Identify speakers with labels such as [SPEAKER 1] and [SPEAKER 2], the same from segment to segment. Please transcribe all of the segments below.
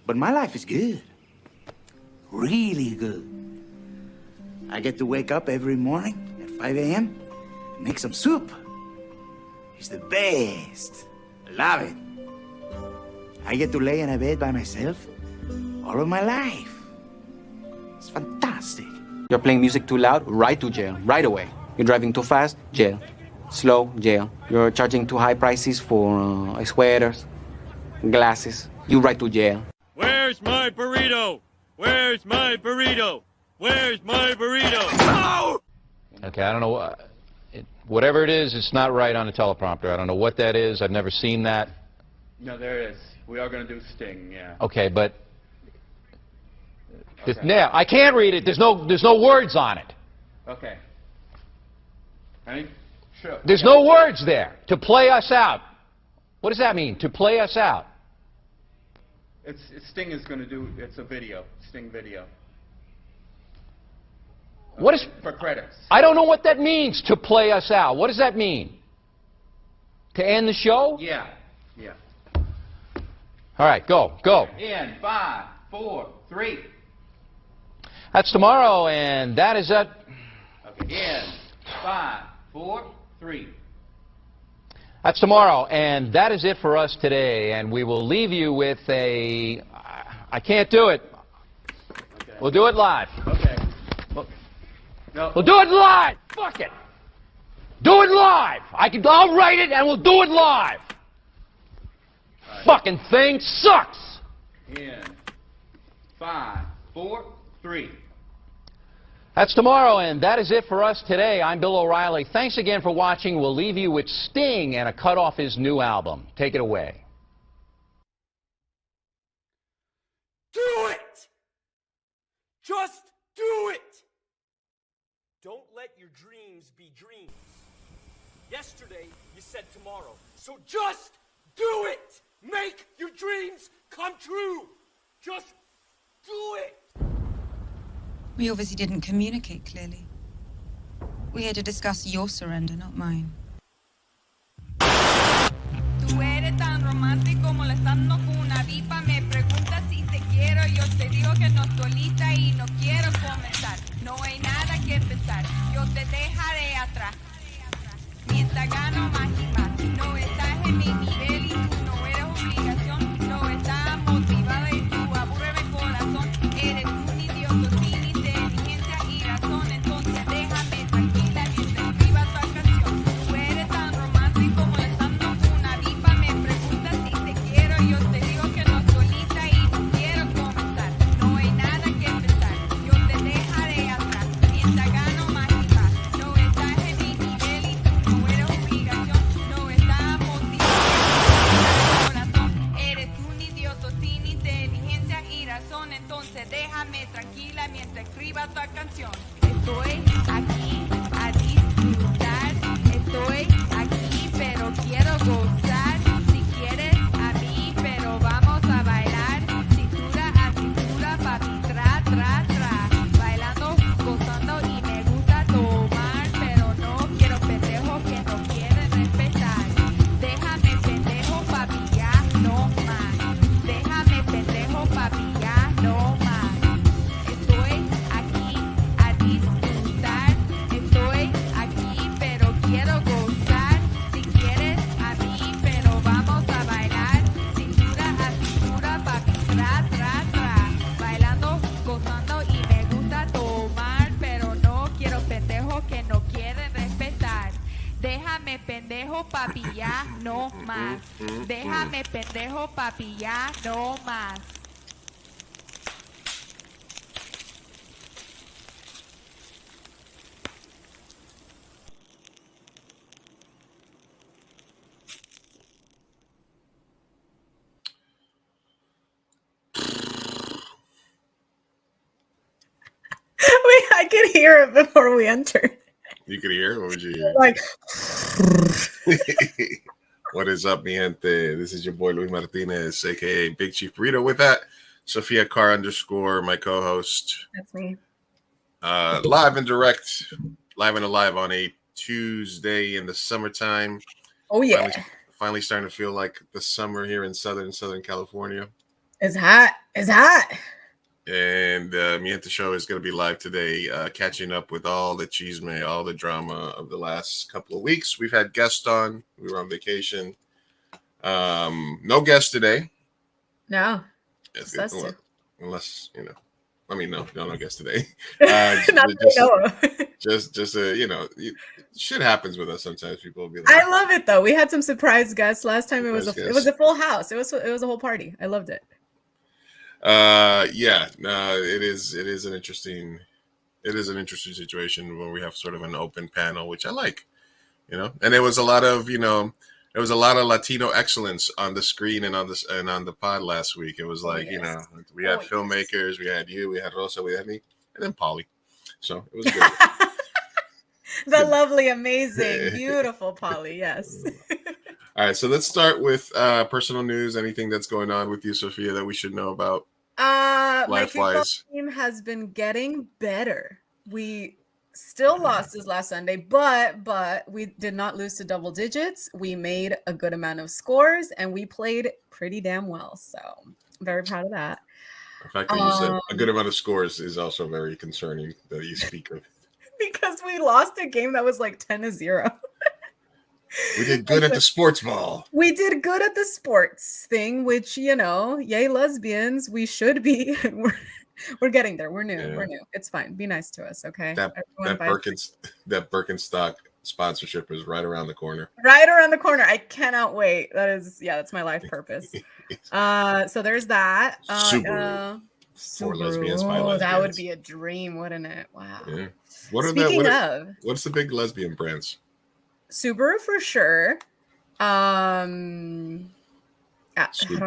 [SPEAKER 1] But my life is good. Really good. I get to wake up every morning at 5 a.m. and make some soup. It's the best. I love it. I get to lay in a bed by myself all of my life. It's fantastic.
[SPEAKER 2] You're playing music too loud, right to jail, right away. You're driving too fast, jail. Slow, jail. You're charging too high prices for sweaters, glasses. You right to jail.
[SPEAKER 3] Where's my burrito? Where's my burrito? Where's my burrito?
[SPEAKER 1] Oh!
[SPEAKER 4] Okay, I don't know. Whatever it is, it's not right on the teleprompter. I don't know what that is. I've never seen that.
[SPEAKER 5] No, there it is. We are going to do Sting, yeah.
[SPEAKER 4] Okay, but yeah, I can't read it. There's no words on it.
[SPEAKER 5] Okay. Ready? Sure.
[SPEAKER 4] There's no words there. To play us out. What does that mean? To play us out.
[SPEAKER 5] Sting is going to do. It's a video. Sting video.
[SPEAKER 4] What is
[SPEAKER 5] for credits?
[SPEAKER 4] I don't know what that means. To play us out. What does that mean? To end the show?
[SPEAKER 5] Yeah. Yeah.
[SPEAKER 4] All right, go.
[SPEAKER 5] In 5, 4, 3.
[SPEAKER 4] That's tomorrow, and that is it.
[SPEAKER 5] Okay. In 5, 4, 3.
[SPEAKER 4] That's tomorrow, and that is it for us today. And we will leave you with a. I can't do it.
[SPEAKER 5] Okay.
[SPEAKER 4] We'll do it live.
[SPEAKER 5] Okay. No.
[SPEAKER 4] We'll do it live. Fuck it. Do it live. I'll write it, and we'll do it live.
[SPEAKER 5] Right.
[SPEAKER 4] Fucking thing sucks.
[SPEAKER 5] In 5, 4, 3.
[SPEAKER 4] That's tomorrow, and that is it for us today. I'm Bill O'Reilly. Thanks again for watching. We'll leave you with Sting and a cut off his new album. Take it away.
[SPEAKER 6] Do it! Just do it! Don't let your dreams be dreams. Yesterday, you said tomorrow. So just do it! Make your dreams come true! Just do it!
[SPEAKER 7] We obviously didn't communicate clearly. We're here to discuss your surrender, not mine.
[SPEAKER 8] Tú eres tan romántico molestando con una pipa. Me preguntas si te quiero. Yo te digo que no estoy lista y no quiero comenzar. No hay nada que pensar. Yo te dejaré atrás. Mientras gano más y más. No estás en mi nivel y tú no eres obligación. No estás motivada y tú aburre mi corazón. Eres un idiota sin inteligencia y razón. Entonces déjame tranquila mientras escriba tu canción. Tú eres tan romántico molestando con una pipa. Me preguntas si te quiero. Yo te digo que no estoy lista y no quiero comenzar. No hay nada que pensar. Yo te dejaré atrás. Mientras gano más y más. No estás en mi nivel y tú no eres obligación. No estás motivado. Corazón. Eres un idiota sin inteligencia y razón. Entonces déjame tranquila mientras escriba tu canción. Estoy aquí a disfrutar. Estoy aquí pero quiero gozar. Si quieres a mí pero vamos a bailar. Cintura a cintura, papi, tra, tra, tra. Bailando, gozando y me gusta tomar. Pero no quiero pendejos que no quieren respetar. Déjame pendejo, papi, ya no más. Déjame pendejo, papi, ya no más. Estoy aquí a disfrutar. Estoy aquí pero quiero gozar. Si quieres a mí pero vamos a bailar. Cintura a cintura, papi, tra, tra, tra. Bailando, gozando y me gusta tomar. Pero no quiero pendejos que no quieren respetar. Déjame pendejo, papi, ya no más. Déjame pendejo, papi, ya no más.
[SPEAKER 9] I could hear it before we entered.
[SPEAKER 10] You could hear? What would you hear?
[SPEAKER 9] Like,
[SPEAKER 10] What is up, mi gente? This is your boy Luis Martinez, aka Big Chief Burrito. With that, Sofia Carr _, my co-host.
[SPEAKER 9] that's me.
[SPEAKER 10] Live and direct, live and alive on a Tuesday in the summertime.
[SPEAKER 9] Oh yeah.
[SPEAKER 10] Finally starting to feel like the summer here in Southern California.
[SPEAKER 9] It's hot. It's hot.
[SPEAKER 10] And Mi Gente Show is going to be live today, catching up with all the chisme, all the drama of the last couple of weeks. We've had guests on. We were on vacation. No guests today.
[SPEAKER 9] No.
[SPEAKER 10] Unless, I mean, no guests today. Just shit happens with us sometimes. People will be like,
[SPEAKER 9] I love it though. We had some surprise guests last time. It was a full house. It was a whole party. I loved it.
[SPEAKER 10] It is an interesting situation when we have sort of an open panel, which I like, and it was a lot of Latino excellence on the screen and on the pod last week. It was like, we had filmmakers, we had you, we had Rosa, we had me, and then Polly. So it was good.
[SPEAKER 9] The lovely, amazing, beautiful Polly. Yes.
[SPEAKER 10] All right, so let's start with personal news. Anything that's going on with you, Sofia, that we should know about?
[SPEAKER 9] My football team has been getting better. We still lost this last Sunday, but we did not lose to double digits. We made a good amount of scores, and we played pretty damn well. So I'm very proud of that.
[SPEAKER 10] The fact that you said a good amount of scores is also very concerning that you speak of.
[SPEAKER 9] Because we lost a game that was like 10-0.
[SPEAKER 10] We did good at the sports ball.
[SPEAKER 9] We did good at the sports thing, which, yay lesbians, we should be. We're getting there. We're new. Yeah. We're new. It's fine. Be nice to us, okay?
[SPEAKER 10] That Birkenstock sponsorship is right around the corner.
[SPEAKER 9] Right around the corner. I cannot wait. That's my life purpose. So there's that.
[SPEAKER 10] Subaru. For lesbians by lesbians.
[SPEAKER 9] That would be a dream, wouldn't it? Wow.
[SPEAKER 10] Yeah. What's the big lesbian brands?
[SPEAKER 9] Subaru for sure. I don't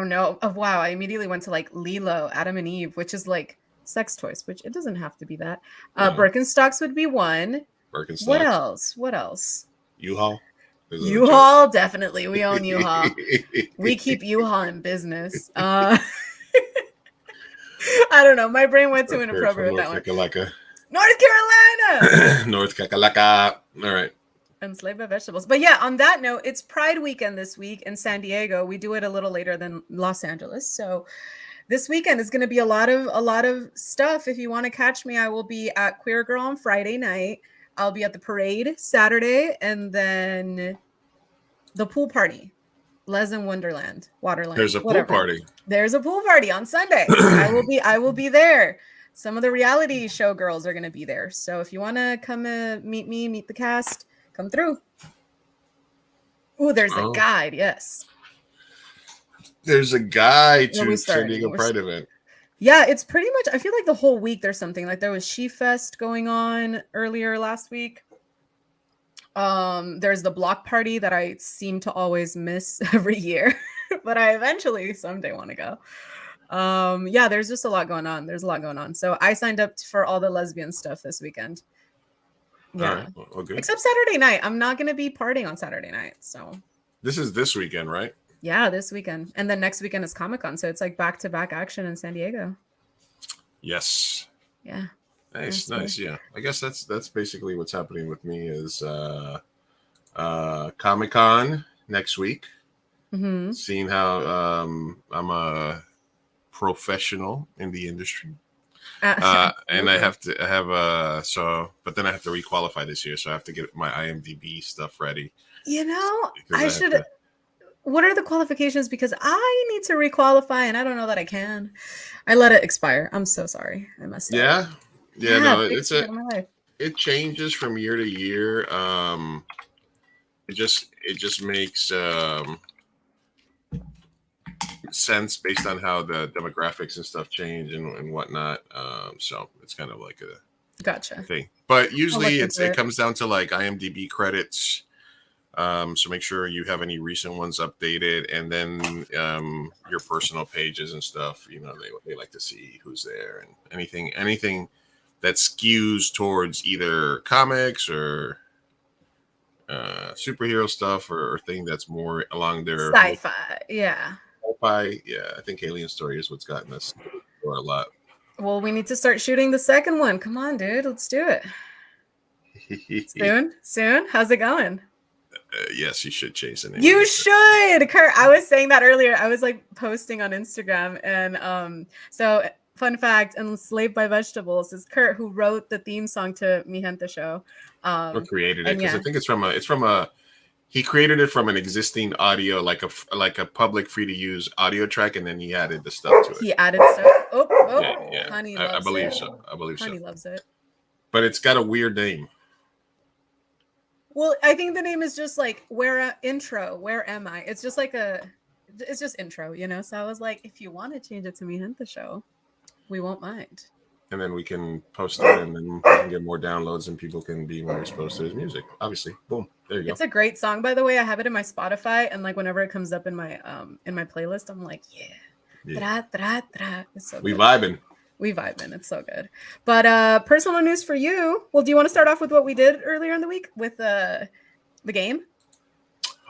[SPEAKER 9] know. Oh, wow. I immediately went to like Lilo, Adam and Eve, which is like sex toys, which it doesn't have to be that. Birkenstocks would be one.
[SPEAKER 10] Birkenstocks.
[SPEAKER 9] What else?
[SPEAKER 10] U-Haul.
[SPEAKER 9] U-Haul, definitely. We own U-Haul. We keep U-Haul in business. I don't know. My brain went too inappropriate with that one. North Carolina.
[SPEAKER 10] North Kakalaka. All right.
[SPEAKER 9] Enslaved by vegetables. But yeah, on that note, it's Pride weekend this week in San Diego. We do it a little later than Los Angeles. So this weekend is going to be a lot of stuff. If you want to catch me, I will be at Queer Girl on Friday night. I'll be at the parade Saturday, and then the pool party. Les in Wonderland, Waterland.
[SPEAKER 10] There's a pool party.
[SPEAKER 9] There's a pool party on Sunday. I will be there. Some of the reality show girls are going to be there. So if you want to come meet the cast, come through. Oh, there's a guide. Yes.
[SPEAKER 10] There's a guide to San Diego Pride event.
[SPEAKER 9] Yeah, it's pretty much, I feel like the whole week there's something. Like there was She Fest going on earlier last week. There's the block party that I seem to always miss every year, but I eventually someday want to go. Yeah, there's just a lot going on. So I signed up for all the lesbian stuff this weekend. Yeah.
[SPEAKER 10] Right. Well, good.
[SPEAKER 9] Except Saturday night. I'm not going to be partying on Saturday night. So
[SPEAKER 10] this is this weekend, right?
[SPEAKER 9] Yeah, this weekend. And then next weekend is Comic-Con. So it's like back-to-back action in San Diego.
[SPEAKER 10] Yes.
[SPEAKER 9] Yeah.
[SPEAKER 10] Nice. Yeah. I guess that's basically what's happening with me is Comic-Con next week.
[SPEAKER 9] Mm-hmm.
[SPEAKER 10] Seeing how I'm a professional in the industry. And I have to but then I have to requalify this year, so I have to get my IMDb stuff ready.
[SPEAKER 9] I should. What are the qualifications? Because I need to requalify, and I don't know that I can. I let it expire. I'm so sorry. I messed up.
[SPEAKER 10] Yeah. No, it changes from year to year. It just makes sense based on how the demographics and stuff change and whatnot. So it's kind of like a
[SPEAKER 9] gotcha
[SPEAKER 10] thing. But usually it comes down to like IMDb credits. So make sure you have any recent ones updated, and then your personal pages and stuff. They like to see who's there and anything that skews towards either comics or superhero stuff or thing that's more along their
[SPEAKER 9] sci-fi. Yeah.
[SPEAKER 10] Sci-fi. Yeah, I think Alien Story is what's gotten us for a lot.
[SPEAKER 9] Well, we need to start shooting the second one. Come on, dude, let's do it. Soon. How's it going?
[SPEAKER 10] Yes, you should change the name.
[SPEAKER 9] You should, Kurt. I was saying that earlier. I was like posting on Instagram, and so fun fact: Enslaved by Vegetables is Kurt who wrote the theme song to Mi Gente Show.
[SPEAKER 10] Or created it
[SPEAKER 9] and
[SPEAKER 10] because
[SPEAKER 9] yeah.
[SPEAKER 10] I think it's from a. He created it from an existing audio, like a public free to use audio track, and then he added the stuff to it.
[SPEAKER 9] He added stuff. Oh,
[SPEAKER 10] Yeah.
[SPEAKER 9] Honey
[SPEAKER 10] I
[SPEAKER 9] loves
[SPEAKER 10] believe
[SPEAKER 9] it.
[SPEAKER 10] so. I believe
[SPEAKER 9] Honey
[SPEAKER 10] so.
[SPEAKER 9] loves it.
[SPEAKER 10] But it's got a weird name.
[SPEAKER 9] Well, I think the name is just like intro. Where am I? It's just like it's just intro, you know. So I was like, if you want to change it to Mi Gente Show, we won't mind.
[SPEAKER 10] And then we can post it, and then we can get more downloads, and people can be more exposed to his music. Obviously, boom, there you go.
[SPEAKER 9] It's a great song, by the way. I have it in my Spotify, and like whenever it comes up in my playlist, I'm like, yeah. It's so
[SPEAKER 10] We
[SPEAKER 9] good.
[SPEAKER 10] vibing.
[SPEAKER 9] We vibing. It's so good. But personal news for you. Well, do you want to start off with what we did earlier in the week with the game?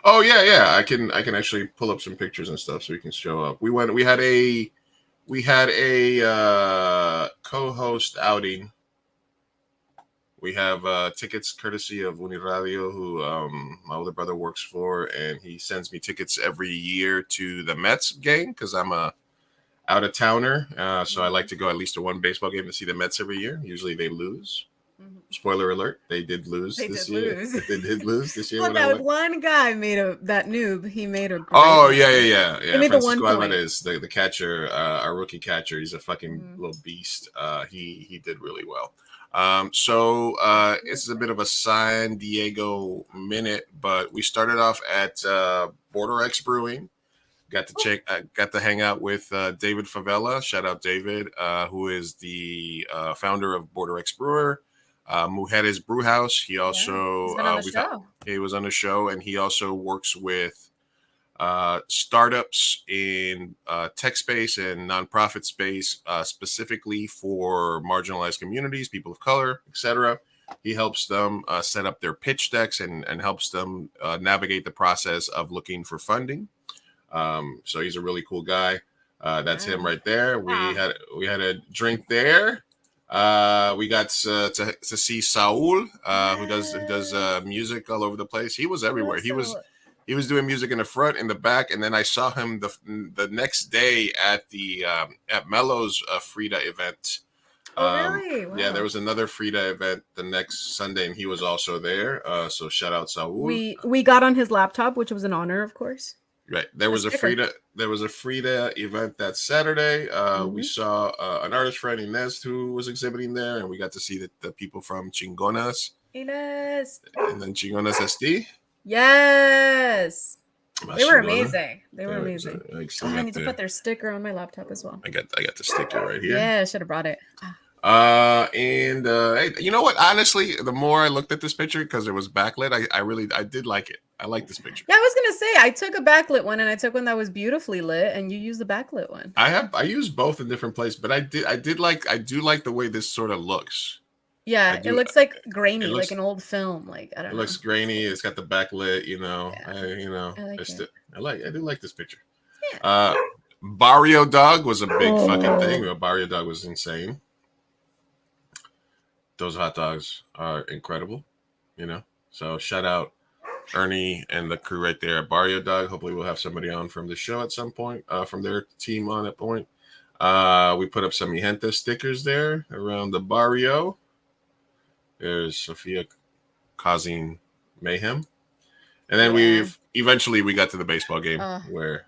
[SPEAKER 10] Oh yeah. I can actually pull up some pictures and stuff so we can show up. We had a co-host outing. We have tickets courtesy of Uniradio, who my older brother works for, and he sends me tickets every year to the Mets game because I'm a out of towner. So I like to go at least to one baseball game to see the Mets every year. Usually they lose. Spoiler alert, they did lose this year. They did lose this year.
[SPEAKER 9] Well, that one guy that noob. He made a great
[SPEAKER 10] yeah.
[SPEAKER 9] He made
[SPEAKER 10] Francisco
[SPEAKER 9] the 1 point.
[SPEAKER 10] Alvarez, the catcher, our rookie catcher. He's a fucking little beast. He did really well. So this is a bit of a San Diego minute, but we started off at Border X Brewing. Got to hang out with David Favela. Shout out David, who is the founder of Border X Brewer. Mujeres Brew House. He also he was on the show, and he also works with startups in tech space and nonprofit space, specifically for marginalized communities, people of color, etc. He helps them set up their pitch decks and helps them navigate the process of looking for funding. So he's a really cool guy. That's him right there. We had a drink there. We got to see Saul, who does music all over the place. He was everywhere. He was doing music in the front, in the back, and then I saw him the next day at the at Mello's Frida event.
[SPEAKER 9] Really? Wow.
[SPEAKER 10] Yeah, there was another Frida event the next Sunday, and he was also there. So shout out Saul.
[SPEAKER 9] We got on his laptop, which was an honor, of course.
[SPEAKER 10] Right. There was a Frida event that Saturday. We saw an artist friend, Inez, who was exhibiting there, and we got to see the people from Chingonas.
[SPEAKER 9] Inez.
[SPEAKER 10] And then Chingonas ST.
[SPEAKER 9] Yes. They were amazing.
[SPEAKER 10] I
[SPEAKER 9] need to put their sticker on my laptop as well.
[SPEAKER 10] I got the sticker right here.
[SPEAKER 9] Yeah, I should have brought it.
[SPEAKER 10] And you know what? Honestly, the more I looked at this picture, because it was backlit, I did like it. I like this picture.
[SPEAKER 9] Yeah, I was gonna say I took a backlit one and I took one that was beautifully lit, and you used the backlit one.
[SPEAKER 10] I used both in different places, but I do like the way this sort of looks.
[SPEAKER 9] Yeah, it looks like grainy, like an old film. Like I don't know.
[SPEAKER 10] It looks grainy. It's got the backlit. You know,
[SPEAKER 9] Yeah.
[SPEAKER 10] I do like this picture. Yeah. Barrio Dog was a big fucking thing. Barrio Dog was insane. Those hot dogs are incredible, you know. So shout out Ernie and the crew right there at Barrio Dog. Hopefully we'll have somebody on from the show at some point, from their team on at point. We put up some Mi Gente stickers there around the barrio. There's Sofia causing mayhem. And then we got to the baseball game where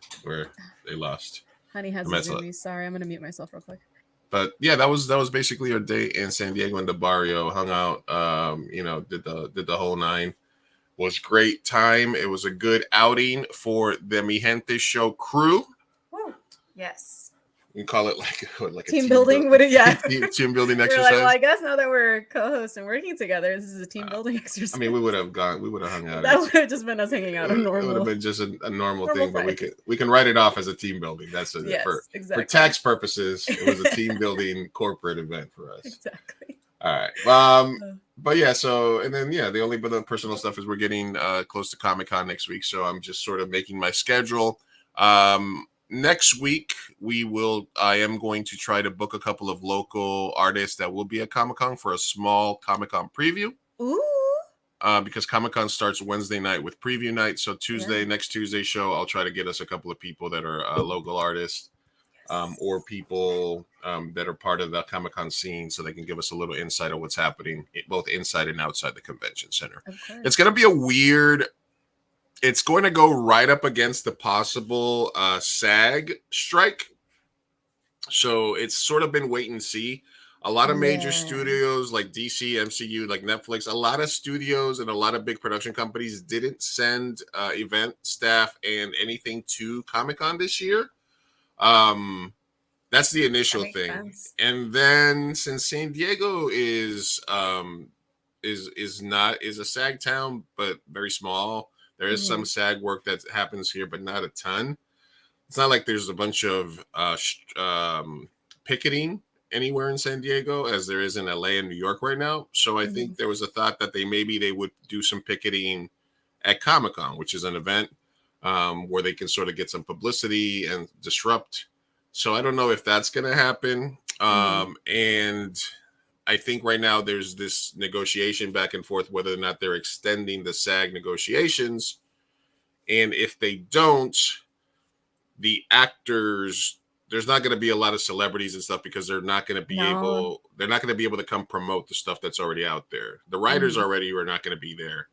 [SPEAKER 10] they lost.
[SPEAKER 9] Honey has a zoomies. Sorry, I'm gonna mute myself real quick.
[SPEAKER 10] But yeah, that was basically our day in San Diego in the barrio. Hung out, did the whole nine. Was great time. It was a good outing for the Mi Gente show crew.
[SPEAKER 9] Woo. Yes.
[SPEAKER 10] You can call it like a
[SPEAKER 9] team building. Would it? Yeah.
[SPEAKER 10] team building
[SPEAKER 9] We're
[SPEAKER 10] exercise.
[SPEAKER 9] like, well, I guess now that we're co-hosts and working together, this is a team building exercise.
[SPEAKER 10] I mean, we would have hung out.
[SPEAKER 9] That would have just been us hanging out. It
[SPEAKER 10] would have been just a normal thing, but we can write it off as a team building. That's it.
[SPEAKER 9] Yes, exactly.
[SPEAKER 10] For tax purposes, it was a team building corporate event for us.
[SPEAKER 9] Exactly.
[SPEAKER 10] All right. But yeah, the only personal stuff is we're getting close to Comic-Con next week, so I'm just sort of making my schedule. Next week I am going to try to book a couple of local artists that will be at Comic-Con for a small Comic-Con preview.
[SPEAKER 9] Ooh.
[SPEAKER 10] because Comic-Con starts Wednesday night with preview night. So next Tuesday show, I'll try to get us a couple of people that are local artists or people that are part of the Comic-Con scene so they can give us a little insight on what's happening both inside and outside the convention center. It's going to be a weird... It's going to go right up against the possible SAG strike. So it's sort of been wait and see. A lot of major studios like DC, MCU, like Netflix, a lot of studios and a lot of big production companies didn't send event staff and anything to Comic-Con this year. That's the initial thing. Sense. And then since San Diego is a SAG town, but very small, there is some SAG work that happens here, but not a ton. It's not like there's a bunch of picketing anywhere in San Diego as there is in LA and New York right now. So I think there was a thought that they would do some picketing at Comic-Con, which is an event where they can sort of get some publicity and disrupt. So I don't know if that's going to happen. And I think right now there's this negotiation back and forth whether or not they're extending the SAG negotiations. And if they don't, the actors, there's not going to be a lot of celebrities and stuff because they're not going to be able to come promote the stuff that's already out there. The writers already are not going to be there.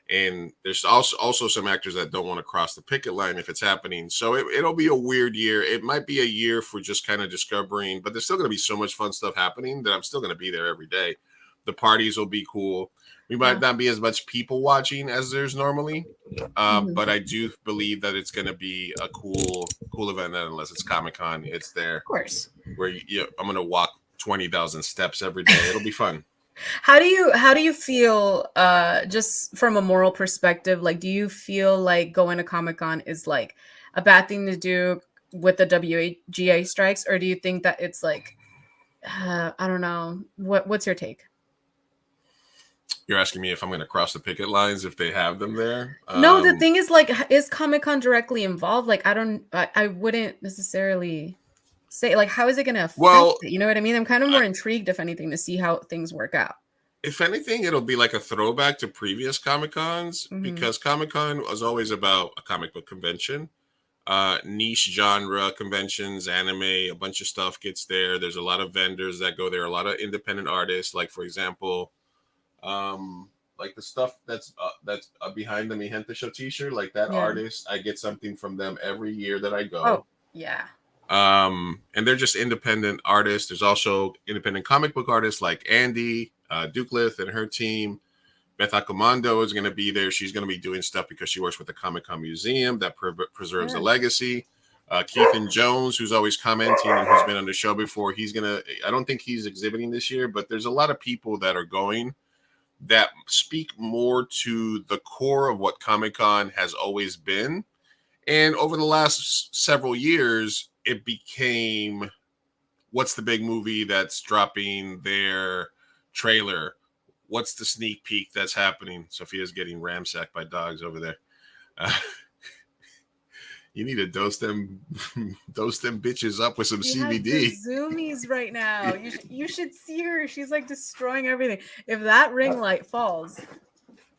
[SPEAKER 10] And there's also some actors that don't want to cross the picket line if it's happening. So it'll be a weird year. It might be a year for just kind of discovering, but there's still going to be so much fun stuff happening that I'm still going to be there every day. The parties will be cool. We might not be as much people watching as there's normally, but I do believe that it's going to be a cool event. Unless it's Comic-Con, it's there. Of
[SPEAKER 9] course.
[SPEAKER 10] Where I'm going to walk 20,000 steps every day. It'll be fun.
[SPEAKER 9] How do you feel just from a moral perspective? Like, do you feel like going to Comic-Con is like a bad thing to do with the WGA strikes, or do you think that it's like I don't know? What's your take?
[SPEAKER 10] You're asking me if I'm going to cross the picket lines if they have them there?
[SPEAKER 9] No, the thing is, like, is Comic-Con directly involved? Like, I wouldn't necessarily say, like, how is it going to affect it? You know what I mean? I'm kind of more intrigued, if anything, to see how things work out.
[SPEAKER 10] If anything, it'll be like a throwback to previous Comic-Cons because Comic-Con was always about a comic book convention. Niche genre conventions, anime, a bunch of stuff gets there. There's a lot of vendors that go there, a lot of independent artists, like, for example, like the stuff that's behind the Mi Gente Show t-shirt, like that artist, I get something from them every year that I go.
[SPEAKER 9] Oh, yeah.
[SPEAKER 10] And they're just independent artists. There's also independent comic book artists like Andy Ducliffe and her team. Beth Accomando is going to be there. She's going to be doing stuff because she works with the Comic-Con Museum that preserves the legacy. Keithan Jones, who's always commenting and who's been on the show before, I don't think he's exhibiting this year, but there's a lot of people that are going that speak more to the core of what Comic-Con has always been. And over the last several years, it became, what's the big movie that's dropping their trailer? What's the sneak peek that's happening? Sophia's getting ramsacked by dogs over there. You need to dose them bitches up with some CBD.
[SPEAKER 9] Zoomies right now. You should see her. She's like destroying everything. If that ring light falls,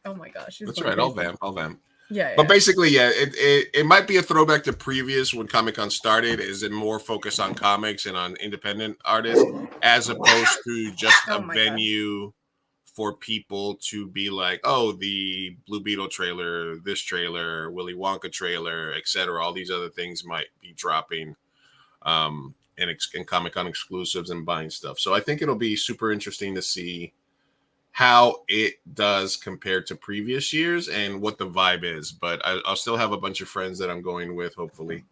[SPEAKER 9] oh my gosh.
[SPEAKER 10] That's right. I'll vamp.
[SPEAKER 9] Yeah.
[SPEAKER 10] But basically, it might be a throwback to previous when Comic-Con started. Is it more focused on comics and on independent artists as opposed to just a venue for people to be like, oh, the Blue Beetle trailer, this trailer, Willy Wonka trailer, etc. All these other things might be dropping and Comic-Con exclusives and buying stuff. So I think it'll be super interesting to see how it does compared to previous years and what the vibe is. But I'll still have a bunch of friends that I'm going with, hopefully.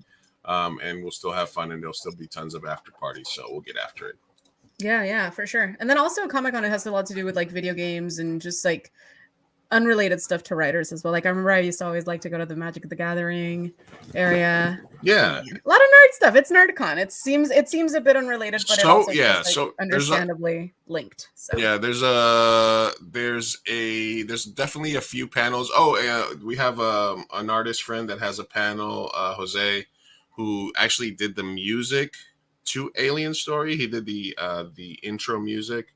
[SPEAKER 10] And we'll still have fun and there'll still be tons of after parties. So we'll get after it.
[SPEAKER 9] Yeah, for sure. And then also Comic-Con, it has a lot to do with like video games and just like unrelated stuff to writers as well. Like I remember I used to always like to go to the Magic the Gathering area.
[SPEAKER 10] Yeah.
[SPEAKER 9] A lot of nerd stuff. It's NerdCon. It seems a bit unrelated, but
[SPEAKER 10] so
[SPEAKER 9] it also feels, like, understandably linked. So
[SPEAKER 10] yeah, there's definitely a few panels. We have an artist friend that has a panel, Jose, who actually did the music to Alien Story. He did the intro music.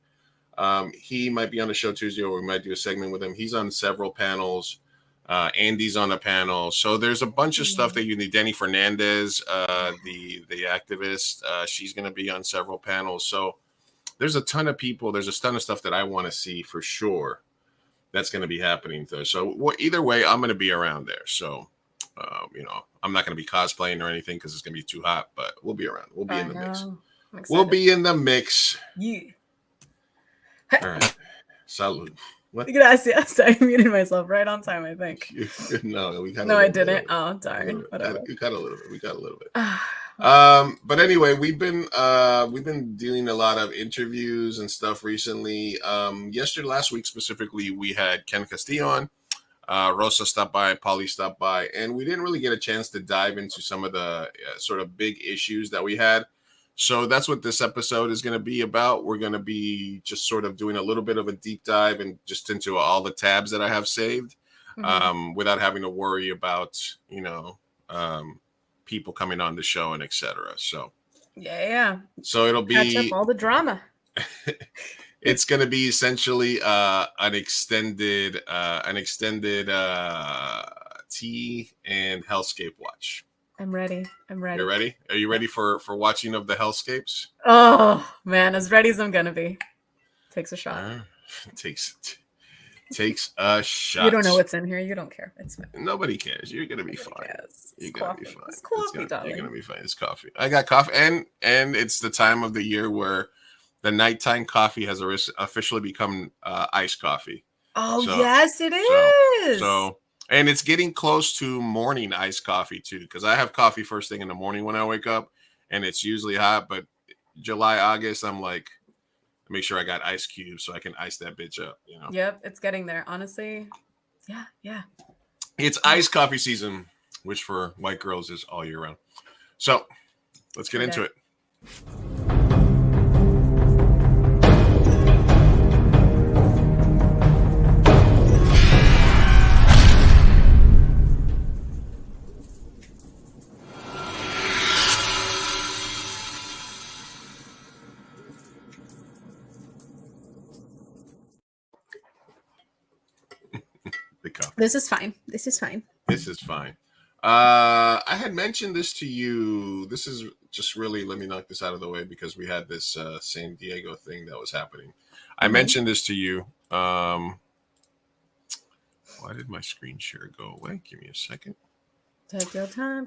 [SPEAKER 10] He might be on the show Tuesday, or we might do a segment with him. He's on several panels. Andy's on a panel. So there's a bunch of stuff that you need. Danny Fernandez, the activist, she's going to be on several panels. So there's a ton of people. There's a ton of stuff that I want to see for sure that's going to be happening there. So either way, I'm going to be around there. So, I'm not going to be cosplaying or anything because it's going to be too hot, but we'll be around. We'll be in the mix. We'll be in the mix.
[SPEAKER 9] Yeah.
[SPEAKER 10] All right. Salud. What?
[SPEAKER 9] Gracias. I muted myself right on time, I think.
[SPEAKER 10] No, we got.
[SPEAKER 9] No, I didn't. Oh, darn. Whatever.
[SPEAKER 10] We got a little bit. We got a little bit. But anyway, we've been doing a lot of interviews and stuff recently. Last week specifically, we had Ken Castillo on. Rosa stopped by, Polly stopped by, and we didn't really get a chance to dive into some of the sort of big issues that we had. So that's what this episode is going to be about. We're going to be just sort of doing a little bit of a deep dive and just into all the tabs that I have saved, without having to worry about, people coming on the show and etc. So
[SPEAKER 9] yeah.
[SPEAKER 10] So it'll be
[SPEAKER 9] catch up all the drama.
[SPEAKER 10] It's going to be essentially an extended tea and hellscape watch. I'm ready. You're ready? Are you ready for watching of the hellscapes?
[SPEAKER 9] Oh man, as ready as I'm gonna be. Takes a shot.
[SPEAKER 10] Takes a shot.
[SPEAKER 9] You don't know what's in here. You don't care. It's fine.
[SPEAKER 10] Nobody cares. You're gonna be fine. You're gonna be fine.
[SPEAKER 9] It's coffee, darling.
[SPEAKER 10] You're gonna be fine. It's coffee. I got coffee, and it's the time of the year where the nighttime coffee has officially become iced coffee.
[SPEAKER 9] Oh yes, it is.
[SPEAKER 10] So. And it's getting close to morning iced coffee, too, because I have coffee first thing in the morning when I wake up, and it's usually hot. But July, August, I'm like, make sure I got ice cubes so I can ice that bitch up.
[SPEAKER 9] Yep, it's getting there. Honestly, yeah.
[SPEAKER 10] It's iced coffee season, which for white girls is all year round. So let's get into it.
[SPEAKER 9] This is fine.
[SPEAKER 10] I had mentioned this to you. This is just really, let me knock this out of the way because we had this San Diego thing that was happening. I mentioned this to you. Why did my screen share go away? Give me a second.
[SPEAKER 9] Take your time.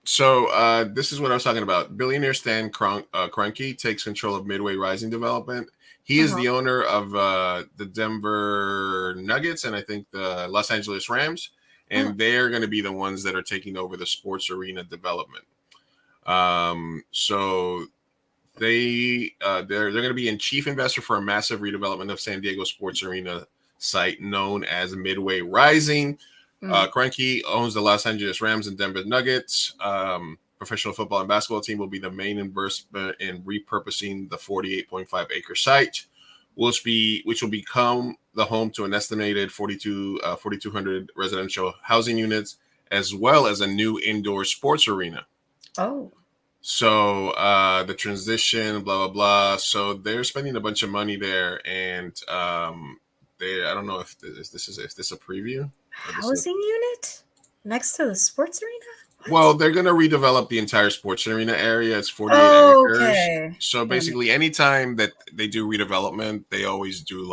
[SPEAKER 10] So this is what I was talking about. Billionaire Stan Kroenke takes control of Midway Rising Development. He is the owner of the Denver Nuggets and I think the Los Angeles Rams, and they're going to be the ones that are taking over the sports arena development. So they're going to be in chief investor for a massive redevelopment of San Diego sports arena site known as Midway Rising. Kroenke owns the Los Angeles Rams and Denver Nuggets. Professional football and basketball team will be the main investment in repurposing the 48.5 acre site, which will become the home to an estimated 4,200 residential housing units, as well as a new indoor sports arena.
[SPEAKER 9] Oh. So
[SPEAKER 10] the transition, blah, blah, blah. So they're spending a bunch of money there. And I don't know if this is a preview.
[SPEAKER 9] Housing unit next to the sports arena? What?
[SPEAKER 10] Well, they're going to redevelop the entire sports arena area. It's 48 acres.
[SPEAKER 9] Okay.
[SPEAKER 10] So basically, anytime that they do redevelopment, they always do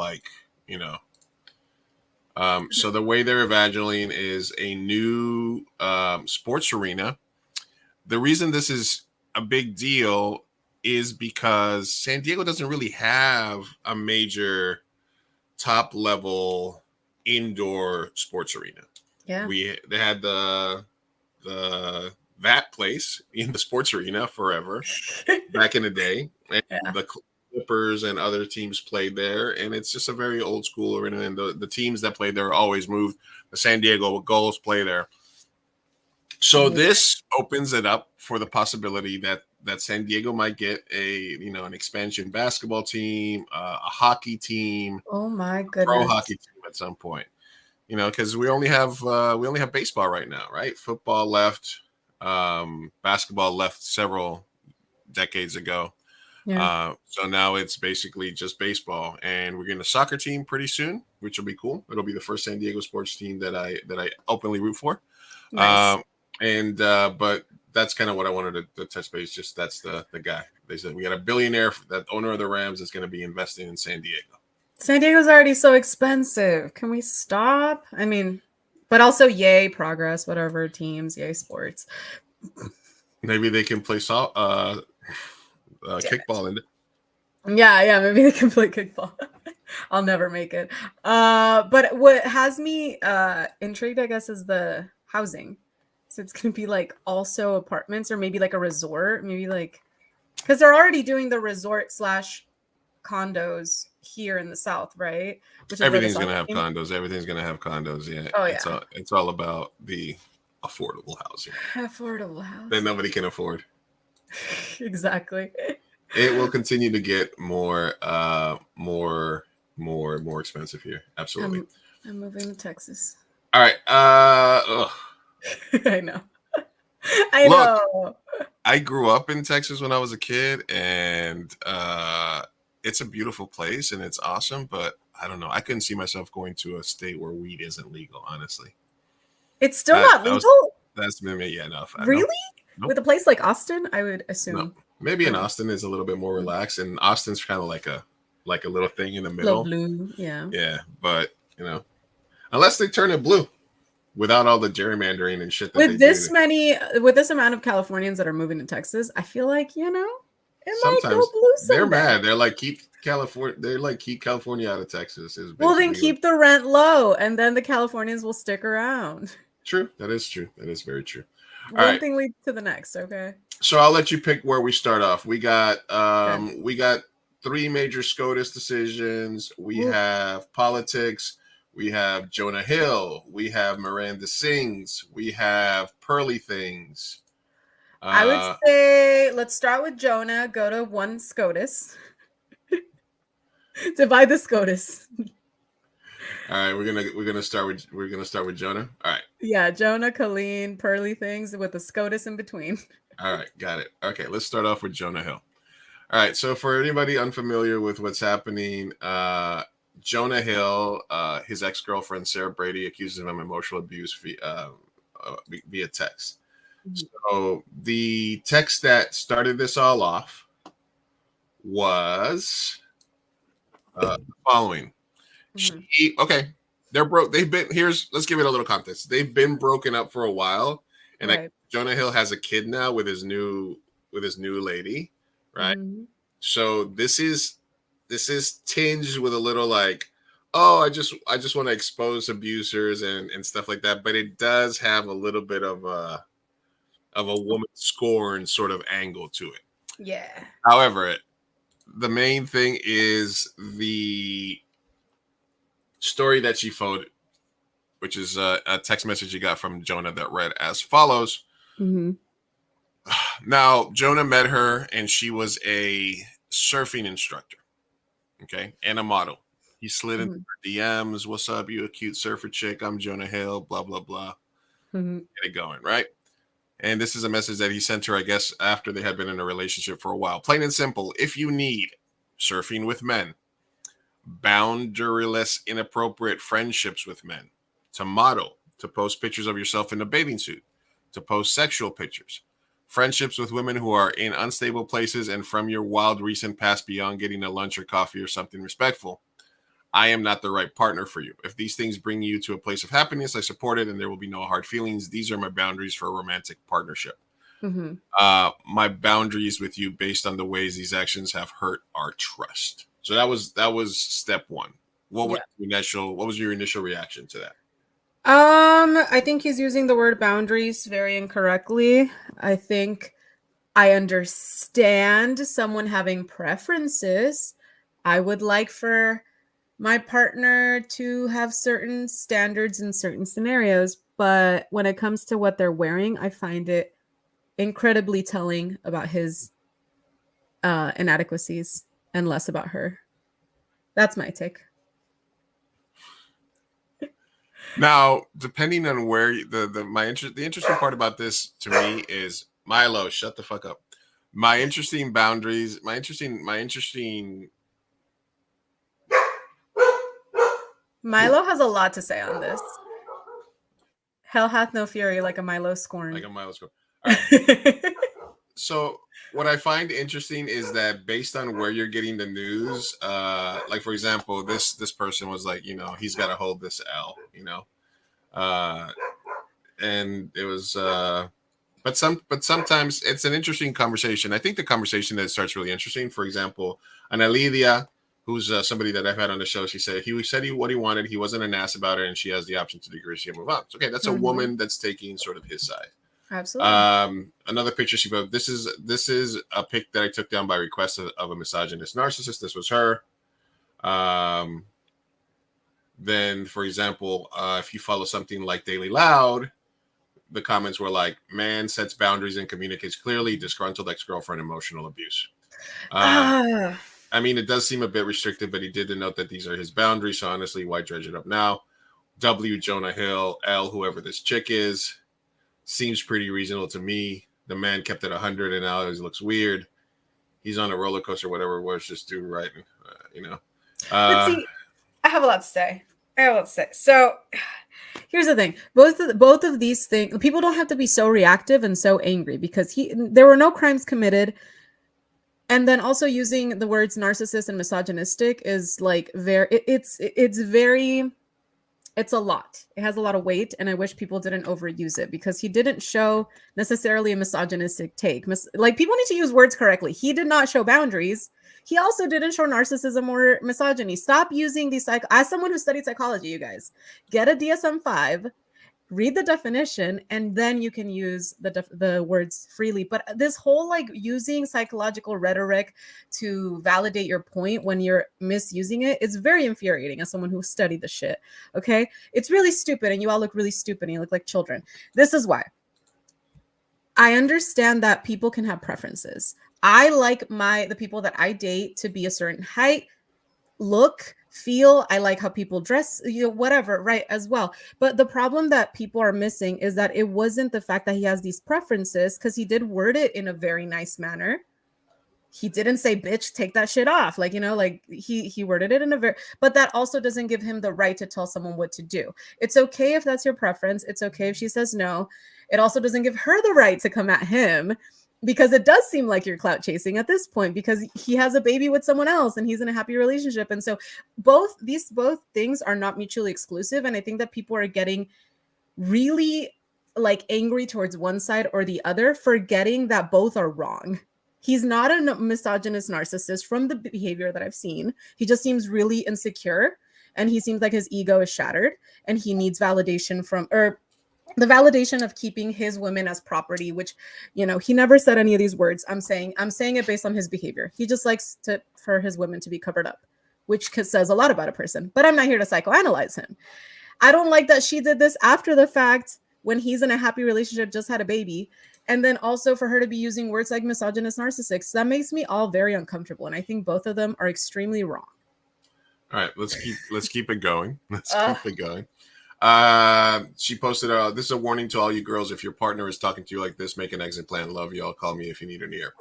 [SPEAKER 10] so the way they're imagining is a new sports arena. The reason this is a big deal is because San Diego doesn't really have a major top level indoor sports arena.
[SPEAKER 9] Yeah.
[SPEAKER 10] They had that place in the sports arena forever back in the day. And the Clippers and other teams played there, and it's just a very old school arena. And the teams that played there always moved. The San Diego Gulls play there. So this opens it up for the possibility that San Diego might get an expansion basketball team, a hockey team.
[SPEAKER 9] Oh my goodness.
[SPEAKER 10] Pro hockey team at some point. Because we only have baseball right now, right? Football left, basketball left several decades ago.
[SPEAKER 9] Yeah.
[SPEAKER 10] So now it's basically just baseball, and we're getting a soccer team pretty soon, which will be cool. It'll be the first San Diego sports team that I openly root for.
[SPEAKER 9] Nice.
[SPEAKER 10] But that's kind of what I wanted to touch base. Just that's the guy. They said we got a billionaire, that owner of the Rams, is going to be investing in San Diego.
[SPEAKER 9] San Diego's already so expensive. Can we stop? I mean, but also yay progress, whatever teams, yay sports.
[SPEAKER 10] Maybe they can play kickball in it.
[SPEAKER 9] Yeah, maybe they can play kickball. I'll never make it. But what has me intrigued, I guess, is the housing. So it's gonna be like also apartments or maybe like a resort, maybe like because they're already doing the resort / condos here in the South, right? Which is
[SPEAKER 10] Everything's gonna have condos. Everything's gonna have condos. Yeah.
[SPEAKER 9] Oh yeah.
[SPEAKER 10] It's all about the affordable housing.
[SPEAKER 9] Affordable housing
[SPEAKER 10] that nobody can afford.
[SPEAKER 9] Exactly.
[SPEAKER 10] It will continue to get more expensive here. Absolutely.
[SPEAKER 9] I'm moving to Texas.
[SPEAKER 10] All right.
[SPEAKER 9] I know. I know.
[SPEAKER 10] I grew up in Texas when I was a kid, and it's a beautiful place and it's awesome, but I don't know. I couldn't see myself going to a state where weed isn't legal, honestly.
[SPEAKER 9] It's still not legal?
[SPEAKER 10] That's maybe, yeah, no.
[SPEAKER 9] Really?
[SPEAKER 10] Nope.
[SPEAKER 9] With a place like Austin, I would assume.
[SPEAKER 10] No. Maybe in Austin is a little bit more relaxed, and Austin's kind of like a little thing in the middle.
[SPEAKER 9] Little blue, yeah.
[SPEAKER 10] Yeah, but unless they turn it blue without all the gerrymandering and shit.
[SPEAKER 9] With this amount of Californians that are moving to Texas, I feel like it might go blue someday.
[SPEAKER 10] They're mad. They're like keep California out of Texas.
[SPEAKER 9] Well, then keep the rent low, and then the Californians will stick around.
[SPEAKER 10] True. That is true. That is very true.
[SPEAKER 9] One thing leads to the next. Okay.
[SPEAKER 10] So I'll let you pick where we start off. We got 3 major SCOTUS decisions. We have politics. We have Jonah Hill. We have Miranda Sings. We have Pearly Things.
[SPEAKER 9] I would say let's start with Jonah. Go to one SCOTUS. Divide the SCOTUS.
[SPEAKER 10] All right, we're gonna start with Jonah. All right.
[SPEAKER 9] Yeah, Jonah, Colleen, Pearly Things with the SCOTUS in between.
[SPEAKER 10] All right, got it. Okay, let's start off with Jonah Hill. All right, so for anybody unfamiliar with what's happening, Jonah Hill, his ex-girlfriend Sarah Brady accuses him of emotional abuse via text. So the text that started this all off was the following. They're broke. Let's give it a little context. They've been broken up for a while, and Jonah Hill has a kid now with his new lady, right? Mm-hmm. So this is tinged with a little like, I just want to expose abusers and stuff like that, but it does have a little bit of a woman scorn sort of angle to it.
[SPEAKER 9] Yeah.
[SPEAKER 10] However, the main thing is the story that she phoned, which is a text message you got from Jonah that read as follows.
[SPEAKER 9] Mm-hmm.
[SPEAKER 10] Now, Jonah met her, and she was a surfing instructor, okay, and a model. He slid into her DMs. What's up, you a cute surfer chick? I'm Jonah Hill, blah, blah, blah.
[SPEAKER 9] Mm-hmm.
[SPEAKER 10] Get it going, right? And this is a message that he sent her, I guess, after they had been in a relationship for a while. Plain and simple, if you need surfing with men, boundaryless, inappropriate friendships with men, to model, to post pictures of yourself in a bathing suit, to post sexual pictures, friendships with women who are in unstable places, and from your wild recent past beyond getting a lunch or coffee or something respectful, I am not the right partner for you. If these things bring you to a place of happiness, I support it, and there will be no hard feelings. These are my boundaries for a romantic partnership.
[SPEAKER 9] Mm-hmm.
[SPEAKER 10] My boundaries with you based on the ways these actions have hurt our trust. So that was step one. What was your initial reaction to that?
[SPEAKER 9] I think he's using the word boundaries very incorrectly. I think I understand someone having preferences. I would like for my partner to have certain standards in certain scenarios, but when it comes to what they're wearing, I find it incredibly telling about his inadequacies and less about her. That's my take.
[SPEAKER 10] Now, depending on where the interesting part about this to me is Milo, shut the fuck up. My interesting boundaries, my interesting
[SPEAKER 9] Milo has a lot to say on this. Hell hath no fury like a Milo scorn.
[SPEAKER 10] like a Milo score. All right. So what I find interesting is that based on where you're getting the news, like for example, this person was like, you know, he's got to hold this L, you know, and it was, but sometimes it's an interesting conversation. I think the conversation that starts really interesting. For example, Ana Lidia, who's somebody that I've had on the show, she said what he wanted. He wasn't an ass about it, and she has the option to digress and move on. So, okay, that's a woman that's taking sort of his side.
[SPEAKER 9] Absolutely.
[SPEAKER 10] Another picture she wrote. This is a pic that I took down by request of a misogynist narcissist. This was her. Then, for example, if you follow something like Daily Loud, the comments were like, "Man sets boundaries and communicates clearly. Disgruntled ex-girlfriend, emotional abuse." I mean, it does seem a bit restrictive, but he did denote that these are his boundaries. So honestly, why dredge it up now? W. Jonah Hill, L. Whoever this chick is. Seems pretty reasonable to me. The man kept it 100 and now he looks weird. He's on a roller coaster, whatever it was, just do right. You know.
[SPEAKER 9] But see, I have a lot to say. So here's the thing. Both of these things, people don't have to be so reactive and so angry because there were no crimes committed. And then also using the words narcissist and misogynistic is like it's a lot. It has a lot of weight, and I wish people didn't overuse it because he didn't show necessarily a misogynistic take. Like, people need to use words correctly. He did not show boundaries. He also didn't show narcissism or misogyny. Stop using these as someone who studied psychology, you guys, get a DSM-5, read the definition, and then you can use the words freely. But this whole like using psychological rhetoric to validate your point when you're misusing it is very infuriating as someone who studied the shit. Okay, it's really stupid, and you all look really stupid, and you look like children. This is why. I understand that people can have preferences. I like the people that I date to be a certain height, look, feel. I like how people dress, you know, whatever, right, as well. But the problem that people are missing is that it wasn't the fact that he has these preferences, because he did word it in a very nice manner. He didn't say, bitch, take that shit off. Like, you know, like he worded it in a very, but that also doesn't give him the right to tell someone what to do. It's okay if that's your preference. It's okay if she says no. It also doesn't give her the right to come at him, because it does seem like you're clout chasing at this point, because he has a baby with someone else and he's in a happy relationship. And so both things are not mutually exclusive. And I think that people are getting really like angry towards one side or the other, forgetting that both are wrong. He's not a misogynist narcissist from the behavior that I've seen. He just seems really insecure, and he seems like his ego is shattered and he needs validation from, or the validation of keeping his women as property, which, you know, he never said any of these words. I'm saying it based on his behavior. He just likes for his women to be covered up, which says a lot about a person, but I'm not here to psychoanalyze him. I don't like that she did this after the fact when he's in a happy relationship, just had a baby. And then also for her to be using words like misogynist, narcissist, that makes me all very uncomfortable. And I think both of them are extremely wrong.
[SPEAKER 10] All right, let's keep it going. Keep it going. She posted, this is a warning to all you girls. If your partner is talking to you like this, make an exit plan. Love y'all. Call me if you need an ear.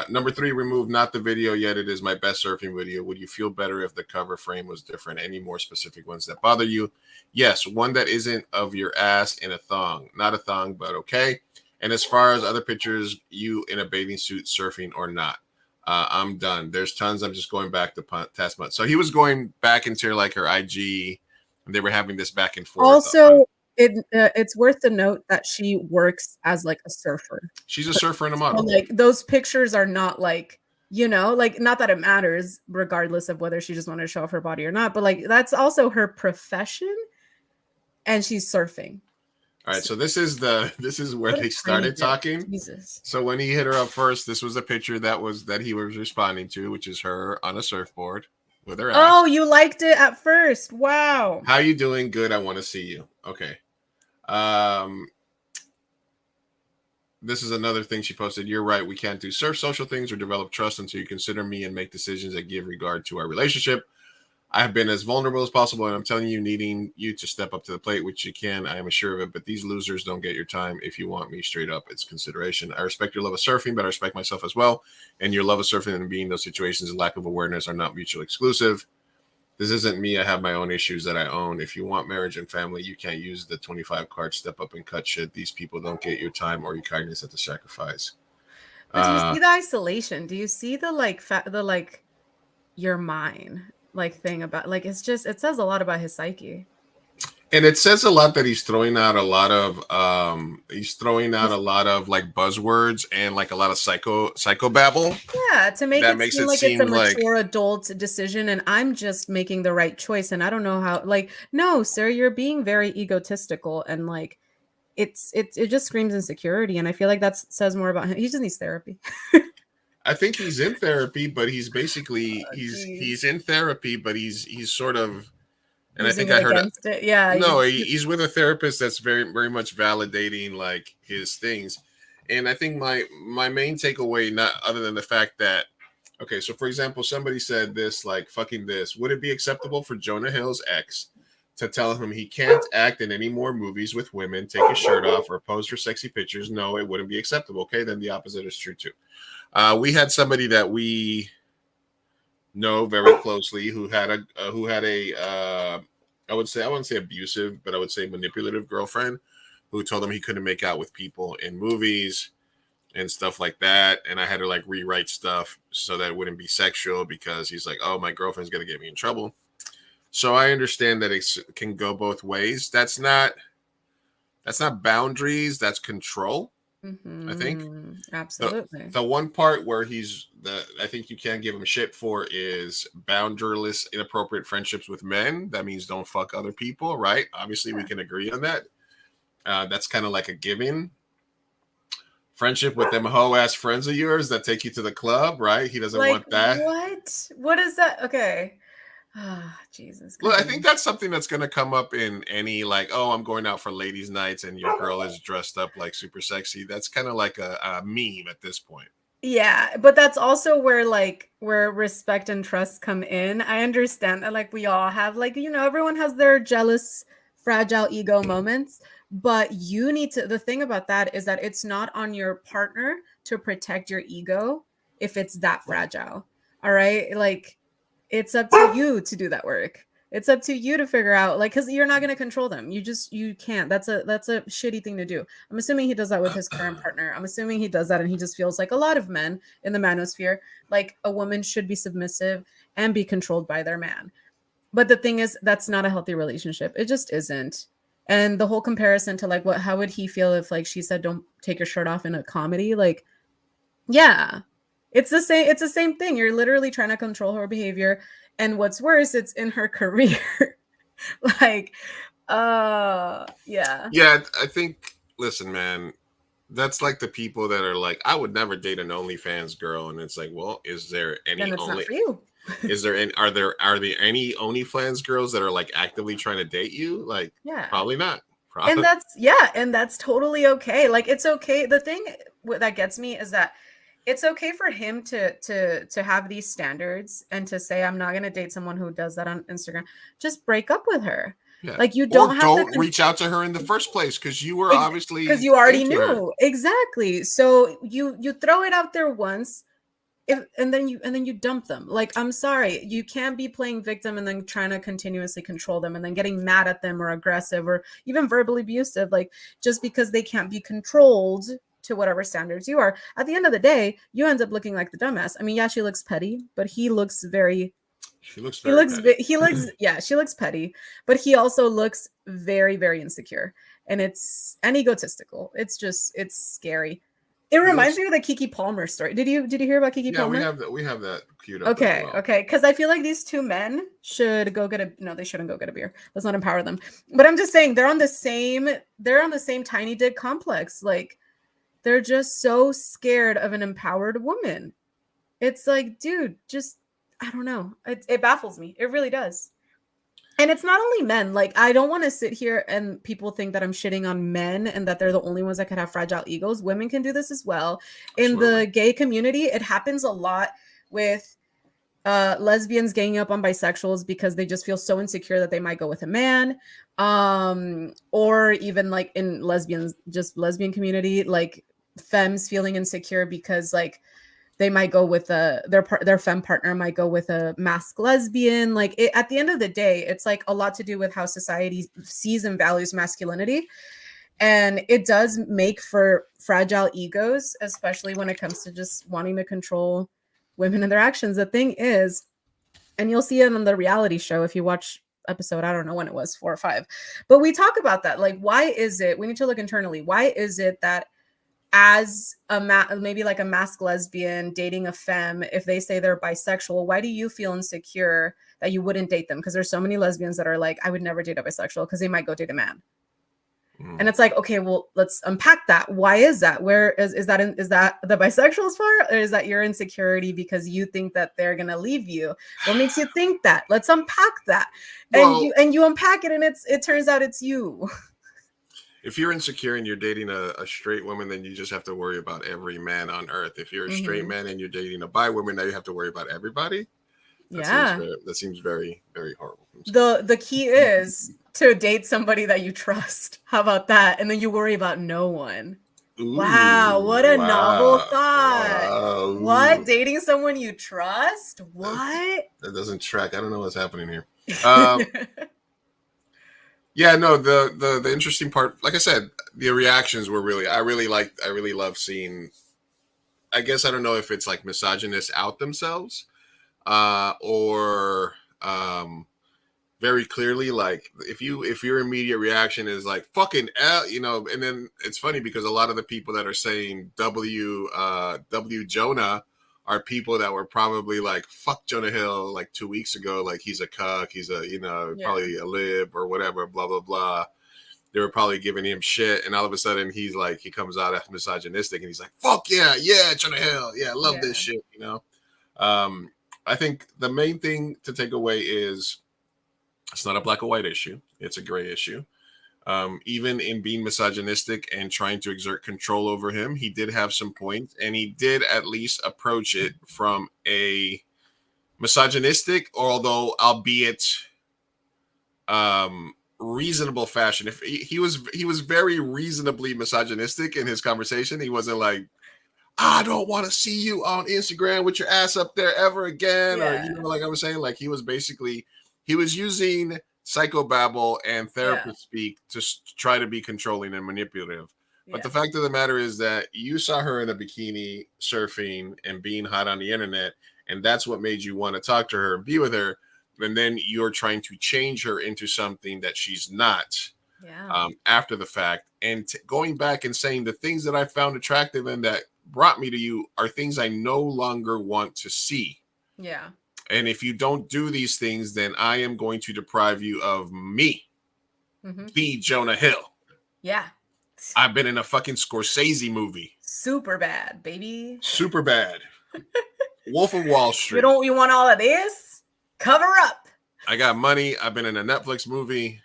[SPEAKER 10] Number 3, remove not the video yet. It is my best surfing video. Would you feel better if the cover frame was different? Any more specific ones that bother you? Yes, one that isn't of your ass in a thong. Not a thong, but okay. And as far as other pictures, you in a bathing suit surfing or not. I'm done. There's tons. I'm just going back to Tasman. So he was going back into like her IG. They were having this back and forth.
[SPEAKER 9] Also, it's worth to note that she works as like a surfer.
[SPEAKER 10] She's a surfer and a model.
[SPEAKER 9] So, like, those pictures are not like, you know, like, not that it matters regardless of whether she just wanted to show off her body or not, but like that's also her profession, and she's surfing.
[SPEAKER 10] All right, so this is where they started talking.
[SPEAKER 9] Jesus.
[SPEAKER 10] So when he hit her up first, this was the picture that he was responding to, which is her on a surfboard with her ass.
[SPEAKER 9] Oh, you liked it at first. Wow.
[SPEAKER 10] How you doing? Good. I want to see you. Okay. This is another thing she posted. You're right. We can't do surf social things or develop trust until you consider me and make decisions that give regard to our relationship. I have been as vulnerable as possible, and I'm telling you, needing you to step up to the plate, which you can. I am assured of it. But these losers don't get your time. If you want me straight up, it's consideration. I respect your love of surfing, but I respect myself as well. And your love of surfing and being in those situations and lack of awareness are not mutually exclusive. This isn't me. I have my own issues that I own. If you want marriage and family, you can't use the 25 card step up and cut shit. These people don't get your time or your kindness at the sacrifice.
[SPEAKER 9] But do you see the isolation? Do you see the you're mine thing about it's just it says a lot about his psyche.
[SPEAKER 10] And it says a lot that he's throwing out a lot of like buzzwords and like a lot of psychobabble.
[SPEAKER 9] Yeah, to make it seem like it's a mature adult decision and I'm just making the right choice and I don't know how no, sir, you're being very egotistical and it just screams insecurity and I feel like that says more about him. He just needs therapy.
[SPEAKER 10] I think he's in therapy, but he's basically he's in therapy, but he's sort of, and I think I heard
[SPEAKER 9] it. Yeah.
[SPEAKER 10] No, he's with a therapist that's very, very much validating like his things. And I think my main takeaway, not other than the fact that, okay, so for example, somebody said this, like fucking this, would it be acceptable for Jonah Hill's ex to tell him he can't act in any more movies with women, take his shirt off, or pose for sexy pictures? No, it wouldn't be acceptable. Okay, then the opposite is true too. We had somebody that we know very closely who had a I wouldn't say abusive, but I would say manipulative girlfriend who told him he couldn't make out with people in movies and stuff like that. And I had to like rewrite stuff so that it wouldn't be sexual because he's like, oh, my girlfriend's going to get me in trouble. So I understand that it can go both ways. That's not boundaries. That's control. I think
[SPEAKER 9] absolutely.
[SPEAKER 10] The one part where I think you can give him shit for is boundaryless, inappropriate friendships with men. That means don't fuck other people, right? Obviously, we can agree on that. That's kind of like a given. Friendship with them hoe ass friends of yours that take you to the club, right? He doesn't want that.
[SPEAKER 9] What is that? Okay. Jesus.
[SPEAKER 10] Well, I think that's something that's going to come up in any oh, I'm going out for ladies' nights and your girl is dressed up like super sexy. That's kind of like a meme at this point.
[SPEAKER 9] Yeah, but that's also where respect and trust come in. I understand that we all have everyone has their jealous, fragile ego moments, but you need to, the thing about that is that it's not on your partner to protect your ego if it's that fragile. All right? It's up to you to do that work. It's up to you to figure out because you're not going to control them. You can't. That's a shitty thing to do. I'm assuming he does that with his current partner. I'm assuming he does that and he just feels like a lot of men in the manosphere, a woman should be submissive and be controlled by their man. But the thing is, that's not a healthy relationship. It just isn't. And the whole comparison to how would he feel if she said, don't take your shirt off in a comedy? Yeah. It's the same thing. You're literally trying to control her behavior. And what's worse, it's in her career. Yeah.
[SPEAKER 10] Yeah, I think, listen, man, that's like the people that are like, I would never date an OnlyFans girl. And it's like, well, is there any
[SPEAKER 9] then it's not for you.
[SPEAKER 10] Is there any, are there any OnlyFans girls that are actively trying to date you?
[SPEAKER 9] Yeah.
[SPEAKER 10] Probably not.
[SPEAKER 9] And that's totally okay. It's okay. The thing that gets me is that it's okay for him to have these standards and to say, I'm not going to date someone who does that on Instagram. Just break up with her.
[SPEAKER 10] Yeah.
[SPEAKER 9] You don't
[SPEAKER 10] reach out to her in the first place because you were obviously
[SPEAKER 9] because you already knew her. Exactly. So you throw it out there once, and then you dump them. I'm sorry, you can't be playing victim and then trying to continuously control them and then getting mad at them or aggressive or even verbally abusive, just because they can't be controlled to whatever standards you are. At the end of the day, you end up looking like the dumbass. I mean, yeah, she looks petty, but he looks very. She looks petty, but he also looks very, very insecure and egotistical. It's scary. It reminds me of the Keke Palmer story. Did you hear about Keke Palmer?
[SPEAKER 10] Yeah, we have that queued up.
[SPEAKER 9] Okay, because I feel like these two men should go they shouldn't go get a beer. Let's not empower them. But I'm just saying they're on the same tiny dick complex. They're just so scared of an empowered woman. It's dude, just I don't know. It baffles me. It really does. And it's not only men. I don't want to sit here and people think that I'm shitting on men and that they're the only ones that could have fragile egos. Women can do this as well. In the gay community, it happens a lot with lesbians ganging up on bisexuals because they just feel so insecure that they might go with a man, or even like in lesbian community, like femmes feeling insecure because like they might go with their femme partner might go with a masked lesbian. Like at the end of the day, it's like a lot to do with how society sees and values masculinity. And it does make for fragile egos, especially when it comes to just wanting to control women and their actions. The thing is, and you'll see it on the reality show if you watch episode, I don't know when it was, 4 or 5, but we talk about that. Like, why is it, we need to look internally, why is it that as maybe like a masked lesbian dating a femme, if they say they're bisexual, why do you feel insecure that you wouldn't date them? Because there's so many lesbians that are like, I would never date a bisexual because they might go date a man. And it's like, okay, well, let's unpack that. Why is that? Where is that the bisexual's part, or is that your insecurity because you think that they're gonna leave you? What makes you think that? Let's unpack that. And you unpack it, and it turns out it's you.
[SPEAKER 10] If you're insecure and you're dating a straight woman, then you just have to worry about every man on earth. If you're a straight man and you're dating a bi woman, now you have to worry about everybody. That seems very, very horrible.
[SPEAKER 9] The key is to date somebody that you trust. How about that? And then you worry about no one. Ooh, wow, what a novel thought. Wow. What? Dating someone you trust? What?
[SPEAKER 10] That doesn't track. I don't know what's happening here. Yeah, no, the interesting part, like I said, the reactions were really, I really love seeing, I guess, I don't know if it's like misogynists out themselves, or very clearly, like if your immediate reaction is like fucking L, you know. And then it's funny because a lot of the people that are saying W Jonah are people that were probably like fuck Jonah Hill like 2 weeks ago, like he's a cuck, he's a, you know, probably a lib or whatever, blah blah blah. They were probably giving him shit, and all of a sudden he's like, he comes out as misogynistic and he's like, fuck yeah, Jonah Hill, I love this shit, you know. I think the main thing to take away is it's not a black or white issue, it's a gray issue. Even in being misogynistic and trying to exert control over him, he did have some points, and he did at least approach it from a misogynistic, although albeit reasonable fashion. If he was very reasonably misogynistic in his conversation. He wasn't like, I don't want to see you on Instagram with your ass up there ever again, or, you know, like I was saying, like he was using psychobabble and therapist speak to try to be controlling and manipulative. But the fact of the matter is that you saw her in a bikini surfing and being hot on the internet, and that's what made you want to talk to her and be with her. And then you're trying to change her into something that she's not after the fact. And going back and saying the things that I found attractive and that brought me to you are things I no longer want to see.
[SPEAKER 9] Yeah.
[SPEAKER 10] And if you don't do these things, then I am going to deprive you of me, the Jonah Hill.
[SPEAKER 9] Yeah.
[SPEAKER 10] I've been in a fucking Scorsese movie.
[SPEAKER 9] Super bad, baby.
[SPEAKER 10] Super bad. Wolf of Wall Street.
[SPEAKER 9] You want all of this? Cover up.
[SPEAKER 10] I got money. I've been in a Netflix movie.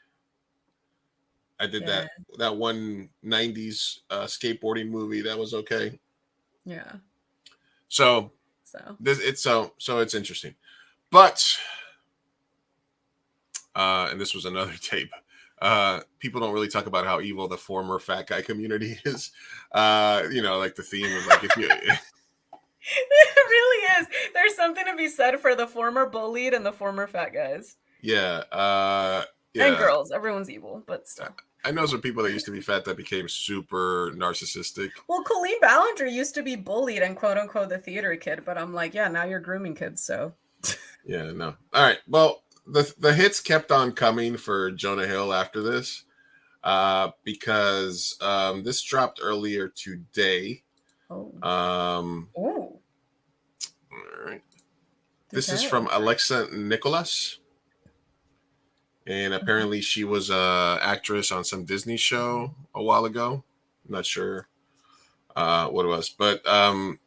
[SPEAKER 10] I did that one 90s skateboarding movie. That was okay.
[SPEAKER 9] Yeah.
[SPEAKER 10] So it's interesting. But and this was another tape. People don't really talk about how evil the former fat guy community is. You know, like the theme of like if you
[SPEAKER 9] It really is. There's something to be said for the former bullied and the former fat guys.
[SPEAKER 10] Yeah.
[SPEAKER 9] And girls. Everyone's evil, but still.
[SPEAKER 10] I know some people that used to be fat that became super narcissistic.
[SPEAKER 9] Well, Colleen Ballinger used to be bullied and quote unquote the theater kid, but I'm like, yeah, now you're grooming kids, so.
[SPEAKER 10] Yeah, no. All right. Well, the hits kept on coming for Jonah Hill after this, because this dropped earlier today.
[SPEAKER 9] Oh.
[SPEAKER 10] All right. This is from Alexa Nicholas. And apparently she was an actress on some Disney show a while ago. I'm not sure what it was. But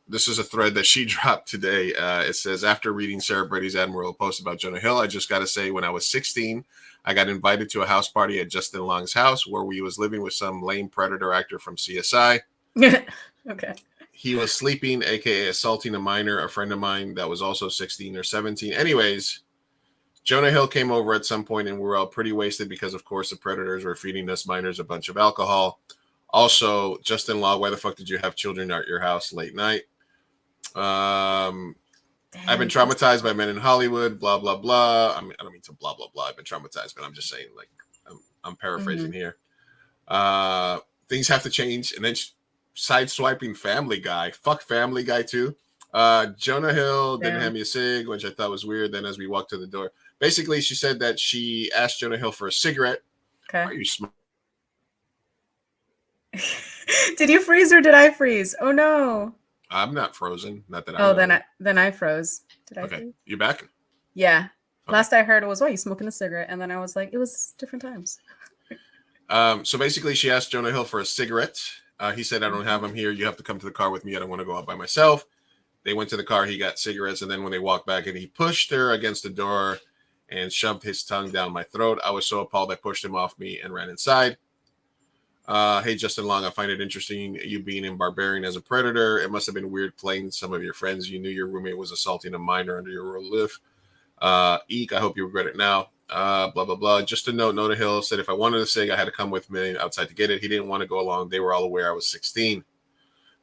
[SPEAKER 10] this is a thread that she dropped today. It says, after reading Sarah Brady's admirable post about Jonah Hill, I just got to say, when I was 16, I got invited to a house party at Justin Long's house where we was living with some lame Predator actor from CSI.
[SPEAKER 9] Okay.
[SPEAKER 10] he was sleeping, aka assaulting a minor, a friend of mine that was also 16 or 17. Anyways, Jonah Hill came over at some point and we were all pretty wasted because, of course, the predators were feeding us minors a bunch of alcohol. Also, Justin Law, why the fuck did you have children at your house late night? I've been traumatized by men in Hollywood, blah, blah, blah. I mean, I don't mean to blah, blah, blah. I've been traumatized, but I'm just saying, like, I'm paraphrasing here. Things have to change. And then sideswiping Family Guy. Fuck Family Guy, too. Jonah Hill didn't hand me a cig, which I thought was weird. Then as we walked to the door, basically, she said that she asked Jonah Hill for a cigarette.
[SPEAKER 9] Okay.
[SPEAKER 10] Are you smoking?
[SPEAKER 9] Did you freeze or did I freeze? Oh no.
[SPEAKER 10] I'm not frozen. Not that I
[SPEAKER 9] Oh,
[SPEAKER 10] know.
[SPEAKER 9] then I froze. Did I
[SPEAKER 10] Okay.
[SPEAKER 9] freeze?
[SPEAKER 10] You back?
[SPEAKER 9] Yeah.
[SPEAKER 10] Okay.
[SPEAKER 9] Last I heard was, "Why you smoking a cigarette?" And then I was like, "It was different times."
[SPEAKER 10] So basically, she asked Jonah Hill for a cigarette. He said, "I don't have them here. You have to come to the car with me. I don't want to go out by myself." They went to the car. He got cigarettes, and then when they walked back, and he pushed her against the door and shoved his tongue down my throat. I was so appalled, I pushed him off me and ran inside. Hey, Justin Long, I find it interesting you being in Barbarian as a predator. It must have been weird playing some of your friends. You knew your roommate was assaulting a minor under your roof. Eek, I hope you regret it now. Blah, blah, blah. Just a note, Jonah Hill said if I wanted a cig, I had to come with me outside to get it. He didn't want to go along. They were all aware I was 16.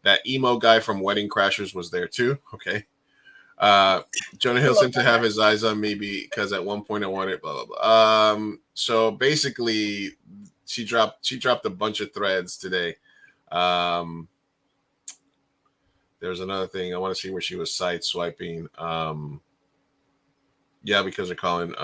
[SPEAKER 10] That emo guy from Wedding Crashers was there too. Okay. Jonah Hill seemed to have his eyes on me because at one point I wanted blah, blah, blah. So basically, she dropped a bunch of threads today. There's another thing. I want to see where she was side swiping. Yeah, because they're calling.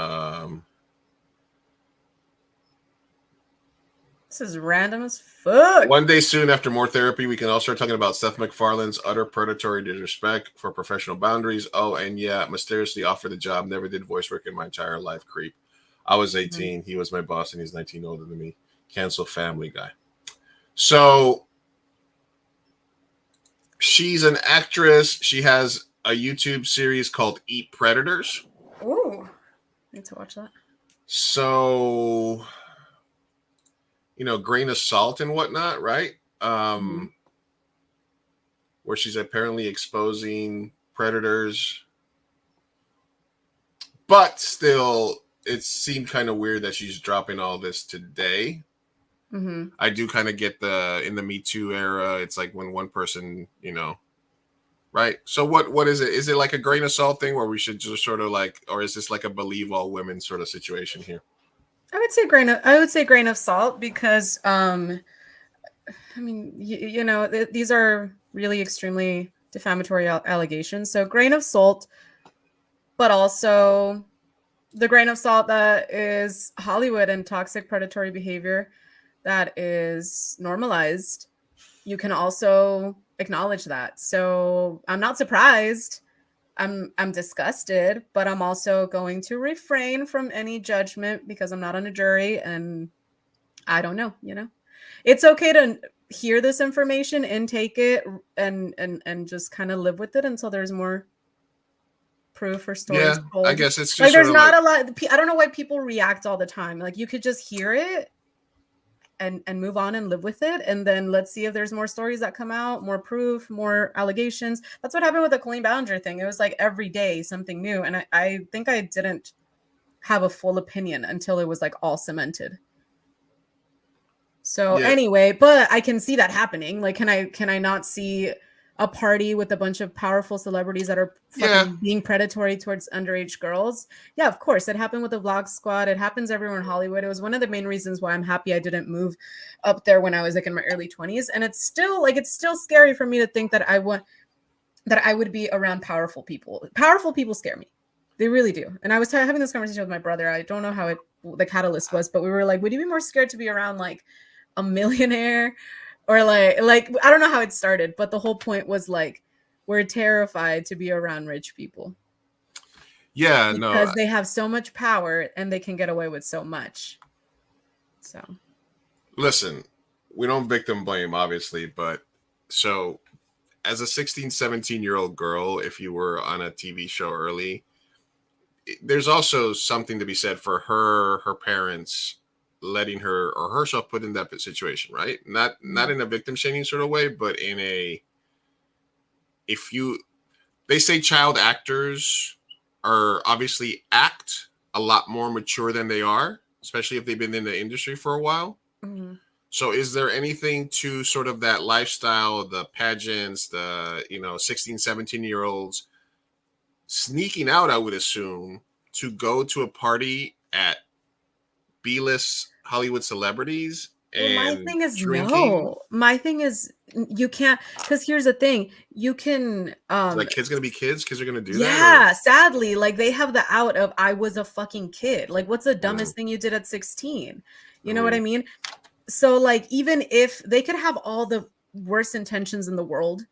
[SPEAKER 9] This is random as fuck.
[SPEAKER 10] One day soon, after more therapy, we can all start talking about Seth MacFarlane's utter predatory disrespect for professional boundaries. Oh, and yeah, mysteriously offered the job. Never did voice work in my entire life. Creep. I was 18. He was my boss, and he's 19 older than me. Cancel Family Guy. So she's an actress. She has a YouTube series called Eat Predators.
[SPEAKER 9] Ooh, need to watch that.
[SPEAKER 10] So, grain of salt and whatnot, right? Where she's apparently exposing predators. But still, it seemed kind of weird that she's dropping all this today. I do kind of get in the Me Too era, it's like when one person, right? So what is it? Is it like a grain of salt thing where we should just sort of like, or is this like a believe all women sort of situation here?
[SPEAKER 9] I would say grain of salt because I mean these are really extremely defamatory allegations. So grain of salt, but also the grain of salt that is Hollywood and toxic predatory behavior that is normalized. You can also acknowledge that. So I'm not surprised. I'm disgusted, but I'm also going to refrain from any judgment because I'm not on a jury and I don't know, It's okay to hear this information, intake it, and just kind of live with it until there's more proof or stories told.
[SPEAKER 10] I guess it's just
[SPEAKER 9] like there's not a lot. I don't know why people react all the time. Like you could just hear it and move on and live with it. And then let's see if there's more stories that come out, more proof, more allegations. That's what happened with the Colleen Ballinger thing. It was like every day something new. And I think I didn't have a full opinion until it was like all cemented. So anyway, but I can see that happening. Like, can I not see a party with a bunch of powerful celebrities that are fucking being predatory towards underage girls? Yeah, of course. It happened with the Vlog Squad. It happens everywhere in Hollywood. It was one of the main reasons why I'm happy I didn't move up there when I was like in my early 20s. And it's still scary for me to think that I would be around powerful people. Powerful people scare me. They really do. And I was having this conversation with my brother. I don't know how the catalyst was, but we were like, would you be more scared to be around like a millionaire? Or like I don't know how it started, but the whole point was like we're terrified to be around rich people.
[SPEAKER 10] Yeah,
[SPEAKER 9] because they have so much power and they can get away with so much. So,
[SPEAKER 10] listen, we don't victim blame, obviously, but so as a 16, 17-year-old girl, if you were on a TV show early, there's also something to be said for her parents letting her or herself put in that situation, right? Not in a victim shaming sort of way, but in a they say child actors are obviously act a lot more mature than they are, especially if they've been in the industry for a while.
[SPEAKER 9] Mhm.
[SPEAKER 10] So is there anything to sort of that lifestyle, the pageants, the, 16, 17-year-olds sneaking out, I would assume, to go to a party at B-list Hollywood celebrities
[SPEAKER 9] Well, my
[SPEAKER 10] and
[SPEAKER 9] thing is
[SPEAKER 10] drinking?
[SPEAKER 9] no. My thing is you can't, because here's the thing. You can
[SPEAKER 10] Like, kids gonna be kids? Kids are gonna do that?
[SPEAKER 9] yeah, sadly, like they have the out of I was a fucking kid. Like, what's the dumbest
[SPEAKER 10] Mm.
[SPEAKER 9] thing you did at 16? You
[SPEAKER 10] I
[SPEAKER 9] know what I
[SPEAKER 10] mean-
[SPEAKER 9] mean? So like even if they could have all the worst intentions in the world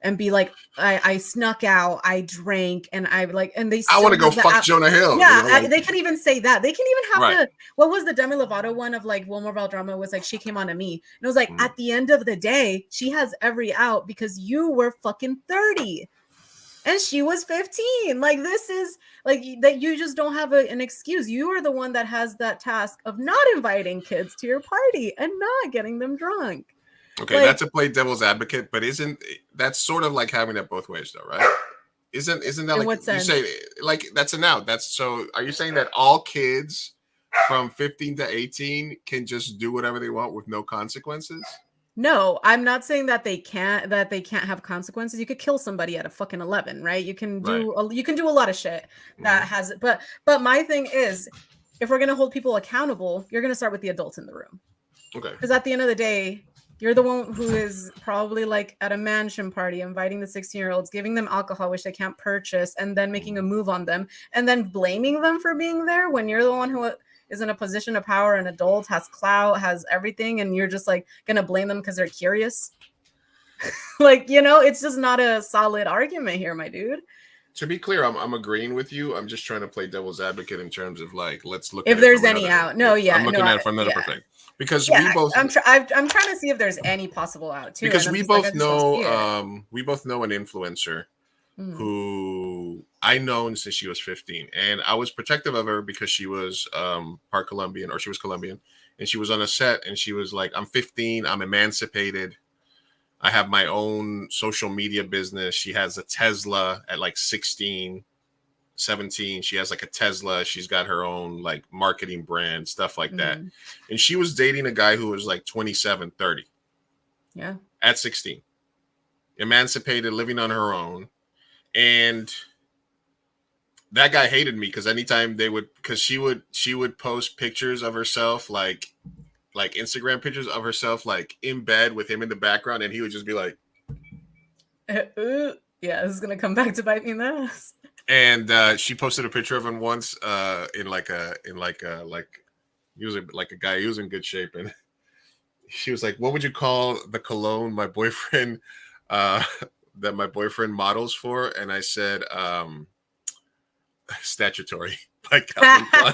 [SPEAKER 9] and be like, I snuck out, I drank, and I like, and they
[SPEAKER 10] I
[SPEAKER 9] still
[SPEAKER 10] want to go
[SPEAKER 9] have the
[SPEAKER 10] fuck
[SPEAKER 9] out-
[SPEAKER 10] Jonah Hill.
[SPEAKER 9] Yeah,
[SPEAKER 10] like-
[SPEAKER 9] they can even say that. They can even have
[SPEAKER 10] Right.
[SPEAKER 9] the what was the Demi Lovato one of like Wilmer Valderrama was like she came on to me. And it was like
[SPEAKER 10] Mm.
[SPEAKER 9] at the end of the day, she has every out because you were fucking 30 and she was 15. Like this is like that you just don't have an excuse. You are the one that has that task of not inviting kids to your party and not getting them drunk.
[SPEAKER 10] Okay,
[SPEAKER 9] Like-
[SPEAKER 10] not to play devil's advocate, but isn't that's sort of like having it both ways though, right? Isn't that
[SPEAKER 9] In
[SPEAKER 10] like
[SPEAKER 9] what
[SPEAKER 10] you
[SPEAKER 9] sense?
[SPEAKER 10] say like that's an out? That's so are you saying that all kids from 15 to 18 can just do whatever they want with no consequences?
[SPEAKER 9] No, I'm not saying that they can't have consequences. You could kill somebody at a fucking 11, right? You can do you can do a lot of shit that has but my thing is if we're going to hold people accountable, you're going to start with the adults in the room.
[SPEAKER 10] Okay.
[SPEAKER 9] Because at the end of the day, you're the one who is probably like at a mansion party, inviting the 16-year-olds, giving them alcohol, which they can't purchase, and then making a move on them, and then blaming them for being there when you're the one who is in a position of power, an adult, has clout, has everything, and you're just like gonna blame them because they're curious. Like, it's just not a solid argument here, my dude.
[SPEAKER 10] To be clear, I'm agreeing with you. I'm just trying to play devil's advocate in terms of like let's look
[SPEAKER 9] If
[SPEAKER 10] at it
[SPEAKER 9] there's
[SPEAKER 10] from
[SPEAKER 9] any
[SPEAKER 10] another-
[SPEAKER 9] out. No, yeah.
[SPEAKER 10] I'm looking
[SPEAKER 9] no,
[SPEAKER 10] at it from another
[SPEAKER 9] yeah.
[SPEAKER 10] perspective. Because
[SPEAKER 9] Yeah,
[SPEAKER 10] we both
[SPEAKER 9] I'm trying to see if there's any possible out too.
[SPEAKER 10] because
[SPEAKER 9] and I'm
[SPEAKER 10] we
[SPEAKER 9] just like,
[SPEAKER 10] both
[SPEAKER 9] I just don't see it.
[SPEAKER 10] know we both know an influencer
[SPEAKER 9] Mhm.
[SPEAKER 10] who I known since she was 15, and I was protective of her because she was part Colombian, or she was Colombian, and she was on a set and she was like, I'm 15, I'm emancipated, I have my own social media business. She has a Tesla at like 16, 17. She has like a Tesla. She's got her own like marketing brand, stuff like that.
[SPEAKER 9] Mhm.
[SPEAKER 10] And she was dating a guy who was like 27, 30
[SPEAKER 9] Yeah.
[SPEAKER 10] at 16, emancipated, living on her own. And that guy hated me because anytime she would post pictures of herself, like Instagram pictures of herself, like in bed with him in the background. And he would just be like,
[SPEAKER 9] Yeah, this is gonna come back to bite me in the ass.
[SPEAKER 10] and she posted a picture of him once he was like a guy, he was in good shape, and she was like, what would you call the cologne my boyfriend that my boyfriend models for? And I said statutory by Calvin Klein.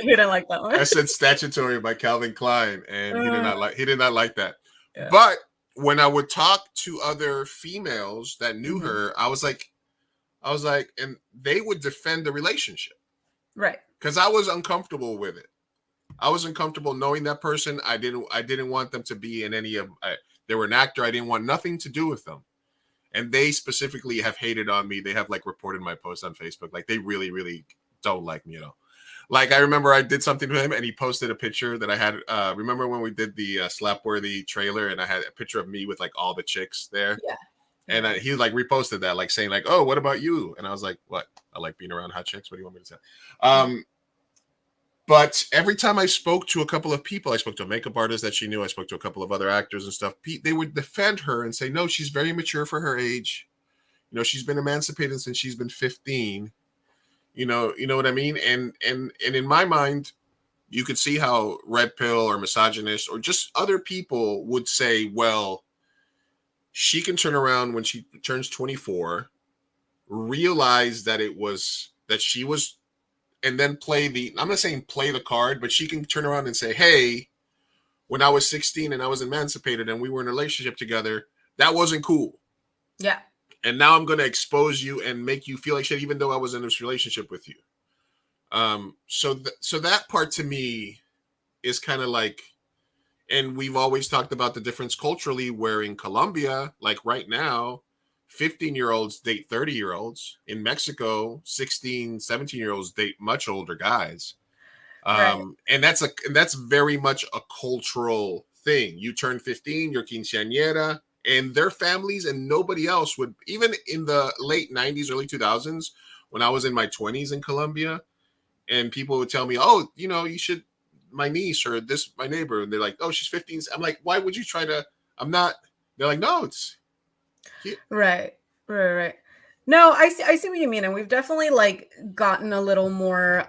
[SPEAKER 9] He didn't like that one.
[SPEAKER 10] I said statutory by Calvin Klein, and he did not like that.
[SPEAKER 9] Yeah.
[SPEAKER 10] But when I would talk to other females that knew
[SPEAKER 9] Mhm.
[SPEAKER 10] her, I was like, and they would defend the relationship
[SPEAKER 9] Right.
[SPEAKER 10] because I was uncomfortable with it. I was uncomfortable knowing that person. I didn't want them to be in any of. They were an actor. I didn't want nothing to do with them. And they specifically have hated on me. They have like reported my post on Facebook. Like they really, really don't like me at all. Like I remember I did something to him and he posted a picture that I had. Remember when we did the Slapworthy trailer and I had a picture of me with like all the chicks there?
[SPEAKER 9] Yeah.
[SPEAKER 10] And he like reposted that, like saying like, oh, what about you? And I was like, what? I like being around hot chicks. What do you want me to say? But every time I spoke to a couple of people, I spoke to a makeup artist that she knew. I spoke to a couple of other actors and stuff. They would defend her and say, no, she's very mature for her age. She's been emancipated since she's been 15. You know what I mean? And in my mind, you could see how red pill or misogynist or just other people would say, well, she can turn around when she turns 24, realize that she was, and then I'm not saying play the card, but she can turn around and say, hey, when I was 16 and I was emancipated and we were in a relationship together, that wasn't cool.
[SPEAKER 9] Yeah.
[SPEAKER 10] And now I'm going to expose you and make you feel like shit, even though I was in this relationship with you. So that part to me is kind of like, And we've always talked about the difference culturally, where in Colombia, like right now, 15-year-olds date 30-year-olds. In Mexico, 16, 17-year-olds date much older guys.
[SPEAKER 9] Right.
[SPEAKER 10] And that's very much a cultural thing. You turn 15, you're quinceañera, and their families and nobody else would, even in the late 90s, early 2000s, when I was in my 20s in Colombia, and people would tell me, oh, you know, you should, my niece or this, my neighbor, and they're like, oh, she's 15. I'm like, why would you try to, I'm not, they're like, no, it's.
[SPEAKER 9] Right. No, I see what you mean. And we've definitely like gotten a little more,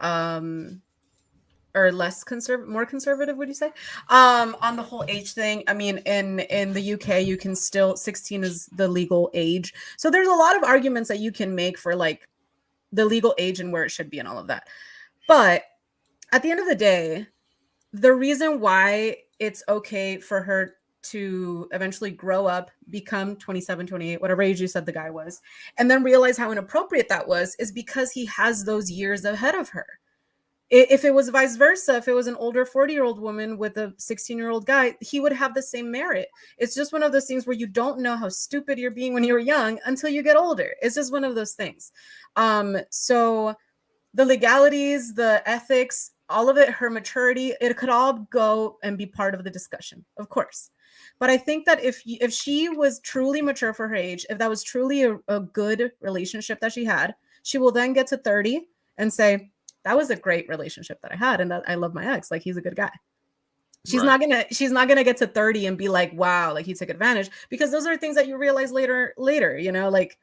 [SPEAKER 9] or less more conservative, would you say, on the whole age thing. I mean, in the UK, you can still, 16 is the legal age. So there's a lot of arguments that you can make for like the legal age and where it should be and all of that. But at the end of the day, the reason why it's okay for her to eventually grow up, become 27, 28, whatever age you said the guy was, and then realize how inappropriate that was, is because he has those years ahead of her. If it was vice versa, if it was an older 40-year-old woman with a 16-year-old guy, he would have the same merit. It's just one of those things where you don't know how stupid you're being when you're young until you get older. It's just one of those things. So the legalities, the ethics, all of it, her maturity, it could all go and be part of the discussion, of course. But I think that if she was truly mature for her age, if that was truly a good relationship that she had, she will then get to 30 and say, that was a great relationship that I had, and that I love my ex. Like, he's a good guy. She's not gonna get to 30 and be like, wow, like he took advantage, because those are things that you realize later, you know, like,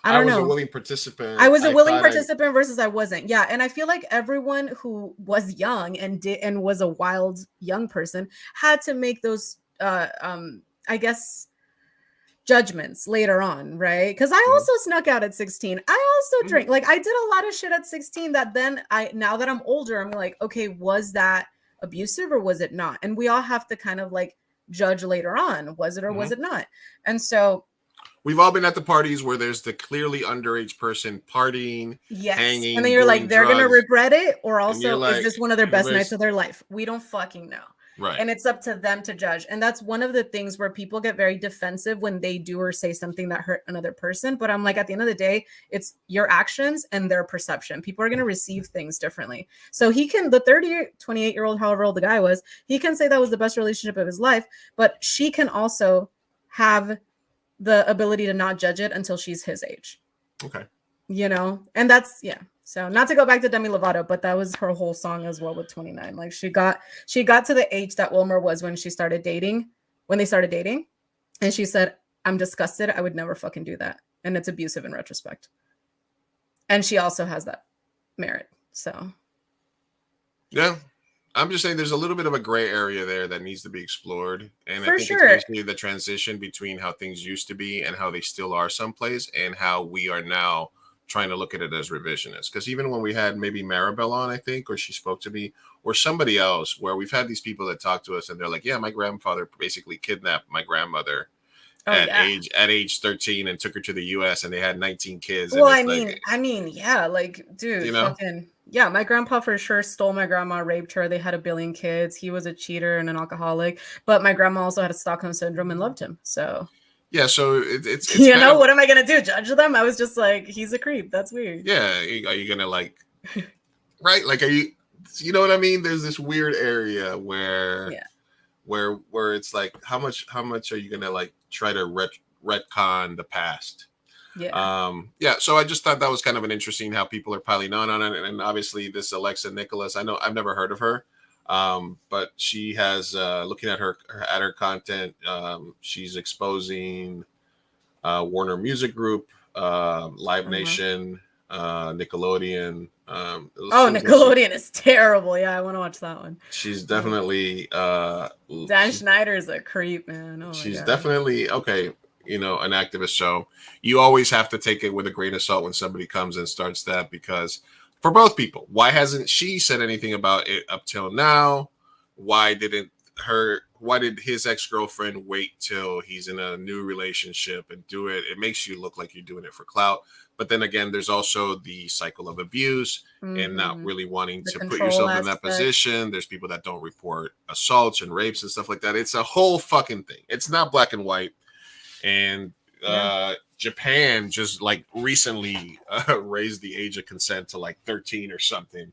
[SPEAKER 9] I don't know.
[SPEAKER 10] I was a willing participant.
[SPEAKER 9] I was a willing participant versus I wasn't. Yeah. And I feel like everyone who was young and was a wild young person had to make those I guess judgments later on, right? Because I also snuck out at 16. I also drink. Like, I did a lot of shit at 16 that then now that I'm older, I'm like, okay, was that abusive or was it not? And we all have to kind of like judge later on, was it or was it not? And so
[SPEAKER 10] we've all been at the parties where there's the clearly underage person partying, hanging,
[SPEAKER 9] and then you're like, they're gonna regret it, or also
[SPEAKER 10] like,
[SPEAKER 9] is this one of their best nights of their life? We don't fucking know.
[SPEAKER 10] Right.
[SPEAKER 9] And it's up to them to judge. And that's one of the things where people get very defensive when they do or say something that hurt another person. But I'm like, at the end of the day, it's your actions and their perception. People are going to receive things differently. So he can, the 28-year-old, however old the guy was, he can say that was the best relationship of his life, but she can also have the ability to not judge it until she's his age.
[SPEAKER 10] Okay.
[SPEAKER 9] You know, and that's, yeah. So not to go back to Demi Lovato, but that was her whole song as well with 29. Like she got to the age that Wilmer was when they started dating. And she said, I'm disgusted. I would never fucking do that. And it's abusive in retrospect. And she also has that merit. So.
[SPEAKER 10] Yeah. I'm just saying there's a little bit of a gray area there that needs to be explored. And I think
[SPEAKER 9] sure.
[SPEAKER 10] it's basically the transition between how things used to be and how they still are someplace, and how we are now trying to look at it as revisionist. Because even when we had maybe Maribel on, I think, or she spoke to me, or somebody else, where we've had these people that talk to us and they're like, yeah, my grandfather basically kidnapped my grandmother at age 13 and took her to the US, and they had 19 kids.
[SPEAKER 9] Well, I mean, yeah, like, dude,
[SPEAKER 10] you know?
[SPEAKER 9] fucking, yeah, my grandpa for sure stole my grandma, raped her. They had 1 billion kids. He was a cheater and an alcoholic, but my grandma also had a Stockholm syndrome and loved him. So
[SPEAKER 10] yeah, so it's
[SPEAKER 9] you know, what am I gonna do? Judge them? I was just like, he's a creep. That's weird.
[SPEAKER 10] Yeah, are you gonna like, right? Like, are you know what I mean? There's this weird area where, where it's like, how much are you gonna like try to retcon the past? Yeah. So I just thought that was kind of an interesting how people are piling on it, and obviously this Alexa Nicholas, I know I've never heard of her. But she has looking at her content, she's exposing Warner Music Group, Live Nation, Nickelodeon.
[SPEAKER 9] Nickelodeon is terrible. Yeah, I want to watch that one.
[SPEAKER 10] She's definitely
[SPEAKER 9] Dan Schneider's a creep, man.
[SPEAKER 10] She's definitely you know, an activist. So you always have to take it with a grain of salt when somebody comes and starts that, because for both people, why hasn't she said anything about it up till now? Why didn't why did his ex-girlfriend wait till he's in a new relationship and do it? It makes you look like you're doing it for clout. But then again, there's also the cycle of abuse and not really wanting to put yourself in that position. There's people that don't report assaults and rapes and stuff like that. It's a whole fucking thing. It's not black and white. And Japan just like recently raised the age of consent to like 13 or something.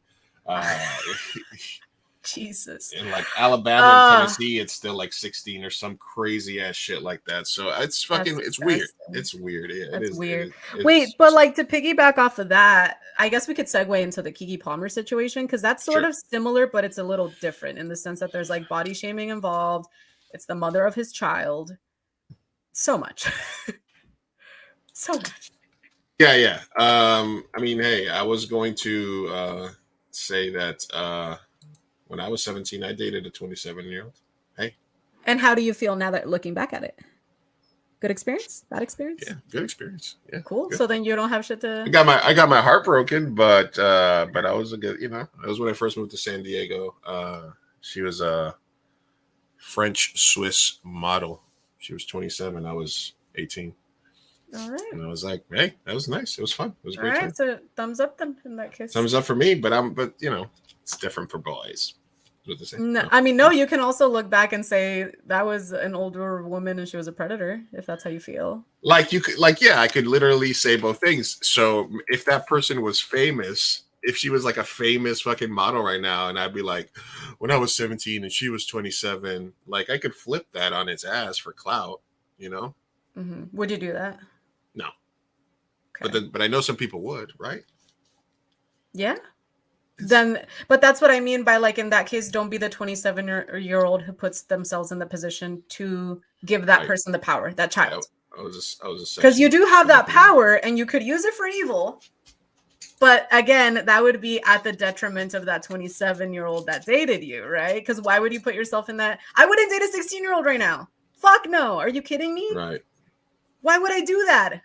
[SPEAKER 9] Jesus.
[SPEAKER 10] In like Alabama and Tennessee, it's still like 16 or some crazy ass shit like that. So it's fucking, it's weird. It's weird. Yeah,
[SPEAKER 9] That's weird.
[SPEAKER 10] It
[SPEAKER 9] Wait,
[SPEAKER 10] is.
[SPEAKER 9] but like to piggyback off of that, I guess we could segue into the Keke Palmer situation because that's sort of similar, but it's a little different in the sense that there's like body shaming involved. It's the mother of his child. So much. So much.
[SPEAKER 10] Yeah. I mean, hey, I was going to say that when I was 17, I dated a 27-year-old. Hey.
[SPEAKER 9] And how do you feel now that looking back at it? Good experience? Bad experience?
[SPEAKER 10] Yeah, good experience. Yeah.
[SPEAKER 9] Cool.
[SPEAKER 10] Good.
[SPEAKER 9] So then you don't have shit to.
[SPEAKER 10] I got my heart broken, but I was a good, you know, it was when I first moved to San Diego. She was a French Swiss model. She was 27. I was 18.
[SPEAKER 9] All right.
[SPEAKER 10] And I was like, hey, that was nice. It was fun. It was a great time.
[SPEAKER 9] So thumbs up then in that case.
[SPEAKER 10] Thumbs up for me, but you know, it's different for boys. What they say.
[SPEAKER 9] No, I mean, no, you can also look back and say that was an older woman and she was a predator, if that's how you feel.
[SPEAKER 10] Like you could, like, yeah, I could literally say both things. So if that person was famous, if she was like a famous fucking model right now, and I'd be like, when I was 17 and she was 27, like I could flip that on its ass for clout, you know?
[SPEAKER 9] Mm-hmm. Would you do that?
[SPEAKER 10] No.
[SPEAKER 9] Okay.
[SPEAKER 10] But I know some people would, right?
[SPEAKER 9] Yeah. Then, but that's what I mean by like, in that case, don't be the 27-year-old who puts themselves in the position to give that person the power, that child.
[SPEAKER 10] I was just
[SPEAKER 9] because you do have that power and you could use it for evil. But again, that would be at the detriment of that 27-year-old that dated you, right? Because why would you put yourself in that? I wouldn't date a 16-year-old right now. Fuck no. Are you kidding me?
[SPEAKER 10] Right.
[SPEAKER 9] Why would I do that?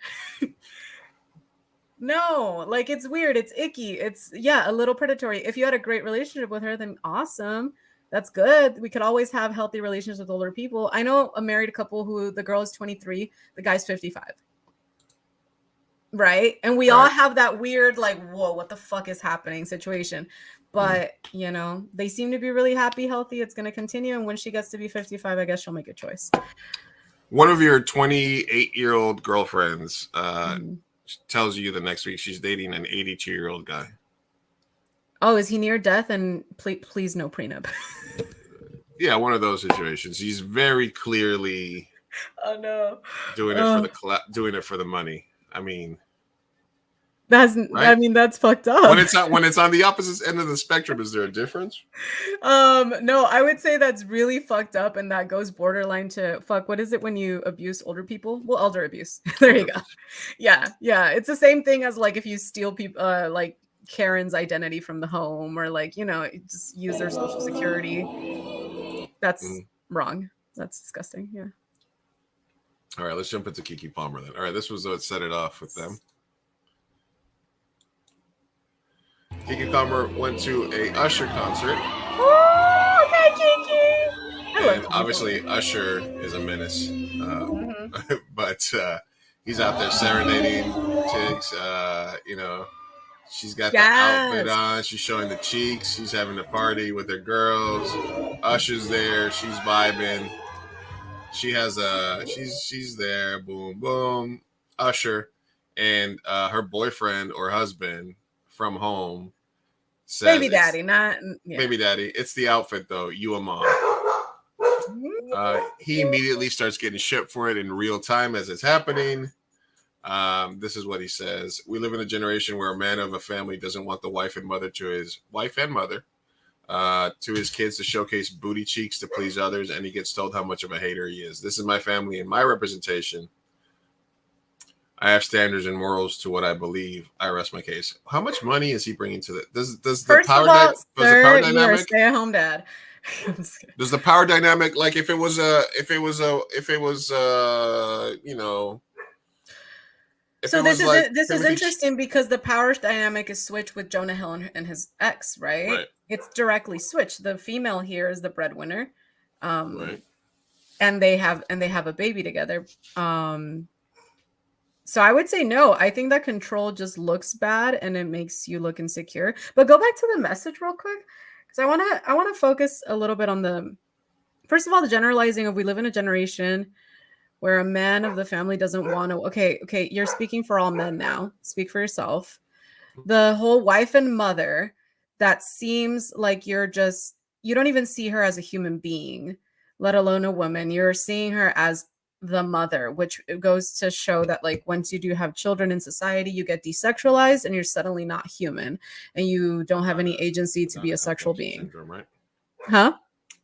[SPEAKER 9] No, like it's weird. It's icky. It's, yeah, a little predatory. If you had a great relationship with her, then awesome. That's good. We could always have healthy relations with older people. I know a married couple who the girl is 23, the guy's 55. Right? And we all have that weird, like, whoa, what the fuck is happening situation. But, you know, they seem to be really happy, healthy. It's going to continue. And when she gets to be 55, I guess she'll make a choice.
[SPEAKER 10] One of your 28-year-old girlfriends tells you the next week she's dating an 82-year-old guy.
[SPEAKER 9] Oh, is he near death? And please no prenup.
[SPEAKER 10] Yeah, one of those situations. He's very clearly doing it for the money. I mean,
[SPEAKER 9] that's right? I mean, that's fucked up.
[SPEAKER 10] When it's on the opposite end of the spectrum, is there a difference?
[SPEAKER 9] No, I would say that's really fucked up, and that goes borderline to fuck. What is it when you abuse older people? Well, elder abuse. There you go. Yeah. It's the same thing as like if you steal people, like Karen's identity from the home, or like, you know, just use their social security. That's wrong. That's disgusting. Yeah.
[SPEAKER 10] All right, let's jump into Keke Palmer then. All right, this was what set it off with them. Keke Palmer went to a Usher concert.
[SPEAKER 9] Oh, okay, Keke.
[SPEAKER 10] And obviously, Usher is a menace. But he's out there serenading chicks. You know, she's got the outfit on. She's showing the cheeks. She's having a party with her girls. Usher's there. She's vibing. She has she's there. Boom, boom. Usher and her boyfriend or husband from home says,
[SPEAKER 9] baby daddy,
[SPEAKER 10] baby daddy. It's the outfit though. You a mom. He immediately starts getting shit for it in real time as it's happening. This is what he says. We live in a generation where a man of a family doesn't want the wife and mother to his wife and mother to his kids to showcase booty cheeks to please others, and he gets told how much of a hater he is. This is my family and my representation. I have standards and morals to what I believe. I rest my case. How much money is he bringing to that? Does the power dynamic?
[SPEAKER 9] You're a stay-at-home dad.
[SPEAKER 10] Does the power dynamic, like if it was you know?
[SPEAKER 9] So this is interesting because the power dynamic is switched with Jonah Hill and his ex, right? It's directly switched. The female here is the breadwinner.
[SPEAKER 10] Right.
[SPEAKER 9] and they have a baby together. So I would say no. I think that control just looks bad and it makes you look insecure. But go back to the message real quick, because I wanna focus a little bit on the, first of all, the generalizing of, we live in a generation where a man of the family doesn't want to. Okay, you're speaking for all men now. Speak for yourself. The whole wife and mother, that seems like you don't even see her as a human being, let alone a woman. You're seeing her as the mother, which goes to show that, like, once you do have children in society, you get desexualized and you're suddenly not human and you don't have any agency to be a sexual being.
[SPEAKER 10] Syndrome, right?
[SPEAKER 9] Huh?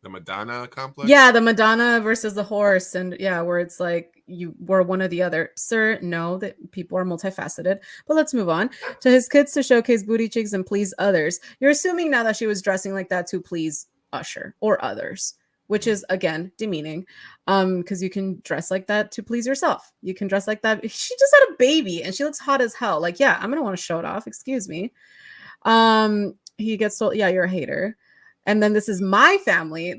[SPEAKER 10] The Madonna complex?
[SPEAKER 9] Yeah, the Madonna versus the horse, and yeah, where it's like you were one or the other. Sir, no, that people are multifaceted. But let's move on to his kids to showcase booty cheeks and please others. You're assuming now that she was dressing like that to please Usher or others, which is again demeaning. Because you can dress like that to please yourself. You can dress like that. She just had a baby and she looks hot as hell. Like, yeah, I'm gonna want to show it off. Excuse me. He gets told, yeah, you're a hater. And then this is my family,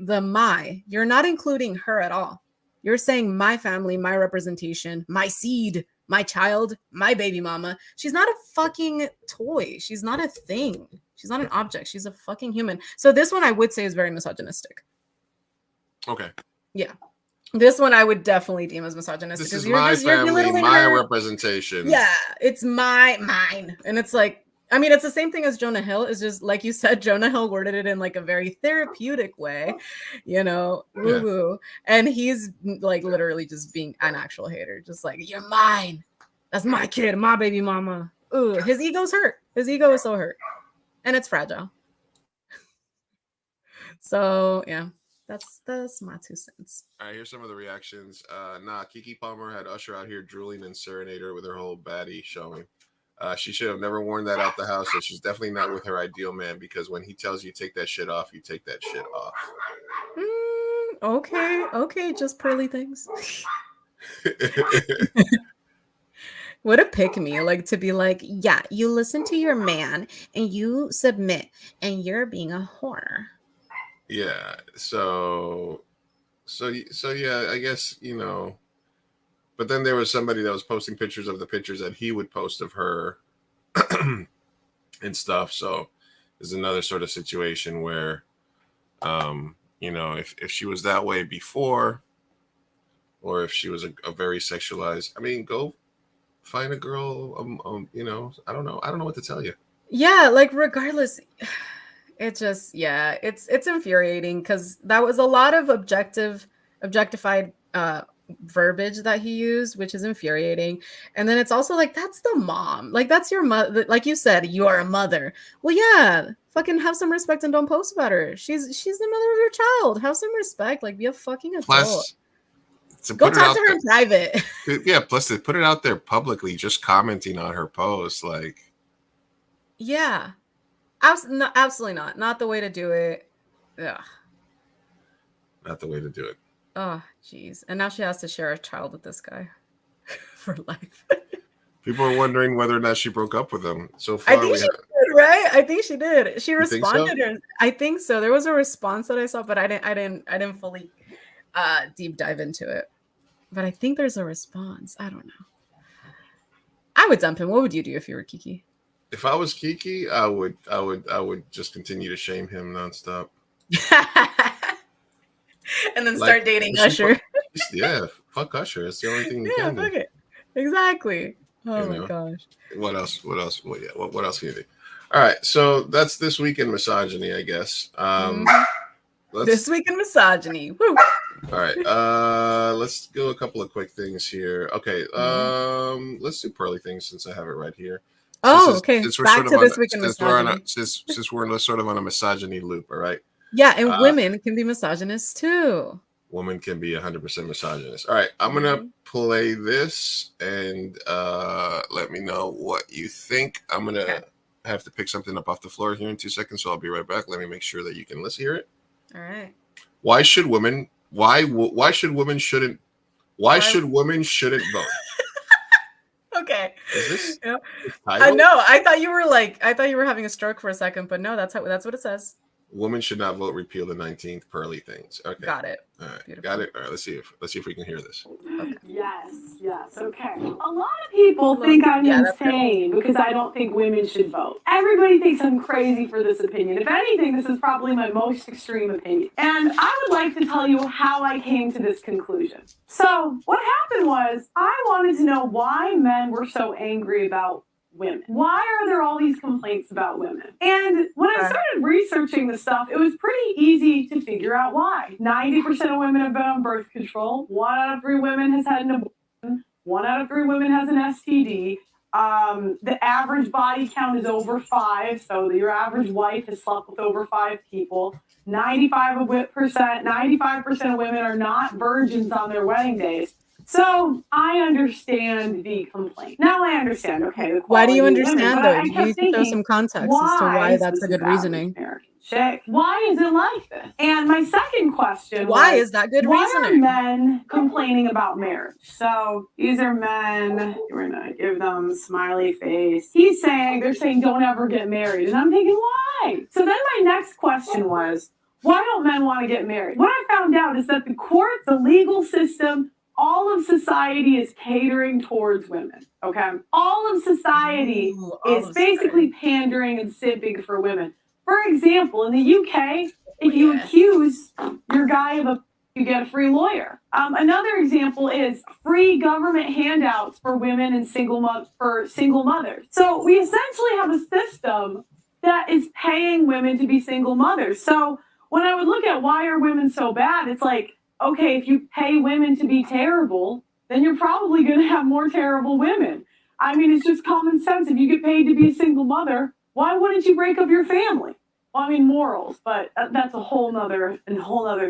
[SPEAKER 9] you're not including her at all. You're saying my family, my representation, my seed, my child, my baby mama. She's not a fucking toy. She's not a thing. She's not an object. She's a fucking human. So this one I would say is very misogynistic.
[SPEAKER 10] Okay.
[SPEAKER 9] Yeah. This one I would definitely deem as misogynistic.
[SPEAKER 10] This is my family, my representation.
[SPEAKER 9] Yeah, it's mine. And it's like, I mean, it's the same thing as Jonah Hill. It's just like you said, Jonah Hill worded it in like a very therapeutic way, woo-woo. Yeah. And he's like literally just being an actual hater, just like, you're mine. That's my kid, my baby mama. Ooh, his ego's hurt. His ego is so hurt. And it's fragile. So yeah, that's my 2 cents.
[SPEAKER 10] All right, here's some of the reactions. Keke Palmer had Usher out here drooling and serenade her with her whole baddie showing. She should have never worn that out the house, so she's definitely not with her ideal man, because when he tells you take that shit off, you take that shit off.
[SPEAKER 9] Okay, just pearly things. What a pick me, like to be like, yeah, you listen to your man and you submit and you're being a whore.
[SPEAKER 10] Yeah, so yeah, I guess, but then there was somebody that was posting pictures of the pictures that he would post of her and stuff. So there's another sort of situation where, if she was that way before, or if she was a very sexualized, I mean, go find a girl, I don't know what to tell you.
[SPEAKER 9] Yeah, like regardless, it just, yeah, it's infuriating because that was a lot of objectified verbiage that he used, which is infuriating. And then it's also like, that's the mom, like that's your mother, like you said, you are a mother. Well, yeah, fucking have some respect and don't post about her. She's the mother of your child. Have some respect, like be a fucking adult.
[SPEAKER 10] Plus,
[SPEAKER 9] go talk to her in private.
[SPEAKER 10] Yeah, plus to put it out there publicly, just commenting on her post, like,
[SPEAKER 9] yeah, absolutely not the way to do it. Yeah,
[SPEAKER 10] not the way to do it.
[SPEAKER 9] Oh, geez. And now she has to share a child with this guy for life.
[SPEAKER 10] People are wondering whether or not she broke up with him. So far,
[SPEAKER 9] I think she did, right? I think she did. She responded.
[SPEAKER 10] So?
[SPEAKER 9] I think so. There was a response that I saw, but I didn't fully deep dive into it. But I think there's a response. I don't know. I would dump him. What would you do if you were Keke?
[SPEAKER 10] If I was Keke, I would just continue to shame him nonstop.
[SPEAKER 9] And then start dating Usher.
[SPEAKER 10] Yeah, fuck Usher. It's the only thing you can do.
[SPEAKER 9] Okay. Exactly. Oh my gosh.
[SPEAKER 10] What else? What else can you do? All right, so that's This Week in Misogyny, I guess.
[SPEAKER 9] This Week in Misogyny. Woo.
[SPEAKER 10] All right, let's go a couple of quick things here. Okay, let's do pearly things since I have it right here.
[SPEAKER 9] Okay. Back to This Week in Misogyny.
[SPEAKER 10] Since we're sort of on a misogyny loop, all right?
[SPEAKER 9] Yeah, and women can be misogynists too.
[SPEAKER 10] Women can be 100% misogynist. All right, I'm gonna play this and let me know what you think. I'm gonna have to pick something up off the floor here in 2 seconds, so I'll be right back. Let me make sure that you can hear it.
[SPEAKER 9] All right.
[SPEAKER 10] Why should women shouldn't vote?
[SPEAKER 9] Okay.
[SPEAKER 10] Is this?
[SPEAKER 9] I know. I thought you were having a stroke for a second, but no, that's what it says.
[SPEAKER 10] Women should not vote. Repeal the 19th pearly things. Okay.
[SPEAKER 9] Got it.
[SPEAKER 10] All right.
[SPEAKER 9] Beautiful.
[SPEAKER 10] Got it. All right. Let's see if we can hear this.
[SPEAKER 9] Okay.
[SPEAKER 11] Yes, okay. A lot of people think I'm insane because I don't think women should vote. Everybody thinks I'm crazy for this opinion. If anything, this is probably my most extreme opinion. And I would like to tell you how I came to this conclusion. So, what happened was, I wanted to know why men were so angry about women. Why are there all these complaints about women? And when I started researching this stuff, it was pretty easy to figure out why. 90% of women have been on birth control. 1 out of 3 women has had an abortion. 1 out of 3 women has an STD. The average body count is over 5, so your average wife has slept with over 5 people. 95% of women are not virgins on their wedding days. So I understand the complaint. Now I understand. Okay.
[SPEAKER 9] Why do you understand though? You need to show some context as to why that's a good reasoning.
[SPEAKER 11] Chick. Why is it like this? And my second question
[SPEAKER 9] why is that good reasoning?
[SPEAKER 11] Why are men complaining about marriage? So these are men. We're gonna give them smiley face. They're saying don't ever get married. And I'm thinking, why? So then my next question was, why don't men want to get married? What I found out is that the courts, the legal system, all of society is catering towards women, okay? All of society is basically pandering and simping for women. For example, in the UK, if you accuse your guy of you get a free lawyer. Another example is free government handouts for women and single mothers. So we essentially have a system that is paying women to be single mothers. So when I would look at why are women so bad, it's like, okay, if you pay women to be terrible, then you're probably going to have more terrible women. I mean, it's just common sense. If you get paid to be a single mother, why wouldn't you break up your family? Well, I mean, morals, but that's a whole nother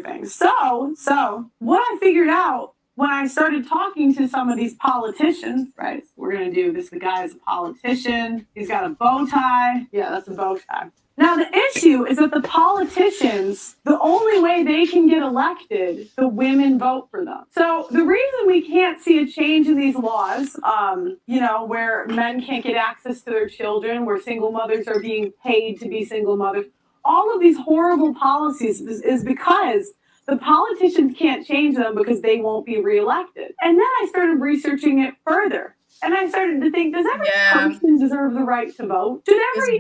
[SPEAKER 11] thing. So what I figured out when I started talking to some of these politicians, right? We're going to do this. The guy is a politician. He's got a bow tie. Yeah, that's a bow tie. Now, the issue is that the politicians, the only way they can get elected, the women vote for them. So the reason we can't see a change in these laws, where men can't get access to their children, where single mothers are being paid to be single mothers, all of these horrible policies is because the politicians can't change them because they won't be reelected. And then I started researching it further. And I started to think, does every person deserve the right to vote? Should every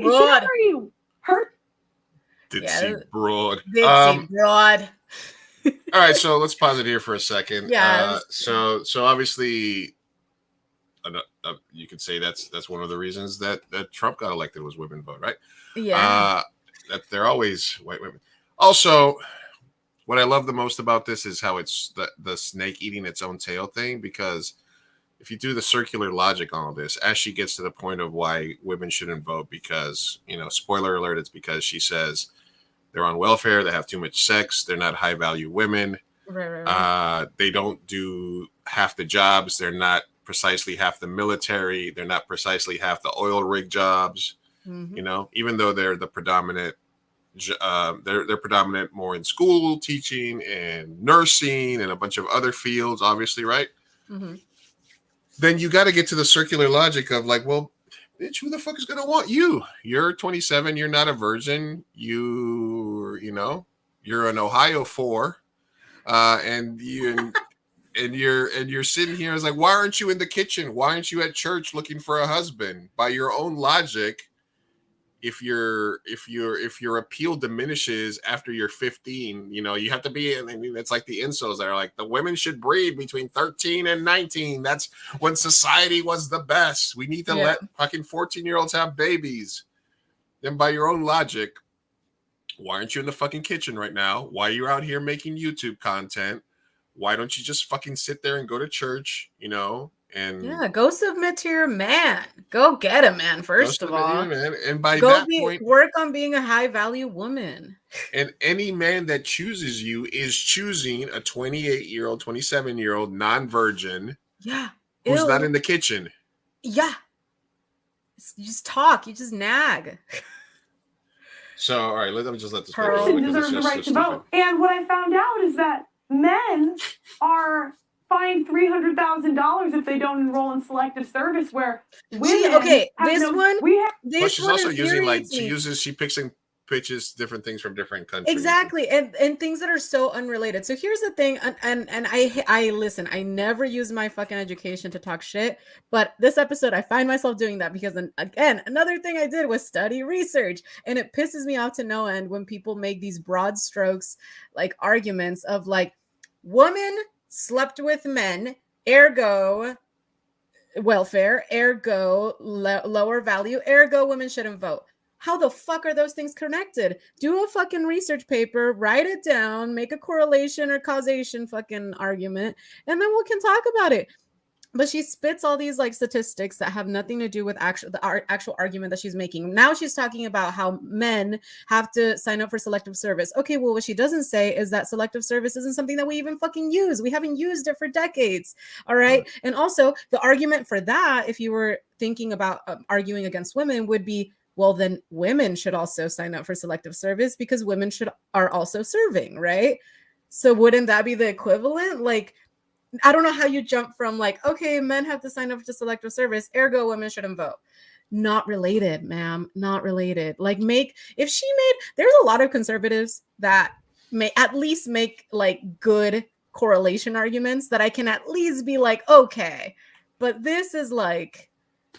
[SPEAKER 10] Ditzy broad.
[SPEAKER 9] Ditzy broad.
[SPEAKER 10] All right, so let's pause it here for a second.
[SPEAKER 9] Yeah.
[SPEAKER 10] So obviously, you could say that's one of the reasons that Trump got elected was women vote, right?
[SPEAKER 9] Yeah.
[SPEAKER 10] That they're always white women. Also, what I love the most about this is how it's the snake eating its own tail thing, because if you do the circular logic on all this, as she gets to the point of why women shouldn't vote, because, spoiler alert, it's because she says they're on welfare, they have too much sex, they're not high value women.
[SPEAKER 9] Right.
[SPEAKER 10] They don't do half the jobs, they're not precisely half the military, they're not precisely half the oil rig jobs.
[SPEAKER 9] Mm-hmm.
[SPEAKER 10] Even though they're the predominant, they're predominant more in school teaching and nursing and a bunch of other fields, obviously, right?
[SPEAKER 9] Mm-hmm.
[SPEAKER 10] Then you got to get to the circular logic of like, well, bitch, who the fuck is gonna want you? You're 27, you're not a virgin, you're an Ohio 4, and you're sitting here. It's like, why aren't you in the kitchen? Why aren't you at church looking for a husband? By your own logic, if your appeal diminishes after you're 15, you have to be. I mean, it's like the incels that are like, the women should breed between 13 and 19. That's when society was the best. We need to let fucking 14-year-olds have babies. Then by your own logic, why aren't you in the fucking kitchen right now? Why are you out here making YouTube content? Why don't you just fucking sit there and go to church, and
[SPEAKER 9] go submit to your man. Go get a man, first of all.
[SPEAKER 10] And by that point,
[SPEAKER 9] work on being a high value woman.
[SPEAKER 10] And any man that chooses you is choosing a 28-year-old, 27-year-old non-virgin.
[SPEAKER 9] Yeah.
[SPEAKER 10] Who's not in the kitchen.
[SPEAKER 9] Yeah. You just talk. You just nag.
[SPEAKER 10] So, all right, let this
[SPEAKER 11] person deserves the right to vote. And what I found out is that men are fined $300,000 if they don't enroll in selective service, where women
[SPEAKER 10] she's also using she pitches different things from different countries.
[SPEAKER 9] Exactly, and things that are so unrelated. So here's the thing, and I listen. I never use my fucking education to talk shit, but this episode I find myself doing that because again, another thing I did was study research, and it pisses me off to no end when people make these broad strokes like arguments of like, woman slept with men, ergo welfare, ergo lower value, ergo women shouldn't vote. How the fuck are those things connected? Do a fucking research paper, write it down, make a correlation or causation fucking argument, and then we can talk about it. But she spits all these like statistics that have nothing to do with actual argument that she's making. Now she's talking about how men have to sign up for selective service. Okay, well, what she doesn't say is that selective service isn't something that we even fucking use. We haven't used it for decades. All right. And also the argument for that, if you were thinking about arguing against women, would be, well, then women should also sign up for selective service because women are also serving, right? So wouldn't that be the equivalent? Like, I don't know how you jump from like, okay, men have to sign up to selective service, ergo women shouldn't vote. Not related, ma'am, not related. Like there's a lot of conservatives that may at least make like good correlation arguments that I can at least be like, okay, but this is like,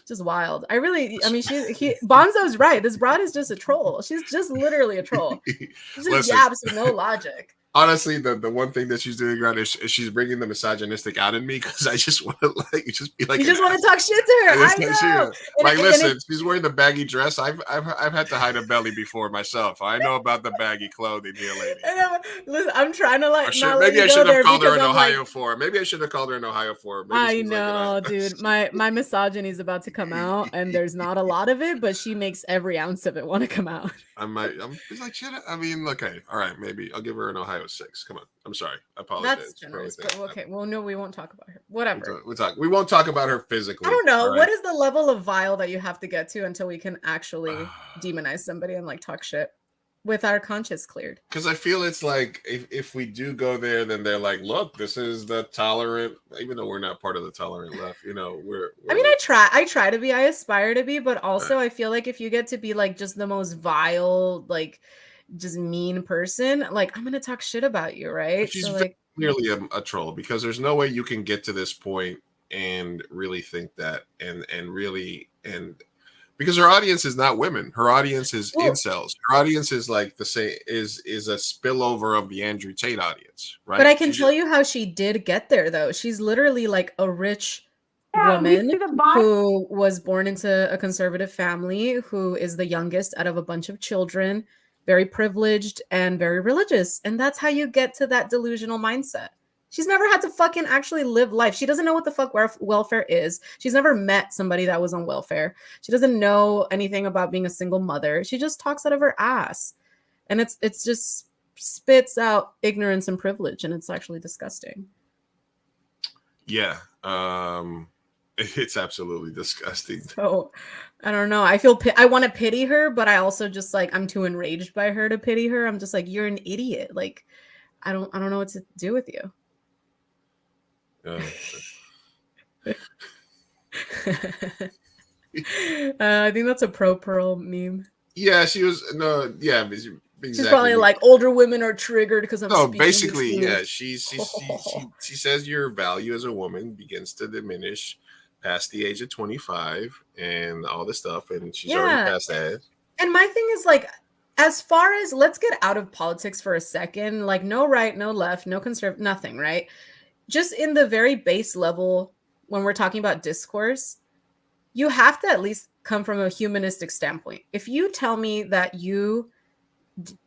[SPEAKER 9] just wild. Bonzo's right. This broad is just a troll. She's just literally a troll. She just yaps with no logic.
[SPEAKER 10] Honestly, the one thing that she's doing right is she's bringing the misogynistic out in me because I just want to just be like,
[SPEAKER 9] you just want to talk shit to her. I know.
[SPEAKER 10] Like, listen, she's wearing the baggy dress. I've had to hide a belly before myself. I know about the baggy clothing, dear lady.
[SPEAKER 9] Listen, I'm trying to like.
[SPEAKER 10] Maybe I should have called her in Ohio for it. Maybe I should have called her in Ohio for it.
[SPEAKER 9] I know, dude. My misogyny is about to come out, and there's not a lot of it, but she makes every ounce of it want to come out.
[SPEAKER 10] I'm just like, shit. I mean, okay, all right, maybe I'll give her an Ohio 6. Come on. I'm sorry. I apologize.
[SPEAKER 9] That's generous, but okay. Well, no, we won't talk about her. Whatever.
[SPEAKER 10] We won't talk about her physically.
[SPEAKER 9] I don't know. Right? What is the level of vile that you have to get to until we can actually demonize somebody and like talk shit with our conscience cleared?
[SPEAKER 10] Because I feel it's like if we do go there, then they're like, look, this is the tolerant, even though we're not part of the tolerant left, you know,
[SPEAKER 9] I mean, I try to be, I aspire to be, but also I feel like if you get to be like just the most vile, like just mean person, like I'm gonna talk shit about you, right?
[SPEAKER 10] She's
[SPEAKER 9] so like
[SPEAKER 10] clearly a troll because there's no way you can get to this point and really think that and because her audience is not women, her audience is incels. Her audience is like the same is a spillover of the Andrew Tate audience, right?
[SPEAKER 9] But I can tell you how she did get there though. She's literally like a rich woman who was born into a conservative family, who is the youngest out of a bunch of children, very privileged and very religious. And that's how you get to that delusional mindset. She's never had to fucking actually live life. She doesn't know what the fuck welfare is. She's never met somebody that was on welfare. She doesn't know anything about being a single mother. She just talks out of her ass. And it's just spits out ignorance and privilege. And it's actually disgusting.
[SPEAKER 10] Yeah. It's absolutely disgusting.
[SPEAKER 9] So I don't know. I want to pity her, but I also just like, I'm too enraged by her to pity her. I'm just like, you're an idiot. Like, I don't know what to do with you. I think that's a pro Pearl meme.
[SPEAKER 10] Yeah, she was exactly.
[SPEAKER 9] She's probably like, older women are triggered because I'm
[SPEAKER 10] basically, yeah. She says your value as a woman begins to diminish past the age of 25 and all this stuff, and she's already past that.
[SPEAKER 9] And my thing is like, as far as, let's get out of politics for a second, like no right, no left, no conservative, nothing, right? Just in the very base level, when we're talking about discourse, you have to at least come from a humanistic standpoint. If you tell me that you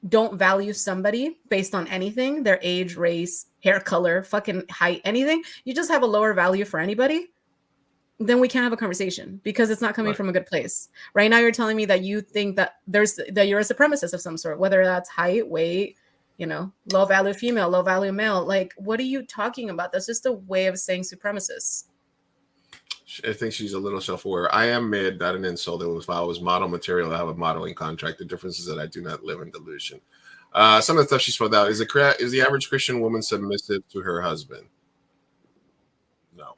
[SPEAKER 9] don't value somebody based on anything, their age, race, hair color, fucking height, anything, you just have a lower value for anybody, then we can't have a conversation because it's not coming from a good place. Right now, you're telling me that you think that you're a supremacist of some sort, whether that's height, weight, you know, low value female, low value male. Like, what are you talking about? That's just a way of saying supremacist.
[SPEAKER 10] I think she's a little self-aware. I am mid, not an insult. If I was model material, I have a modeling contract. The difference is that I do not live in delusion. Some of the stuff she spoke out is the average Christian woman submissive to her husband? No.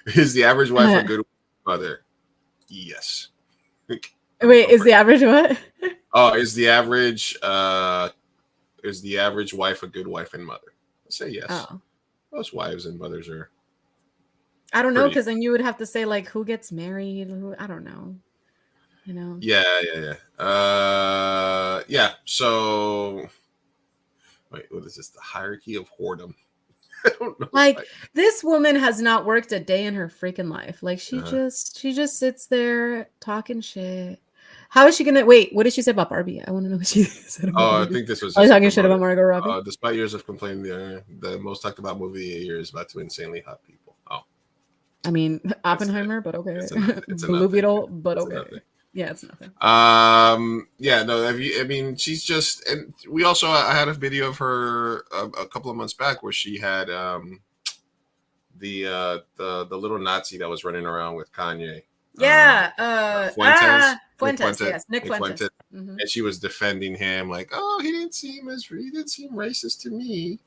[SPEAKER 10] Is the average wife a good mother? Yes.
[SPEAKER 9] Wait, is the average what?
[SPEAKER 10] Oh, is the average wife a good wife and mother? I'd say yes.
[SPEAKER 9] Oh,
[SPEAKER 10] Most wives and mothers are
[SPEAKER 9] I don't know,
[SPEAKER 10] pretty.
[SPEAKER 9] because then you would have to say like who gets married. I don't know. You know.
[SPEAKER 10] Yeah. Yeah. So, wait, what is this? The hierarchy of whoredom. I don't know.
[SPEAKER 9] Like this woman has not worked a day in her freaking life. Like she
[SPEAKER 10] Uh-huh.
[SPEAKER 9] just sits there talking shit. How is she gonna wait? What did she say about Barbie? I want to know what she said about
[SPEAKER 10] Oh, I
[SPEAKER 9] Barbie.
[SPEAKER 10] think this was
[SPEAKER 9] Are you
[SPEAKER 10] just to
[SPEAKER 9] talking shit
[SPEAKER 10] promote
[SPEAKER 9] about Margot Robbie?
[SPEAKER 10] it. Despite years of complaining, the most talked about movie of the year is about two insanely hot people. Oh,
[SPEAKER 9] I mean Oppenheimer, but okay.
[SPEAKER 10] it's a nothing. It's a
[SPEAKER 9] Blue
[SPEAKER 10] nothing.
[SPEAKER 9] Beetle, but
[SPEAKER 10] It's a
[SPEAKER 9] okay.
[SPEAKER 10] nothing.
[SPEAKER 9] Yeah, it's nothing.
[SPEAKER 10] Yeah, no, I mean, she's just, and we also, I had a video of her a couple of months back where she had the little Nazi that was running around with Kanye.
[SPEAKER 9] Yeah, Fuentes, yes, Nick Fuentes.
[SPEAKER 10] And she was defending him like, oh, he didn't seem racist to me.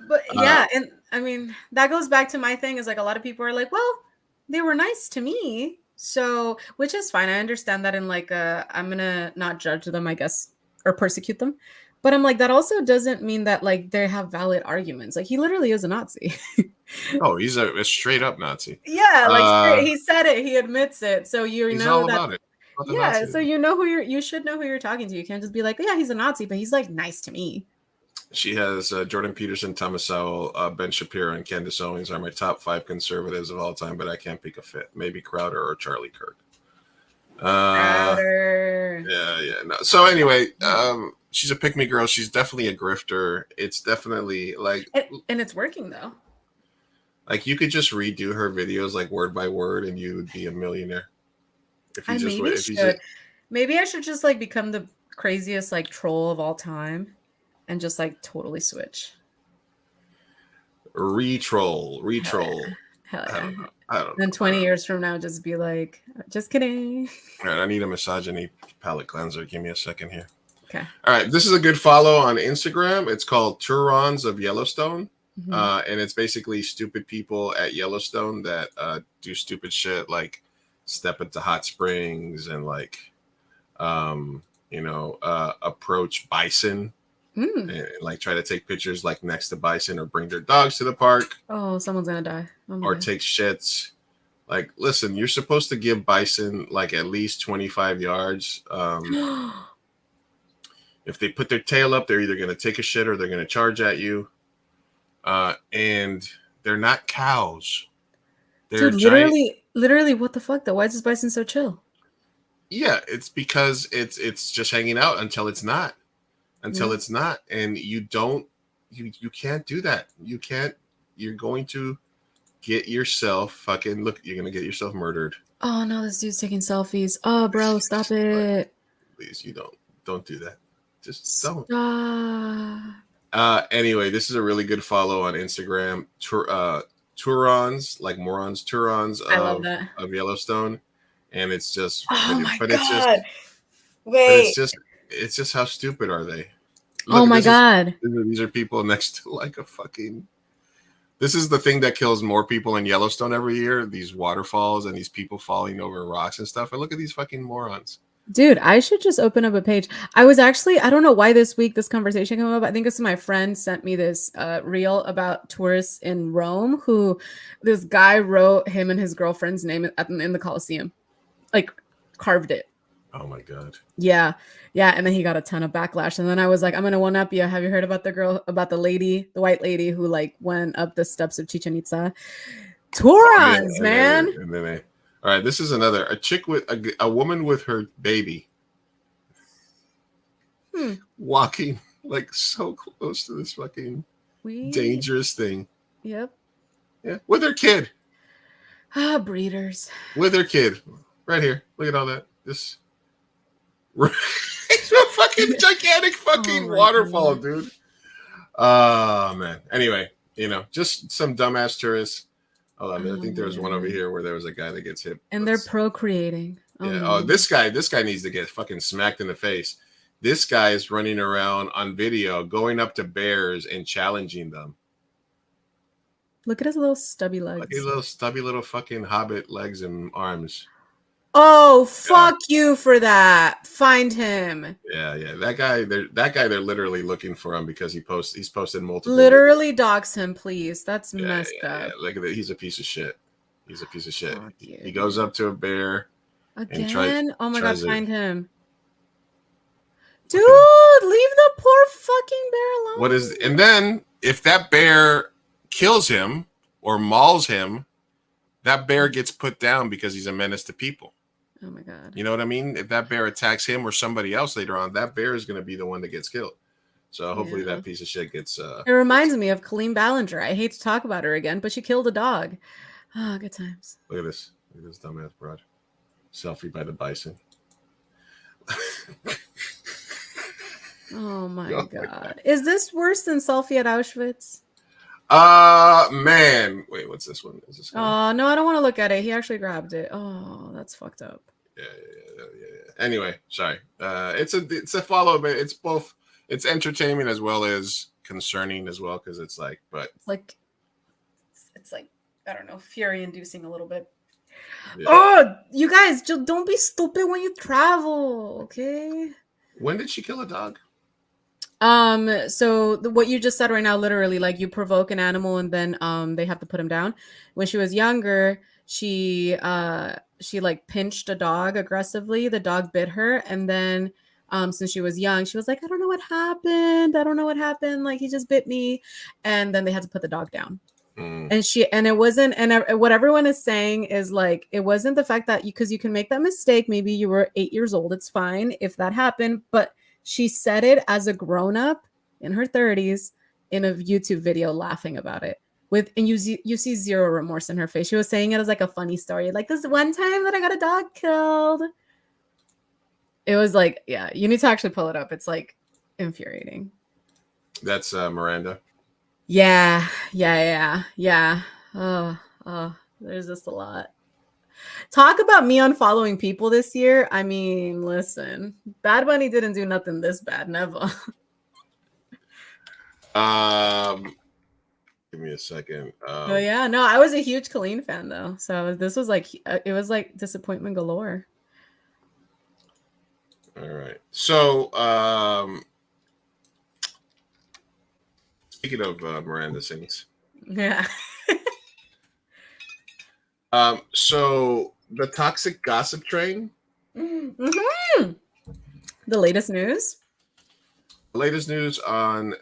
[SPEAKER 9] But yeah, and I mean that goes back to my thing is like a lot of people are like, well, they were nice to me, so which is fine. I understand that, and like I'm gonna not judge them, I guess, or persecute them. But I'm like, that also doesn't mean that like they have valid arguments. Like he literally is a Nazi.
[SPEAKER 10] Oh, he's a straight up Nazi.
[SPEAKER 9] Yeah, like he said it, he admits it. So you
[SPEAKER 10] He's
[SPEAKER 9] know
[SPEAKER 10] all
[SPEAKER 9] that.
[SPEAKER 10] about it. About the
[SPEAKER 9] Yeah,
[SPEAKER 10] Nazis.
[SPEAKER 9] so you know you should know who you're talking to. You can't just be like, yeah, he's a Nazi, but he's like nice to me.
[SPEAKER 10] She has Jordan Peterson, Thomas Sowell, Ben Shapiro, and Candace Owens are my top 5 conservatives of all time, but I can't pick a fit. Maybe Crowder or Charlie Kirk.
[SPEAKER 9] Crowder.
[SPEAKER 10] Yeah. No. So anyway, she's a pick-me girl. She's definitely a grifter. It's definitely like,
[SPEAKER 9] and it's working though.
[SPEAKER 10] Like you could just redo her videos like word by word, and you would be a millionaire. If you
[SPEAKER 9] Maybe I should just like become the craziest like troll of all time, and just like totally switch.
[SPEAKER 10] Re-troll.
[SPEAKER 9] Hell yeah.
[SPEAKER 10] I don't know.
[SPEAKER 9] Then 20 years from now, just be like, just kidding.
[SPEAKER 10] All right, I need a misogyny palette cleanser. Give me a second here.
[SPEAKER 9] Okay.
[SPEAKER 10] All right, this is a good follow on Instagram. It's called Turons of Yellowstone. And it's basically stupid people at Yellowstone that do stupid shit like step into hot springs and like, approach bison and like try to take pictures like next to bison or bring their dogs to the park.
[SPEAKER 9] Oh, someone's gonna die.
[SPEAKER 10] Or take shits. Like, listen, you're supposed to give bison like at least 25 yards. If they put their tail up, they're either going to take a shit or they're going to charge at you. And they're not cows. They're
[SPEAKER 9] dude, literally, what the fuck? Why is this bison so chill?
[SPEAKER 10] Yeah, it's because it's just hanging out until it's not. It's not. And you can't do that. You can't. You're going to get yourself you're going to get yourself murdered.
[SPEAKER 9] Oh no, this dude's taking selfies. Oh, bro, stop it.
[SPEAKER 10] Please, you don't do that. Just
[SPEAKER 9] don't.
[SPEAKER 10] Anyway, this is a really good follow on Instagram. Turons, like morons, Turons of Yellowstone, and it's just.
[SPEAKER 9] Oh my god!
[SPEAKER 10] It's just how stupid are they?
[SPEAKER 9] Look, oh my god!
[SPEAKER 10] These are people next to like a fucking. This is the thing that kills more people in Yellowstone every year. These waterfalls and these people falling over rocks and stuff. And look at these fucking morons.
[SPEAKER 9] Dude, I should just open up a page. I don't know why this week this conversation came up. I think it's my friend sent me this reel about tourists in Rome who this guy wrote him and his girlfriend's name in the Colosseum. Like carved it.
[SPEAKER 10] Oh my god.
[SPEAKER 9] Yeah. And then he got a ton of backlash. And then I was like, I'm gonna one up you. Have you heard about the white lady who like went up the steps of Chichen Itza? Turons, man.
[SPEAKER 10] And then all right, this is a chick with a woman with her baby walking like so close to this fucking dangerous thing.
[SPEAKER 9] Yep.
[SPEAKER 10] Yeah, with her kid.
[SPEAKER 9] Breeders.
[SPEAKER 10] With her kid, right here. Look at all that. This. It's a fucking gigantic fucking waterfall, dude. Oh man. Anyway, just some dumbass tourists. Hold on, I think there was one over here where there was a guy that gets hit.
[SPEAKER 9] And they're procreating.
[SPEAKER 10] Yeah. This guy needs to get fucking smacked in the face. This guy is running around on video, going up to bears and challenging them.
[SPEAKER 9] Look at his little stubby legs.
[SPEAKER 10] Like his little stubby little fucking hobbit legs and arms.
[SPEAKER 9] Oh, fuck you for that. Find him.
[SPEAKER 10] Yeah. That guy, they're literally looking for him because he's posted multiple.
[SPEAKER 9] Literally dox him, please. That's messed up.
[SPEAKER 10] Look at that. He's a piece of shit. He's a piece of shit.
[SPEAKER 9] Fuck you,
[SPEAKER 10] He goes up to a bear.
[SPEAKER 9] Again? Oh my god, find him. Dude,
[SPEAKER 10] Okay.
[SPEAKER 9] leave the poor fucking bear alone.
[SPEAKER 10] And then if that bear kills him or mauls him, that bear gets put down because he's a menace to people.
[SPEAKER 9] Oh my god.
[SPEAKER 10] You know what I mean? If that bear attacks him or somebody else later on, that bear is going to be the one that gets killed. So hopefully that piece of shit gets.
[SPEAKER 9] It reminds me of Colleen Ballinger. I hate to talk about her again, but she killed a dog. Oh, good times.
[SPEAKER 10] Look at this. Look at this dumbass broad. Selfie by the bison.
[SPEAKER 9] Oh my god. Is this worse than selfie at Auschwitz?
[SPEAKER 10] Man. Wait, what's this one? Is this
[SPEAKER 9] Oh, no, I don't want to look at it. He actually grabbed it. Oh, that's fucked up.
[SPEAKER 10] Yeah. Anyway, sorry. It's a follow, but it's both. It's entertainment as well as concerning as well, because it's like, but
[SPEAKER 9] it's like I don't know, fury inducing a little bit.
[SPEAKER 10] Yeah.
[SPEAKER 9] Oh, you guys, just don't be stupid when you travel, okay?
[SPEAKER 10] When did she kill a dog?
[SPEAKER 9] So what you just said right now, literally, like you provoke an animal and then they have to put him down. When she was younger, she like pinched a dog aggressively. The dog bit her, and then since she was young, she was like, I don't know what happened. Like he just bit me, and then they had to put the dog down. And it wasn't, and what everyone is saying is like, it wasn't the fact that because you can make that mistake. Maybe you were 8 years old. It's fine if that happened. But she said it as a grown-up in her 30s in a YouTube video laughing about it. And you see zero remorse in her face. She was saying it as like a funny story. Like this one time that I got a dog killed. It was like, yeah, you need to actually pull it up. It's like infuriating.
[SPEAKER 10] That's Miranda.
[SPEAKER 9] Yeah. Oh, there's just a lot. Talk about me unfollowing people this year. I mean, listen, Bad Bunny didn't do nothing this bad, never.
[SPEAKER 10] Give me a second.
[SPEAKER 9] Oh yeah, no, I was a huge Colleen fan though, so this was like, it was like disappointment galore.
[SPEAKER 10] All right, so speaking of Miranda sings,
[SPEAKER 9] yeah.
[SPEAKER 10] So the toxic gossip train.
[SPEAKER 9] Mm-hmm. The latest news.
[SPEAKER 10] The latest news on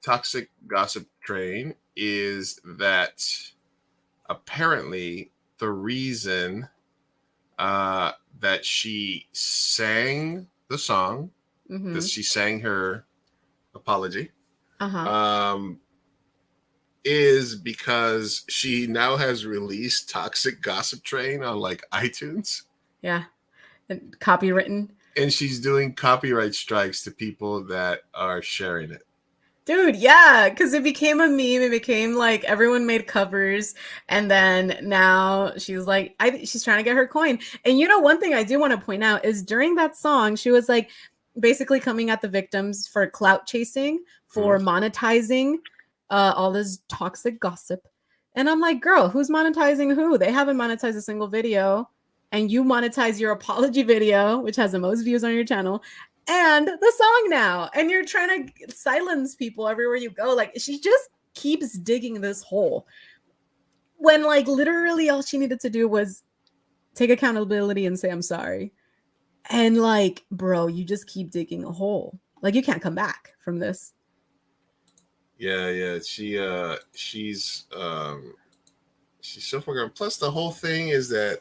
[SPEAKER 10] toxic gossip train is that apparently the reason that she sang the song, that she sang her apology, is because she now has released Toxic Gossip Train on like iTunes.
[SPEAKER 9] Yeah. And copywritten.
[SPEAKER 10] And she's doing copyright strikes to people that are sharing it.
[SPEAKER 9] Dude, yeah, because it became a meme. It became like everyone made covers, and then now she's like, she's trying to get her coin. And you know, one thing I do want to point out is during that song, she was like basically coming at the victims for clout chasing, for monetizing all this toxic gossip. And I'm like, girl, who's monetizing who? They haven't monetized a single video, and you monetize your apology video, which has the most views on your channel, and the song now, and you're trying to silence people everywhere you go. Like, she just keeps digging this hole when like literally all she needed to do was take accountability and say I'm sorry. And like, bro, you just keep digging a hole. Like, you can't come back from this.
[SPEAKER 10] Yeah, she's so fucking. Plus, the whole thing is that,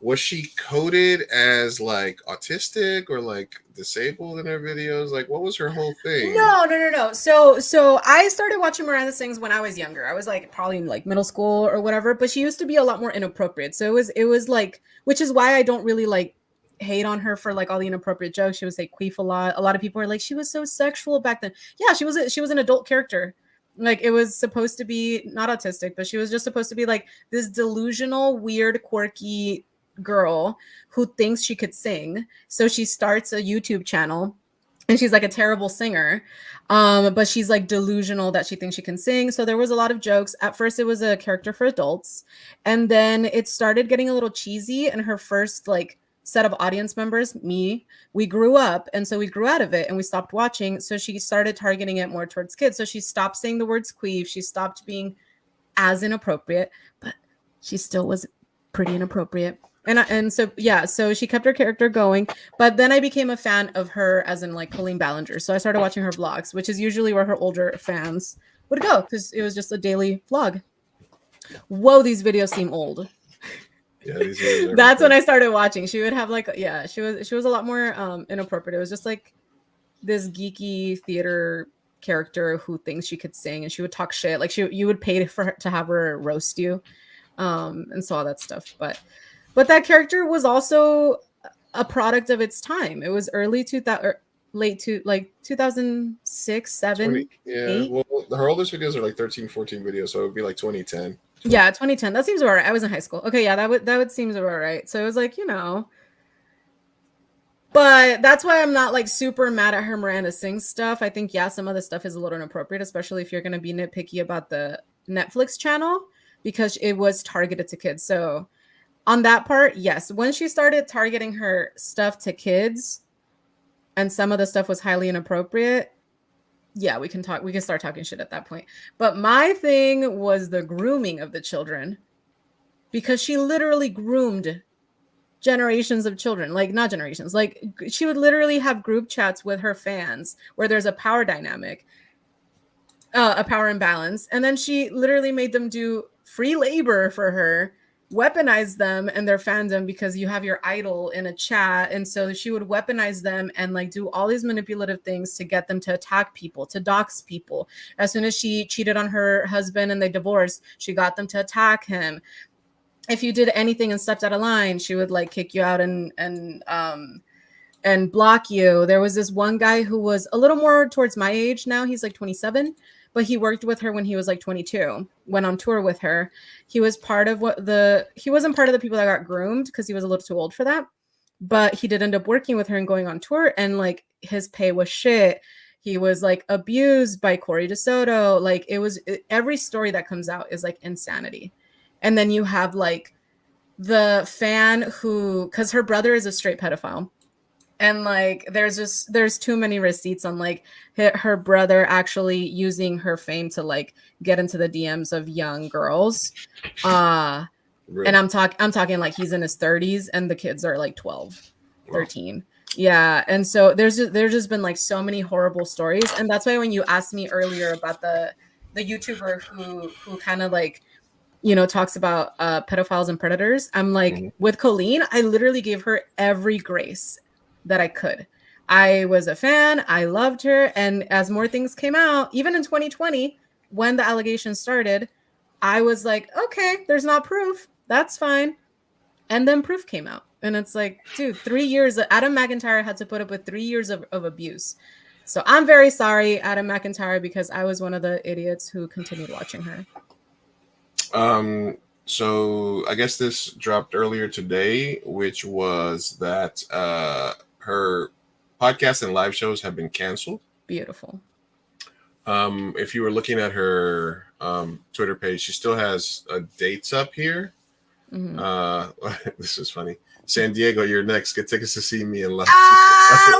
[SPEAKER 10] was she coded as like autistic or like disabled in her videos? Like, what was her whole thing?
[SPEAKER 9] No. So I started watching Miranda Sings when I was younger. I was like probably in like middle school or whatever, but she used to be a lot more inappropriate. So it was like, which is why I don't really like hate on her for like all the inappropriate jokes. She would say queef a lot. A lot of people are like, she was so sexual back then. Yeah, she was an adult character. Like, it was supposed to be not autistic, but she was just supposed to be like this delusional, weird, quirky girl who thinks she could sing. So she starts a YouTube channel and she's like a terrible singer. But she's like delusional that she thinks she can sing. So there was a lot of jokes. At first it was a character for adults, and then it started getting a little cheesy, and her first like set of audience members, me, we grew up, and so we grew out of it and we stopped watching. So she started targeting it more towards kids. So she stopped saying the words queef, she stopped being as inappropriate, but she still was pretty inappropriate. And so yeah, so she kept her character going, but then I became a fan of her as in like Colleen Ballinger. So I started watching her vlogs, which is usually where her older fans would go because it was just a daily vlog. Whoa, these videos seem old.
[SPEAKER 10] Yeah, these videos are
[SPEAKER 9] That's when I started watching. She would have like, yeah, she was a lot more inappropriate. It was just like this geeky theater character who thinks she could sing, and she would talk shit. Like you would pay for her to have her roast you, and so all that stuff. But that character was also a product of its time. It was early 2000 or late to like 2006, 7.
[SPEAKER 10] Yeah,
[SPEAKER 9] 8.
[SPEAKER 10] well, her oldest videos are like 13, 14 videos, so it would be like 2010.
[SPEAKER 9] Yeah, 2010. That seems about right. I was in high school. Okay, yeah, that would seem about right. So it was like, but that's why I'm not like super mad at her Miranda Sings stuff. I think yeah, some of the stuff is a little inappropriate, especially if you're gonna be nitpicky about the Netflix channel because it was targeted to kids. So on that part, yes. When she started targeting her stuff to kids and some of the stuff was highly inappropriate, yeah, we can start talking shit at that point. But my thing was the grooming of the children, because she literally groomed generations of children. Like, not generations, like she would literally have group chats with her fans where there's a power dynamic, a power imbalance, and then she literally made them do free labor for her, weaponize them and their fandom because you have your idol in a chat. And so she would weaponize them and like do all these manipulative things to get them to attack people, to dox people. As soon as she cheated on her husband and they divorced, she got them to attack him. If you did anything and stepped out of line, she would like kick you out and block you. There was this one guy who was a little more towards my age now. He's like 27. But he worked with her when he was like 22, went on tour with her. He was part of he wasn't part of the people that got groomed because he was a little too old for that. But he did end up working with her and going on tour, and like his pay was shit. He was like abused by Corey DeSoto. Like every story that comes out is like insanity. And then you have like the fan who, because her brother is a straight pedophile. And like, there's too many receipts on like her brother actually using her fame to like get into the DMs of young girls. Really? And I'm talking like he's in his 30s and the kids are like 12, 13. Wow. Yeah. And so there's just been like so many horrible stories. And that's why when you asked me earlier about the YouTuber who kind of like, talks about pedophiles and predators, I'm like, with Colleen, I literally gave her every grace that I could. I was a fan. I loved her. And as more things came out, even in 2020, when the allegations started, I was like, okay, there's not proof. That's fine. And then proof came out. And it's like, dude, 3 years. Adam McIntyre had to put up with 3 years of abuse. So I'm very sorry, Adam McIntyre, because I was one of the idiots who continued watching her.
[SPEAKER 10] So I guess this dropped earlier today, which was that her podcast and live shows have been canceled.
[SPEAKER 9] Beautiful.
[SPEAKER 10] If you were looking at her Twitter page, she still has dates up here. This is funny. San Diego, you're next. Get tickets to see me in live.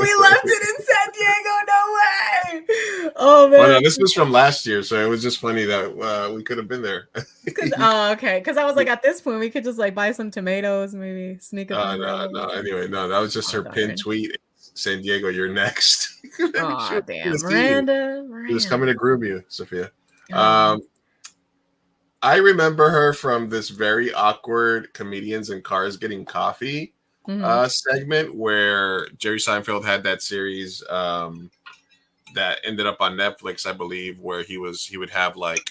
[SPEAKER 9] We left it in San Diego. No way. Oh man.
[SPEAKER 10] Well, no, this was from last year, so it was just funny that we could have been there.
[SPEAKER 9] Okay. Because I was like, at this point, we could just like buy some tomatoes, maybe sneak up.
[SPEAKER 10] No. Anyway, no, that was just her pinned tweet. San Diego, you're next.
[SPEAKER 9] Oh damn, Miranda.
[SPEAKER 10] She was coming to groom you, Sophia. I remember her from this very awkward comedians in cars getting coffee segment where Jerry Seinfeld had that series that ended up on Netflix, I believe, where he would have like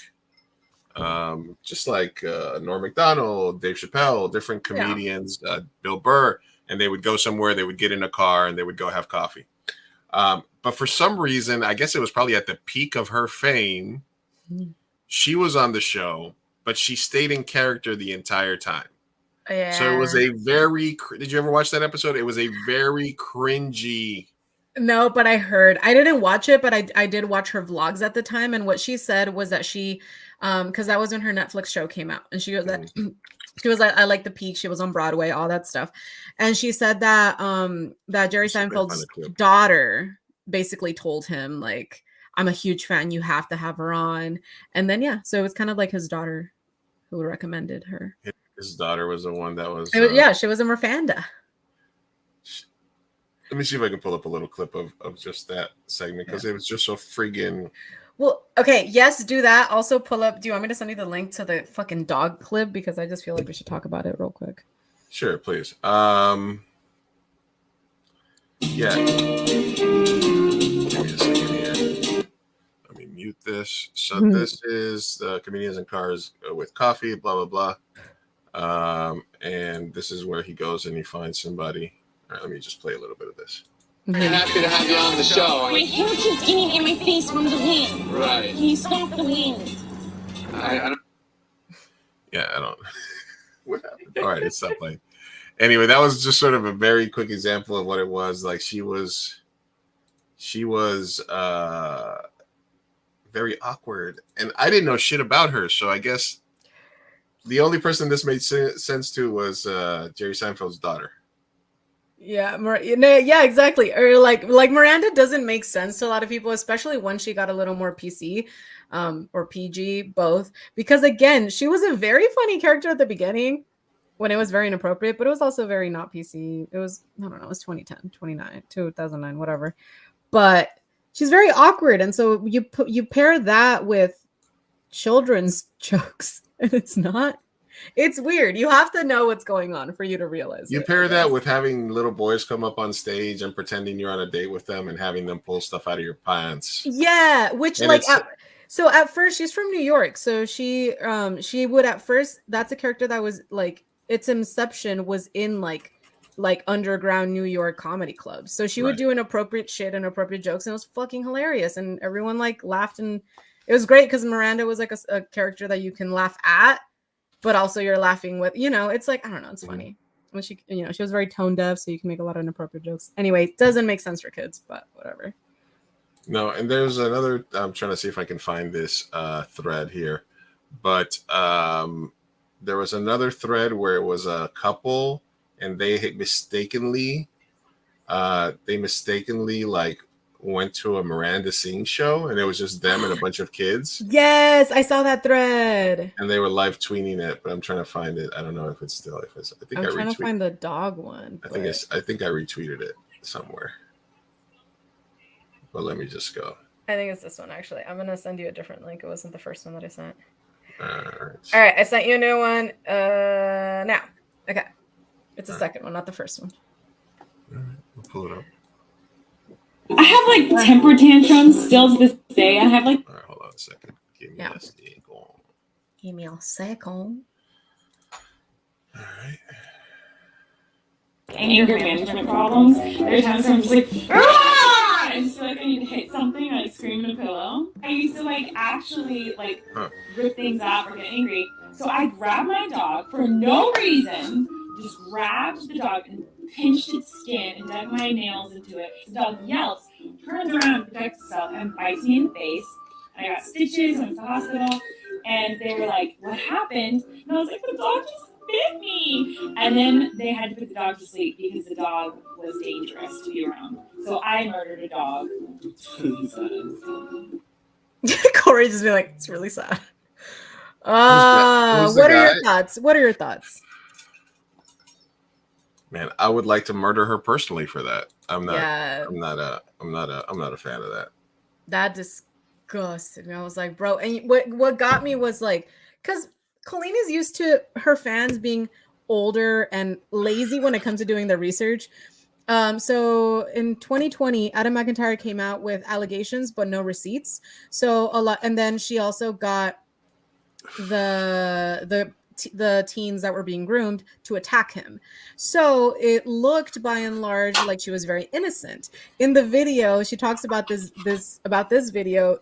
[SPEAKER 10] just like Norm Macdonald, Dave Chappelle, different comedians, Bill Burr, and they would go somewhere, they would get in a car and they would go have coffee. But for some reason, I guess it was probably at the peak of her fame, she was on the show, but she stayed in character the entire time. Yeah. So it was a very, did you ever watch that episode? It was a very cringy
[SPEAKER 9] No, but I heard. I didn't watch it, but I did watch her vlogs at the time, and what she said was that she, because that was when her Netflix show came out, and she was that she was like, I like the Peak. She was on Broadway, all that stuff, and she said that that Jerry Seinfeld's daughter basically told him like, I'm a huge fan. You have to have her on, and then yeah, so it was kind of like his daughter who recommended her.
[SPEAKER 10] His daughter was the one that was.
[SPEAKER 9] Yeah, she was a Merfanda.
[SPEAKER 10] Let me see if I can pull up a little clip of just that segment because it was just so friggin'.
[SPEAKER 9] Well, okay, yes, do that. Also pull up. Do you want me to send you the link to the fucking dog clip? Because I just feel like we should talk about it real quick.
[SPEAKER 10] Sure, please. Yeah. Give me a second here. Let me mute this. So this is the Comedians in Cars with Coffee, blah, blah, blah. And this is where he goes and he finds somebody. All right, let me just play a little bit of this.
[SPEAKER 12] Happy to have you on the show.
[SPEAKER 13] My hair keeps getting in my face from the wind.
[SPEAKER 12] Right.
[SPEAKER 13] Can you stop the wind?
[SPEAKER 10] I don't. Yeah, I don't. What happened? All right, it's stopped playing. Anyway, that was just sort of a very quick example of what it was. Like she was very awkward, and I didn't know shit about her. So I guess the only person this made sense to was Jerry Seinfeld's daughter.
[SPEAKER 9] Yeah, yeah, exactly. Or like Miranda doesn't make sense to a lot of people, especially when she got a little more PC or PG, both. Because again, she was a very funny character at the beginning when it was very inappropriate, but it was also very not PC. It was, I don't know, it was 2010, 2009, whatever. But she's very awkward. And so you pair that with children's jokes, and it's weird. You have to know what's going on for you to realize
[SPEAKER 10] you pair that with having little boys come up on stage and pretending you're on a date with them and having them pull stuff out of your pants.
[SPEAKER 9] Yeah, which and so at first she's from New York, so she would at first, that's a character that was like, its inception was in like underground New York comedy clubs. So she would do inappropriate shit and inappropriate jokes, and it was fucking hilarious, and everyone like laughed, and it was great because Miranda was like a character that you can laugh at, but also you're laughing with, it's like, I don't know, it's funny. When she, she was very tone deaf, so you can make a lot of inappropriate jokes. Anyway, it doesn't make sense for kids, but whatever.
[SPEAKER 10] No, and there's another, I'm trying to see if I can find this thread here, but there was another thread where it was a couple and they mistakenly like went to a Miranda Sings show, and it was just them and a bunch of kids.
[SPEAKER 9] Yes, I saw that thread.
[SPEAKER 10] And they were live tweeting it, but I'm trying to find it. I don't know if it's still. I think
[SPEAKER 9] I'm trying to find the dog one.
[SPEAKER 10] I think I retweeted it somewhere. But let me just go.
[SPEAKER 9] I think it's this one actually. I'm gonna send you a different link. It wasn't the first one that I sent.
[SPEAKER 10] All
[SPEAKER 9] right, I sent you a new one. Now, okay, it's the second one, not the first one.
[SPEAKER 10] All right, we'll pull it up.
[SPEAKER 11] I have like temper tantrums still to this day. I have like.
[SPEAKER 10] All right, hold on a second. Give me a second.
[SPEAKER 9] Give me a second.
[SPEAKER 10] All right.
[SPEAKER 11] Anger management problems. There's times where I'm just like, ah! I just feel like I need to hit something, I like scream in a pillow. I used to like actually like rip things up or get angry. So I grabbed my dog for no reason, just grabbed the dog and pinched its skin and dug my nails into it. The dog yells, turns around, protects itself, and bites me in the face. And I got stitches, went to the hospital, and they were like, what happened? And I was like, the dog just bit me. And then they had to put the dog to sleep because the dog was dangerous to be around. So I murdered a dog.
[SPEAKER 9] Corey just be like, it's really sad. What are your thoughts? What are your thoughts?
[SPEAKER 10] Man, I would like to murder her personally for that. I'm not a fan of that.
[SPEAKER 9] That disgusted me. I was like, bro, and what got me was like, because Colleen is used to her fans being older and lazy when it comes to doing their research. So in 2020, Adam McIntyre came out with allegations but no receipts. So a lot, and then she also got the teens that were being groomed to attack him. So it looked by and large like she was very innocent. In the video, she talks about this video,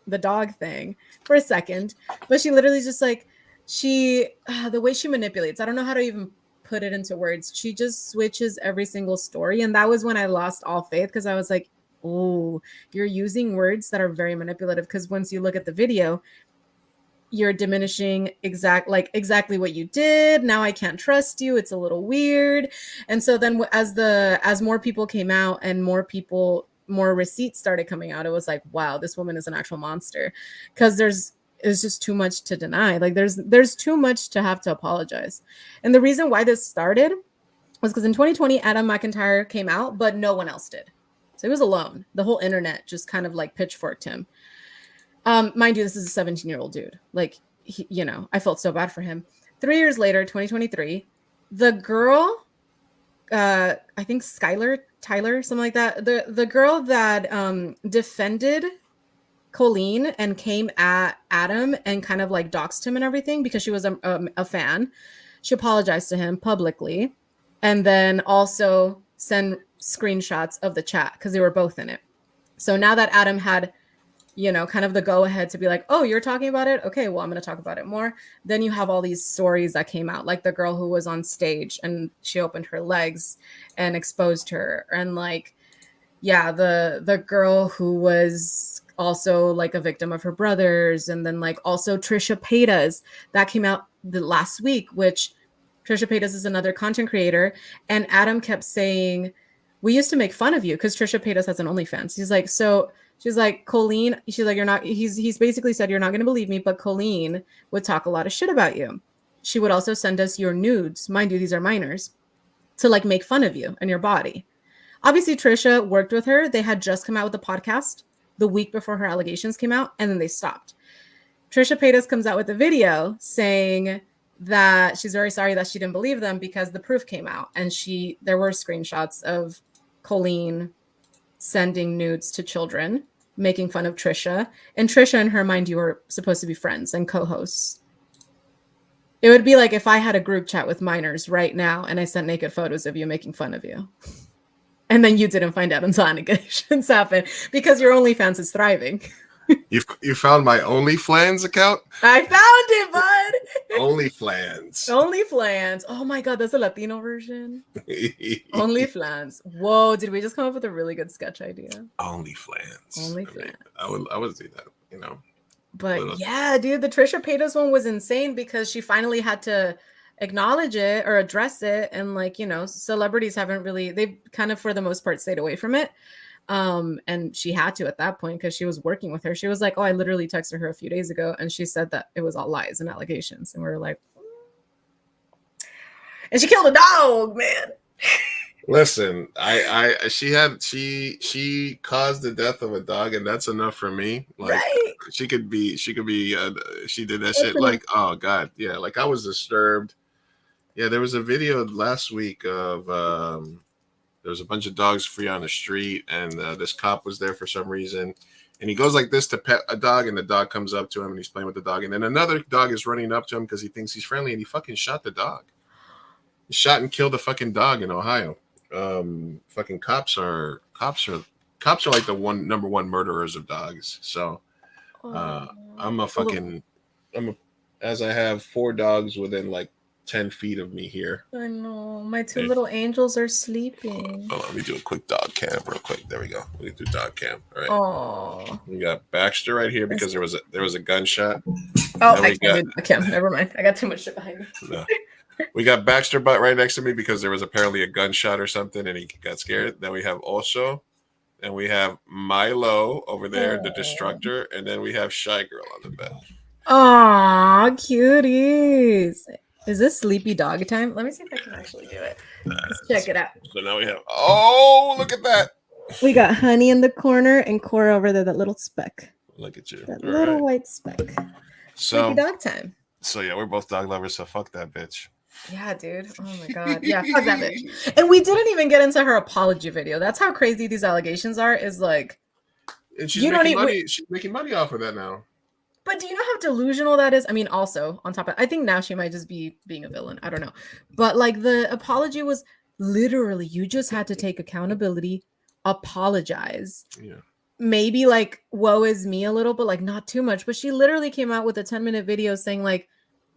[SPEAKER 9] the dog thing, for a second, but she literally just like the way she manipulates. I don't know how to even put it into words. She just switches every single story. And that was when I lost all faith, because I was like, oh, you're using words that are very manipulative. Because once you look at the video, you're diminishing exactly what you did. Now I can't trust you. It's a little weird. And so then as more people came out and more receipts started coming out, it was like, wow, this woman is an actual monster. Because it's just too much to deny. Like there's too much to have to apologize. And the reason why this started was because in 2020, Adam McIntyre came out, but no one else did. So he was alone. The whole internet just kind of like pitchforked him. Mind you, this is a 17-year-old dude. Like, I felt so bad for him. 3 years later, 2023, the girl, I think Skylar Tyler, something like that. The girl that defended Colleen and came at Adam and kind of like doxed him and everything because she was a fan. She apologized to him publicly, and then also send screenshots of the chat because they were both in it. So now that Adam had kind of the go ahead to be like, oh, you're talking about it? Okay, well, I'm going to talk about it more. Then you have all these stories that came out, like the girl who was on stage and she opened her legs and exposed her. And like, yeah, the girl who was also like a victim of her brothers. And then like also Trisha Paytas, that came out the last week, which Trisha Paytas is another content creator. And Adam kept saying, we used to make fun of you because Trisha Paytas has an OnlyFans. He's like, so she's like, Colleen, she's like, you're not, he's basically said, you're not going to believe me, but Colleen would talk a lot of shit about you. She would also send us your nudes. Mind you, these are minors, to like make fun of you and your body. Obviously, Trisha worked with her. They had just come out with a podcast the week before her allegations came out, and then they stopped. Trisha Paytas comes out with a video saying that she's very sorry that she didn't believe them because the proof came out, and there were screenshots of Colleen sending nudes to children, making fun of Trisha. And Trisha, in her mind, you were supposed to be friends and co-hosts. It would be like if I had a group chat with minors right now and I sent naked photos of you making fun of you. And then you didn't find out until allegations happened because your OnlyFans is thriving.
[SPEAKER 10] You found my OnlyFans account?
[SPEAKER 9] I found it, bud.
[SPEAKER 10] OnlyFans.
[SPEAKER 9] OnlyFans. Oh my God, that's a Latino version. OnlyFans. Whoa, did we just come up with a really good sketch idea?
[SPEAKER 10] OnlyFans.
[SPEAKER 9] OnlyFans.
[SPEAKER 10] I would see that,
[SPEAKER 9] But yeah, dude, the Trisha Paytas one was insane because she finally had to acknowledge it or address it. And like, celebrities they've kind of for the most part stayed away from it. And she had to at that point because she was working with her. She was like, oh, I literally texted her a few days ago and she said that it was all lies and allegations. And we were like, and she killed a dog, man.
[SPEAKER 10] Listen, she caused the death of a dog, and that's enough for me. Like,
[SPEAKER 9] right.
[SPEAKER 10] she did that shit. Like, oh God. Yeah. Like I was disturbed. Yeah. There was a video last week of, there was a bunch of dogs free on the street, and this cop was there for some reason. And he goes like this to pet a dog, and the dog comes up to him, and he's playing with the dog. And then another dog is running up to him because he thinks he's friendly, and he fucking shot the dog. He shot and killed a fucking dog in Ohio. Fucking cops are like the number one murderers of dogs. So as I have 4 dogs within like 10 feet of me here.
[SPEAKER 9] I know. My 2 little angels are sleeping.
[SPEAKER 10] Hold on, let me do a quick dog cam real quick. There we go. We can do dog cam. All right.
[SPEAKER 9] Oh.
[SPEAKER 10] We got Baxter right here because there was a gunshot.
[SPEAKER 9] Oh, I can't do dog cam. Never mind. I got too much shit behind me.
[SPEAKER 10] No. We got Baxter butt right next to me because there was apparently a gunshot or something and he got scared. Then we have Osho, and we have Milo over there, the destructor, and then we have Shy Girl on the bed.
[SPEAKER 9] Aw, cuties. Is this sleepy dog time? Let me see if I can actually do it. Let's check it out.
[SPEAKER 10] So now we have, oh, look at that.
[SPEAKER 9] We got Honey in the corner and Cora over there, that little speck.
[SPEAKER 10] Look at you.
[SPEAKER 9] That little white speck.
[SPEAKER 10] So,
[SPEAKER 9] sleepy dog time.
[SPEAKER 10] So yeah, we're both dog lovers, so fuck that bitch.
[SPEAKER 9] Yeah, dude. Oh my God. Yeah, fuck that bitch. And we didn't even get into her apology video. That's how crazy these allegations are. Is like,
[SPEAKER 10] and she's making money. She's making money off of that now.
[SPEAKER 9] But do you know how delusional that is? I mean, also on top of, I think now she might just be being a villain. I don't know. But like the apology was literally, you just had to take accountability, apologize.
[SPEAKER 10] Yeah.
[SPEAKER 9] Maybe like, woe is me a little, but like not too much. But she literally came out with a 10-minute video saying like,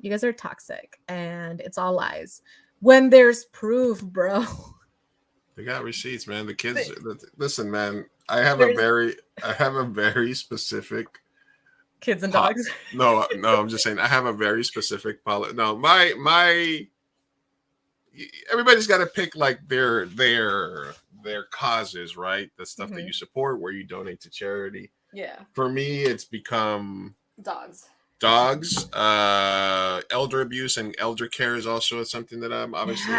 [SPEAKER 9] you guys are toxic and it's all lies. When there's proof, bro.
[SPEAKER 10] They got receipts, man. The kids,
[SPEAKER 9] The-
[SPEAKER 10] listen, man. I have
[SPEAKER 9] There's
[SPEAKER 10] a very specific
[SPEAKER 9] kids and dogs.
[SPEAKER 10] No, I'm just saying I have a very specific policy. No, my everybody's got to pick like their causes, right? The stuff that you support, where you donate to charity.
[SPEAKER 9] Yeah.
[SPEAKER 10] For me, it's become
[SPEAKER 9] Dogs.
[SPEAKER 10] Elder abuse and elder care is also something that I'm obviously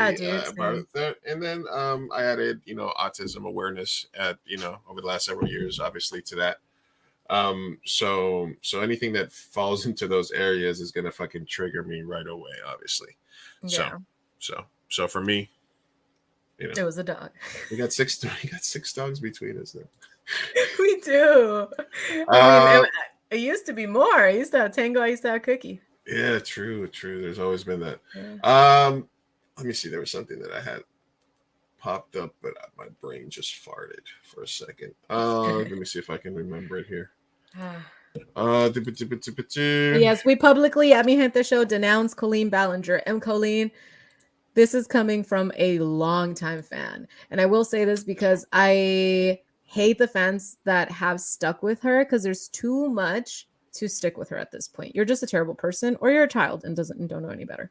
[SPEAKER 10] part of that. And then I added, autism awareness over the last several years, obviously, to that. So anything that falls into those areas is gonna fucking trigger me right away, obviously.
[SPEAKER 9] Yeah.
[SPEAKER 10] So for me,
[SPEAKER 9] it was a dog.
[SPEAKER 10] We got six dogs between us now.
[SPEAKER 9] We do. I mean, it used to be more. I used to have Tango. I used to have Cookie.
[SPEAKER 10] Yeah, true. There's always been that. Yeah. Let me see. There was something that I had popped up, but my brain just farted for a second. Let me see if I can remember it here.
[SPEAKER 9] Yes, we publicly at Mi Gente Show denounced Colleen Ballinger. And Colleen, this is coming from a longtime fan. And I will say this because I hate the fans that have stuck with her, because there's too much to stick with her at this point. You're just a terrible person, or you're a child and don't know any better.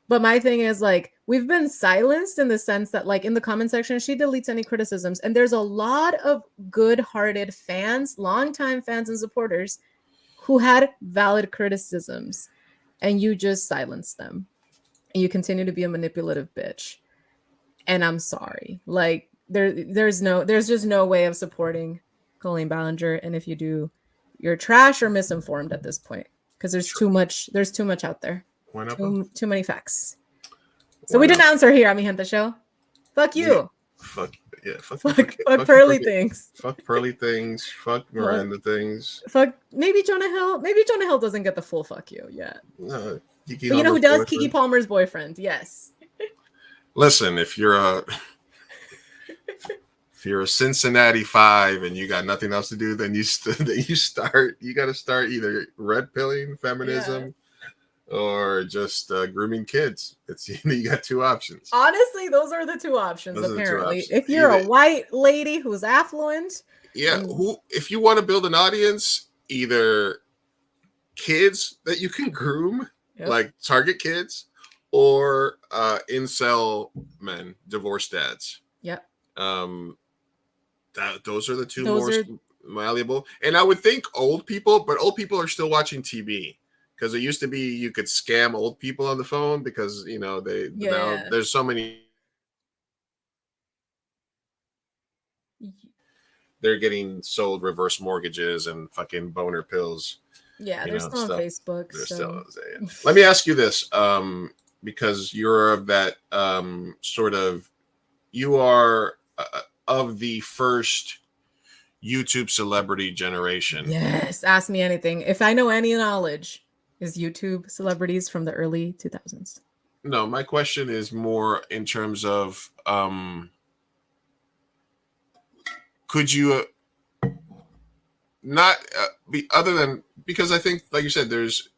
[SPEAKER 9] But my thing is, like, we've been silenced in the sense that, like, in the comment section, she deletes any criticisms. And there's a lot of good-hearted fans, longtime fans and supporters who had valid criticisms, and you just silenced them. And you continue to be a manipulative bitch. And I'm sorry. Like, there's just no way of supporting Colleen Ballinger. And if you do, you're trash or misinformed at this point, because there's too much out there. Too many facts. So we denounce her here on Mi Gente Show. Fuck you.
[SPEAKER 10] Fuck
[SPEAKER 9] Pearly things.
[SPEAKER 10] Fuck Pearly things. Fuck Miranda things.
[SPEAKER 9] Fuck maybe Jonah Hill. Maybe Jonah Hill doesn't get the full fuck you yet.
[SPEAKER 10] No,
[SPEAKER 9] but you know who does? Boyfriend. Keke Palmer's boyfriend. Yes.
[SPEAKER 10] Listen, if you're a Cincinnati 5 and you got nothing else to do, then you got to start either red pilling feminism or just grooming kids. You got two options.
[SPEAKER 9] Honestly, those are the two options. Apparently, if you're a white lady who's affluent,
[SPEAKER 10] if you want to build an audience, either kids that you can groom, like target kids, or incel men, divorced dads.
[SPEAKER 9] Yep.
[SPEAKER 10] Those are the two most malleable. And I would think old people, but old people are still watching TV, because it used to be you could scam old people on the phone because now there's so many. They're getting sold reverse mortgages and fucking boner pills.
[SPEAKER 9] Yeah, they're still on Facebook.
[SPEAKER 10] Let me ask you this, because you're of that sort of, you are of the first YouTube celebrity generation.
[SPEAKER 9] Yes, ask me anything. If I know any knowledge, is YouTube celebrities from the early 2000s.
[SPEAKER 10] No, my question is more in terms of could you not be, other than, because I think, like you said, there's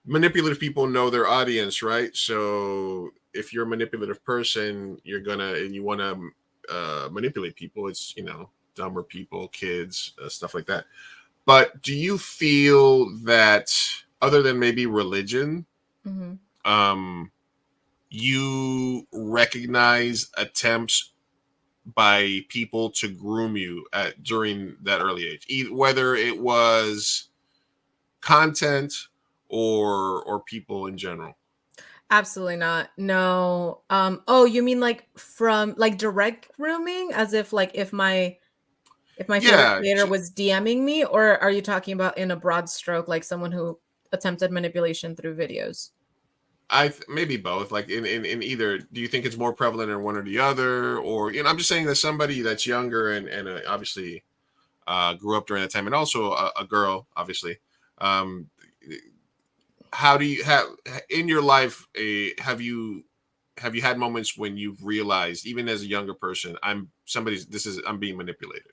[SPEAKER 10] manipulative people know their audience, right? So if you're a manipulative person, you want to manipulate people. It's, dumber people, kids, stuff like that. But do you feel that, other than maybe religion, you recognize attempts by people to groom you during that early age, whether it was content or people in general?
[SPEAKER 9] Absolutely not. No. Oh, you mean like from like direct grooming, as if like if my favorite creator was DMing me, or are you talking about in a broad stroke, like someone who attempted manipulation through videos?
[SPEAKER 10] Maybe both. Like in either, do you think it's more prevalent in one or the other, or I'm just saying that somebody that's younger and obviously grew up during that time, and also a girl, obviously. How do you have in your life? Have you had moments when you've realized, even as a younger person, I'm being manipulated?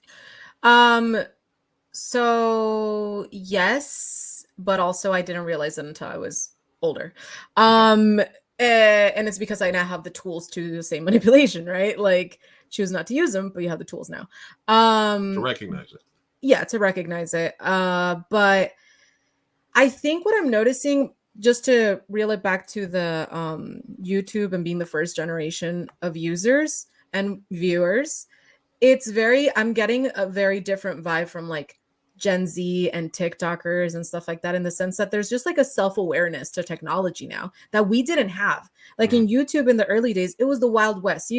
[SPEAKER 9] So yes, but also I didn't realize it until I was older. And it's because I now have the tools to do the same manipulation, right? Like, choose not to use them, but you have the tools now.
[SPEAKER 10] To recognize it.
[SPEAKER 9] Yeah, to recognize it. But I think what I'm noticing, just to reel it back to the YouTube and being the first generation of users and viewers, I'm getting a very different vibe from like Gen Z and TikTokers and stuff like that, in the sense that there's just like a self-awareness to technology now that we didn't have. Like in YouTube in the early days, it was the Wild West.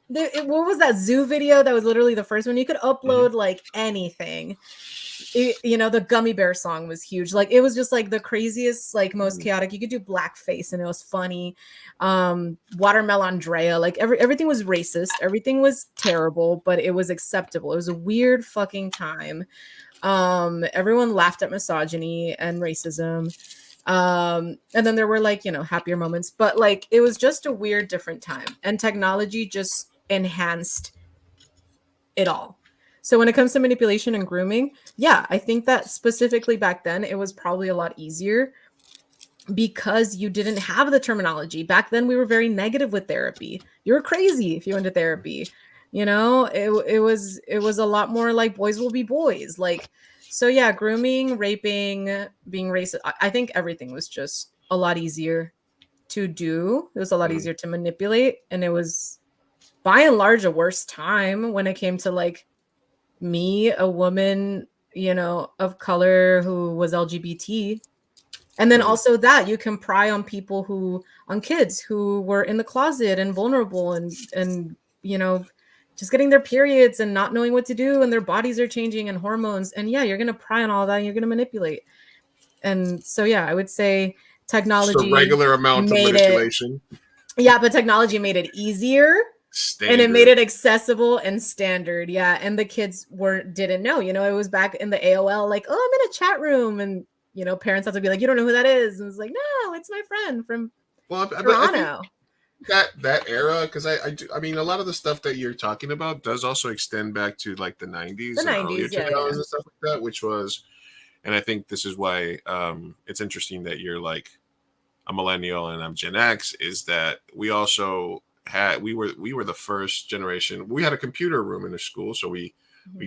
[SPEAKER 9] What was that zoo video that was literally the first one? You could upload like anything. The gummy bear song was huge. Like, it was just like the craziest, like most chaotic. You could do blackface and it was funny. Watermelon Andrea, like everything was racist. Everything was terrible, but it was acceptable. It was a weird fucking time. Everyone laughed at misogyny and racism. And then there were like, happier moments, but like it was just a weird, different time. And technology just enhanced it all. So when it comes to manipulation and grooming, yeah, I think that specifically back then, it was probably a lot easier because you didn't have the terminology. Back then, we were very negative with therapy. You were crazy if you went to therapy. It was a lot more like boys will be boys. Like, so yeah, grooming, raping, being racist. I think everything was just a lot easier to do. It was a lot easier to manipulate. And it was by and large a worse time when it came to like me, a woman, of color who was LGBT. And then also that you can pry on on kids who were in the closet and vulnerable and just getting their periods and not knowing what to do, and their bodies are changing and hormones. And yeah, you're going to pry on all that and you're going to manipulate. And so, yeah, I would say technology.
[SPEAKER 10] Just a regular amount of manipulation.
[SPEAKER 9] Yeah, but technology made it easier. Standard. And it made it accessible and standard. Yeah. And the kids didn't know, it was back in the AOL, like, oh, I'm in a chat room. And, parents have to be like, you don't know who that is. And it's like, no, it's my friend from Toronto.
[SPEAKER 10] That era, because I mean, a lot of the stuff that you're talking about does also extend back to like the 90s and earlier 2000s and stuff like that, which was, and I think this is why it's interesting that you're like a millennial and I'm Gen X, is that we also we were the first generation. We had a computer room in the school, so we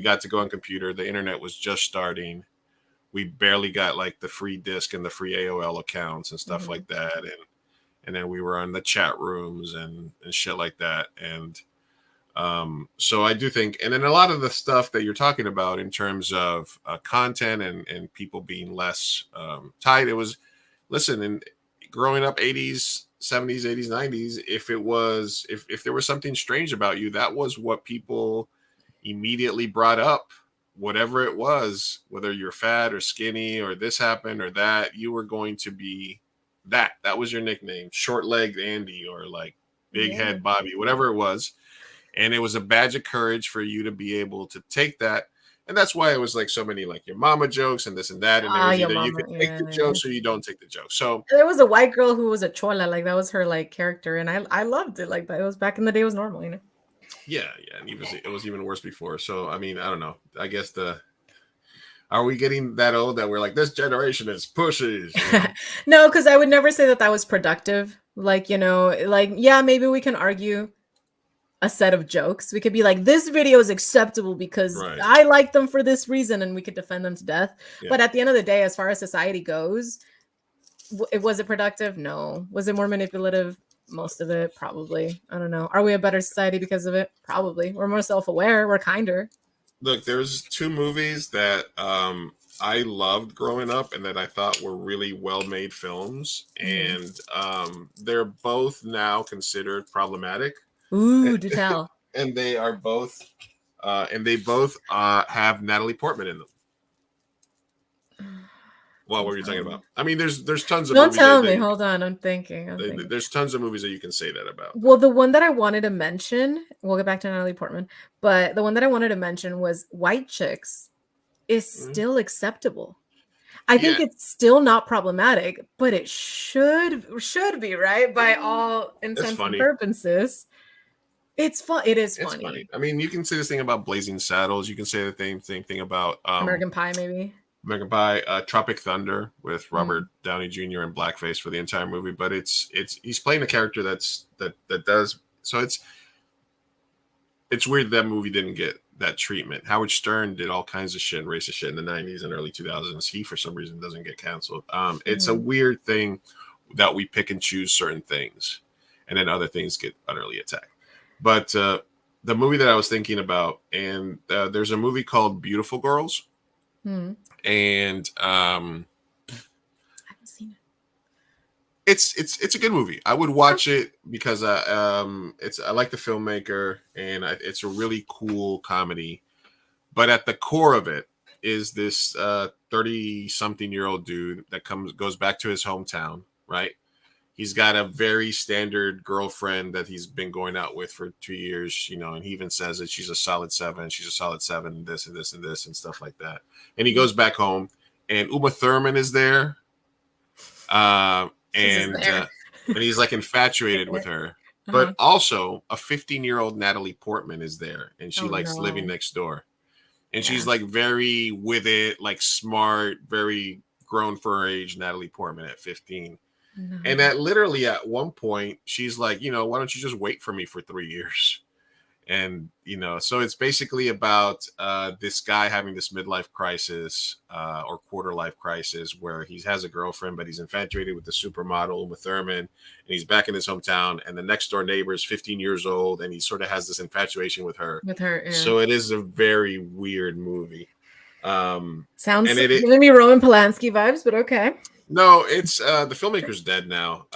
[SPEAKER 10] got to go on computer. The internet was just starting. We barely got like the free disk and the free AOL accounts and stuff like that, and then we were on the chat rooms and shit like that. And so I do think, and then a lot of the stuff that you're talking about in terms of content and people being less tight, it was, listen, and growing up 80s, 70s, 80s, 90s, if there was something strange about you, that was what people immediately brought up. Whatever it was, whether you're fat or skinny or this happened or that, you were going to be that. That was your nickname, short-legged Andy or like big head Bobby, whatever it was. And it was a badge of courage for you to be able to take that. And that's why it was like so many like your mama jokes and this and that. And there was either you could take the jokes or you don't take the jokes. So
[SPEAKER 9] there was a white girl who was a chola, like that was her like character, and I loved it. Like that, it was back in the day, it was normal,
[SPEAKER 10] Yeah, and it was even worse before. So I mean, I don't know. I guess are we getting that old that we're like, this generation is pushes?
[SPEAKER 9] No, because I would never say that was productive. Like, yeah, maybe we can argue a set of jokes. We could be like, this video is acceptable because I like them for this reason, and we could defend them to death. Yeah. But at the end of the day, as far as society goes, was it productive? No. Was it more manipulative? Most of it, probably. I don't know. Are we a better society because of it? Probably. We're more self-aware. We're kinder.
[SPEAKER 10] Look, there's two movies that I loved growing up and that I thought were really well-made fills, and they're both now considered problematic.
[SPEAKER 9] Ooh, do tell.
[SPEAKER 10] And they are both, have Natalie Portman in them. What were you talking about? I mean, there's tons of
[SPEAKER 9] Don't
[SPEAKER 10] movies.
[SPEAKER 9] Don't tell me. Hold on. I'm thinking.
[SPEAKER 10] There's tons of movies that you can say that about.
[SPEAKER 9] Well, the one that I wanted to mention, we'll get back to Natalie Portman, but the one that I wanted to mention was White Chicks is still acceptable. I think it's still not problematic, but it should be, right? By all intents and purposes. It's fun. It is funny.
[SPEAKER 10] Funny. I mean, you can say this thing about Blazing Saddles. You can say the same thing about
[SPEAKER 9] American Pie, maybe.
[SPEAKER 10] American Pie, Tropic Thunder with Robert Downey Jr. in blackface for the entire movie, but it's he's playing a character that does so. It's weird that movie didn't get that treatment. Howard Stern did all kinds of shit, racist shit in the 90s and early 2000s. He, for some reason, doesn't get canceled. It's a weird thing that we pick and choose certain things, and then other things get utterly attacked. But the movie that I was thinking about, and there's a movie called Beautiful Girls, and
[SPEAKER 9] I haven't seen it.
[SPEAKER 10] it's a good movie. I would watch it because I like the filmmaker, and it's a really cool comedy. But at the core of it is this 30-something-year-old dude that goes back to his hometown, right? He's got a very standard girlfriend that he's been going out with for 2 years, and he even says that she's a solid 7, this and this and this and stuff like that. And he goes back home, and Uma Thurman is there. And he's like infatuated with her. But also a 15-year-old Natalie Portman is there, and she likes living next door. And she's like very with it, like smart, very grown for her age, Natalie Portman at 15. And that literally at one point, she's like, why don't you just wait for me for 3 years? And, so it's basically about this guy having this midlife crisis or quarter life crisis where he has a girlfriend, but he's infatuated with the supermodel Uma Thurman, and he's back in his hometown, and the next door neighbor is 15 years old, and he sort of has this infatuation with her.
[SPEAKER 9] Yeah.
[SPEAKER 10] So it is a very weird movie.
[SPEAKER 9] Sounds giving me Roman Polanski vibes, but okay.
[SPEAKER 10] No, it's the filmmaker's dead now.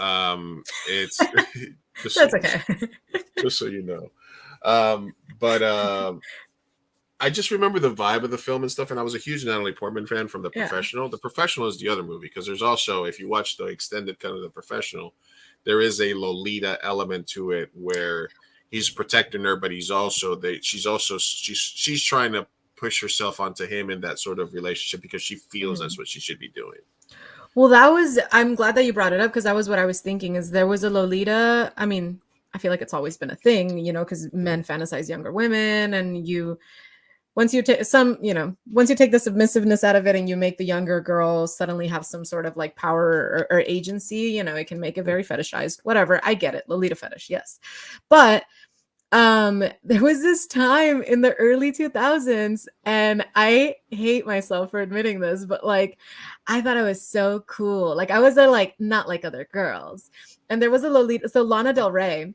[SPEAKER 10] It's
[SPEAKER 9] that's okay.
[SPEAKER 10] Just so you know. But I just remember the vibe of the film and stuff, and I was a huge Natalie Portman fan from The Professional. The Professional is the other movie, because there's also, if you watch the extended cut of The Professional, there is a Lolita element to it where he's protecting her, but she's trying to push herself onto him in that sort of relationship because she feels that's what she should be doing.
[SPEAKER 9] Well, I'm glad that you brought it up, because that was what I was thinking, is there was a Lolita. I mean, I feel like it's always been a thing, because men fantasize younger women, and once you take the submissiveness out of it and you make the younger girl suddenly have some sort of like power or agency, it can make it very fetishized, whatever. I get it. Lolita fetish. Yes. But there was this time in the early 2000s, and I hate myself for admitting this, but like, I thought it was so cool. Like, I was not like other girls. And there was a Lolita. So Lana Del Rey,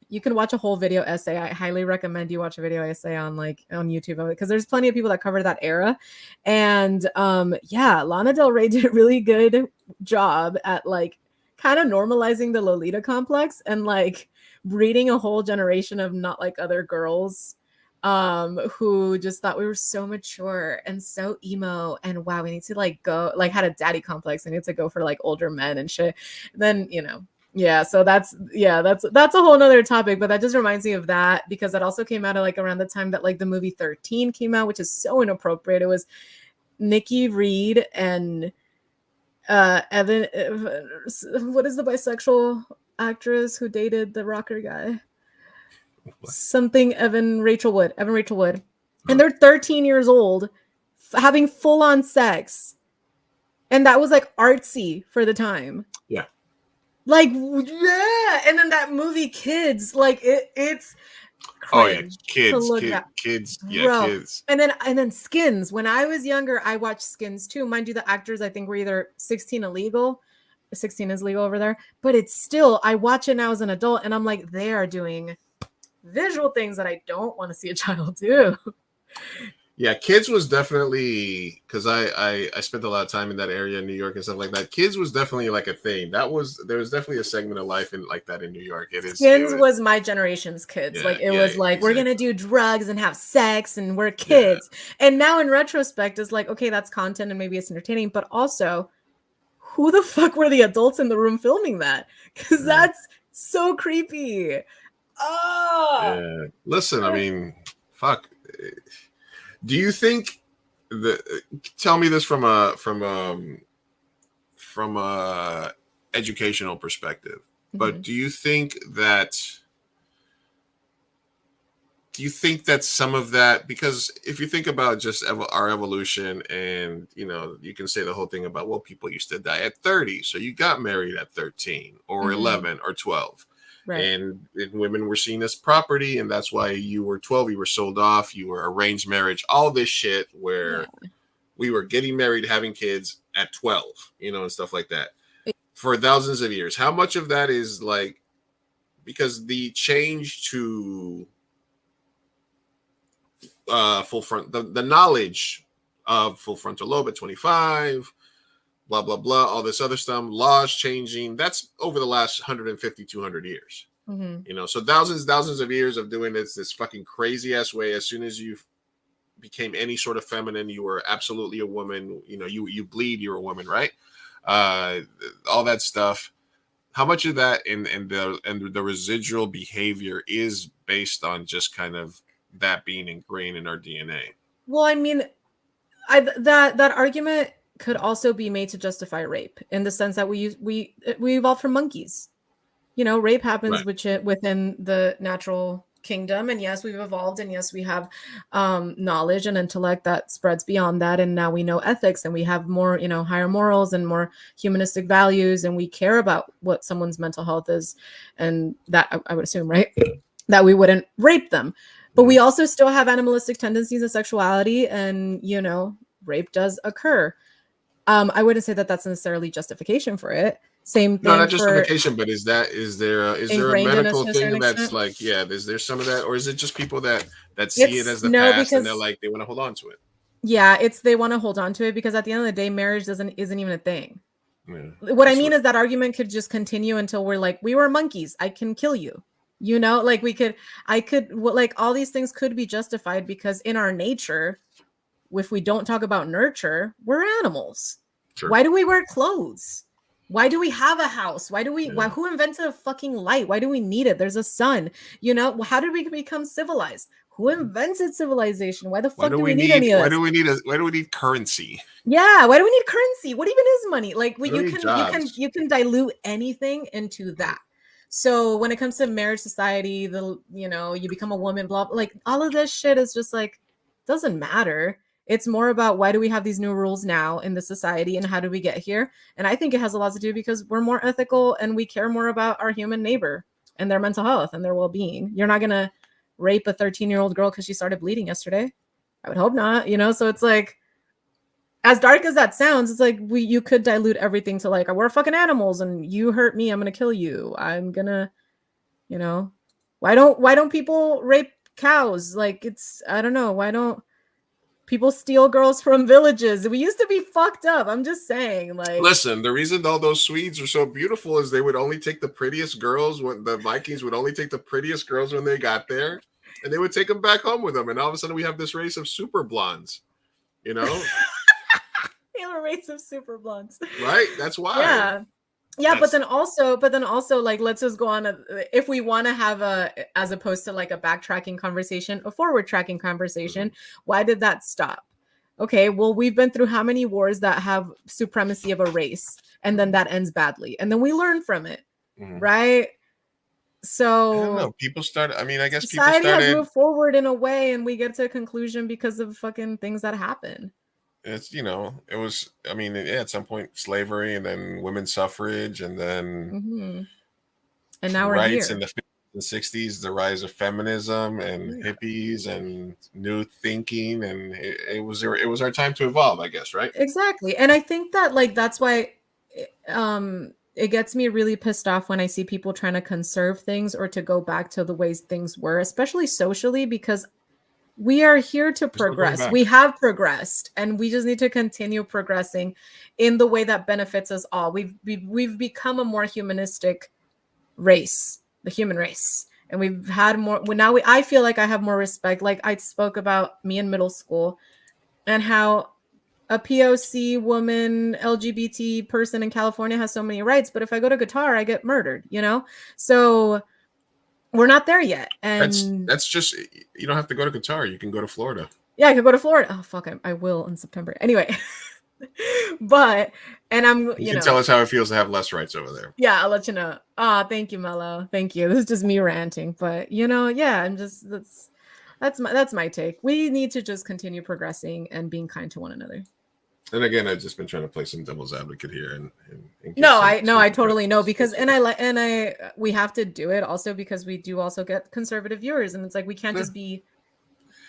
[SPEAKER 9] you can watch a whole video essay. I highly recommend you watch a video essay on YouTube of it, because there's plenty of people that cover that era. And Lana Del Rey did a really good job at like kind of normalizing the Lolita complex and like breeding a whole generation of not like other girls who just thought we were so mature and so emo, and wow, we need to like go, like, had a daddy complex and need to go for like older men and shit. Then so that's a whole nother topic, but that just reminds me of that, because that also came out of like around the time that like the movie 13 came out, which is so inappropriate. It was Nikki Reed and Evan, what is the bisexual actress who dated the rocker guy? Something Evan Rachel Wood. And they're 13 years old having full-on sex. And that was like artsy for the time.
[SPEAKER 10] Yeah.
[SPEAKER 9] Like, yeah. And then that movie Kids, like it's
[SPEAKER 10] kids.
[SPEAKER 9] And then Skins. When I was younger, I watched Skins too. Mind you, the actors I think were either 16 illegal. 16 is legal over there, but it's still, I watch it now as an adult, and I'm like, they are doing visual things that I don't want to see a child do.
[SPEAKER 10] Yeah, Kids was definitely, because I spent a lot of time in that area in New York and stuff like that. Kids was definitely like a thing. There was definitely a segment of life in like that in New York.
[SPEAKER 9] Skins was my generation's Kids. We're gonna do drugs and have sex and we're kids. Yeah. And now in retrospect, it's like, okay, that's content and maybe it's entertaining, but also, who the fuck were the adults in the room filming that? Because that's so creepy.
[SPEAKER 10] Yeah. Listen, I mean, fuck. Do you think tell me this from a educational perspective, but do you think that do you think that some of that, because if you think about just our evolution, and you can say the whole thing about, well, people used to die at 30, so you got married at 13 or 11 or 12.
[SPEAKER 9] Right.
[SPEAKER 10] And women were seen as property, and that's why you were 12, you were sold off, you were arranged marriage, all this shit where we were getting married, having kids at 12, and stuff like that for thousands of years. How much of that is like, because the change to full front, the knowledge of full frontal lobe at 25, blah, blah, blah, all this other stuff, laws changing, that's over the last 150, 200 years. So thousands of years of doing this fucking crazy ass way. As soon as you became any sort of feminine, you were absolutely a woman. You bleed, you're a woman, right? All that stuff. How much of that and the residual behavior is based on just kind of that being ingrained in our DNA?
[SPEAKER 9] Well, I mean, that argument could also be made to justify rape, in the sense that we evolved from monkeys. Rape happens within the natural kingdom, and yes, we've evolved, and yes, we have knowledge and intellect that spreads beyond that, and now we know ethics, and we have more higher morals and more humanistic values, and we care about what someone's mental health is, and that I would assume, right, that we wouldn't rape them. But we also still have animalistic tendencies and sexuality, and rape does occur. I wouldn't say that that's necessarily justification for it. Same thing.
[SPEAKER 10] No, not justification, but is there a medical thing that's
[SPEAKER 9] extent?
[SPEAKER 10] like, is there some of that, or is it just people that see it as the past, and they're like, they want to hold on to it?
[SPEAKER 9] Yeah, they want to hold on to it, because at the end of the day, marriage isn't even a thing.
[SPEAKER 10] Yeah,
[SPEAKER 9] what I mean is that argument could just continue until we're like, we were monkeys, I can kill you. Like all these things could be justified, because in our nature, if we don't talk about nurture, we're animals. Sure. Why do we wear clothes? Why do we have a house? Why who invented a fucking light? Why do we need it? There's a sun. How did we become civilized? Who invented civilization? Why the fuck do we need any of this?
[SPEAKER 10] Why do we need currency?
[SPEAKER 9] Yeah, why do we need currency? What even is money? Like, you can dilute anything into that. So when it comes to marriage society, you become a woman, blah, like all of this shit is just like, doesn't matter. It's more about, why do we have these new rules now in the society, and how do we get here? And I think it has a lot to do because we're more ethical, and we care more about our human neighbor and their mental health and their well-being. You're not going to rape a 13-year-old girl because she started bleeding yesterday. I would hope not, So it's like, as dark as that sounds, it's like you could dilute everything to like, we're fucking animals, and you hurt me, I'm going to kill you. I'm going to, why don't people rape cows? Like, I don't know. Why don't people steal girls from villages? We used to be fucked up. I'm just saying, like,
[SPEAKER 10] listen, the reason all those Swedes are so beautiful is they would only take the prettiest girls. When the Vikings would only take the prettiest girls when they got there, and they would take them back home with them. And all of a sudden we have this race of super blondes,
[SPEAKER 9] We have a race of super blondes.
[SPEAKER 10] Right? That's why.
[SPEAKER 9] Yeah, but then also, like, let's just go on. If we want to have as opposed to like a backtracking conversation, a forward tracking conversation, why did that stop? Okay, well, we've been through how many wars that have supremacy of a race, and then that ends badly, and then we learn from it, right? So
[SPEAKER 10] I don't know. People started. I mean, I guess
[SPEAKER 9] society
[SPEAKER 10] people started.
[SPEAKER 9] has moved forward in a way, and we get to a conclusion because of fucking things that happen.
[SPEAKER 10] It's it was. I mean, at some point slavery, and then women's suffrage, and then
[SPEAKER 9] and now we're
[SPEAKER 10] rights
[SPEAKER 9] here.
[SPEAKER 10] in the 50s and 60s, the rise of feminism and hippies and new thinking, and it was our time to evolve, I guess, right?
[SPEAKER 9] Exactly. And I think that, like, that's why it gets me really pissed off when I see people trying to conserve things or to go back to the ways things were, especially socially, because we are here to progress. We have progressed, and we just need to continue progressing in the way that benefits us all. We've become a more humanistic race, the human race, and we've had more. I feel like I have more respect. Like, I spoke about me in middle school and how a POC woman, LGBT person in California has so many rights, but if I go to Qatar, I get murdered. So we're not there yet. And
[SPEAKER 10] that's just, you don't have to go to Qatar. You can go to Florida.
[SPEAKER 9] Yeah, I could go to Florida. Oh, fuck, I will in September. Anyway. You
[SPEAKER 10] can tell us how it feels to have less rights over there.
[SPEAKER 9] Yeah, I'll let you know. Thank you, Mello. Thank you. This is just me ranting. But, yeah, That's my take. We need to just continue progressing and being kind to one another.
[SPEAKER 10] And again, I've just been trying to play some devil's advocate here, and
[SPEAKER 9] I totally know, because we have to do it also because we do also get conservative viewers, and it's like we can't just be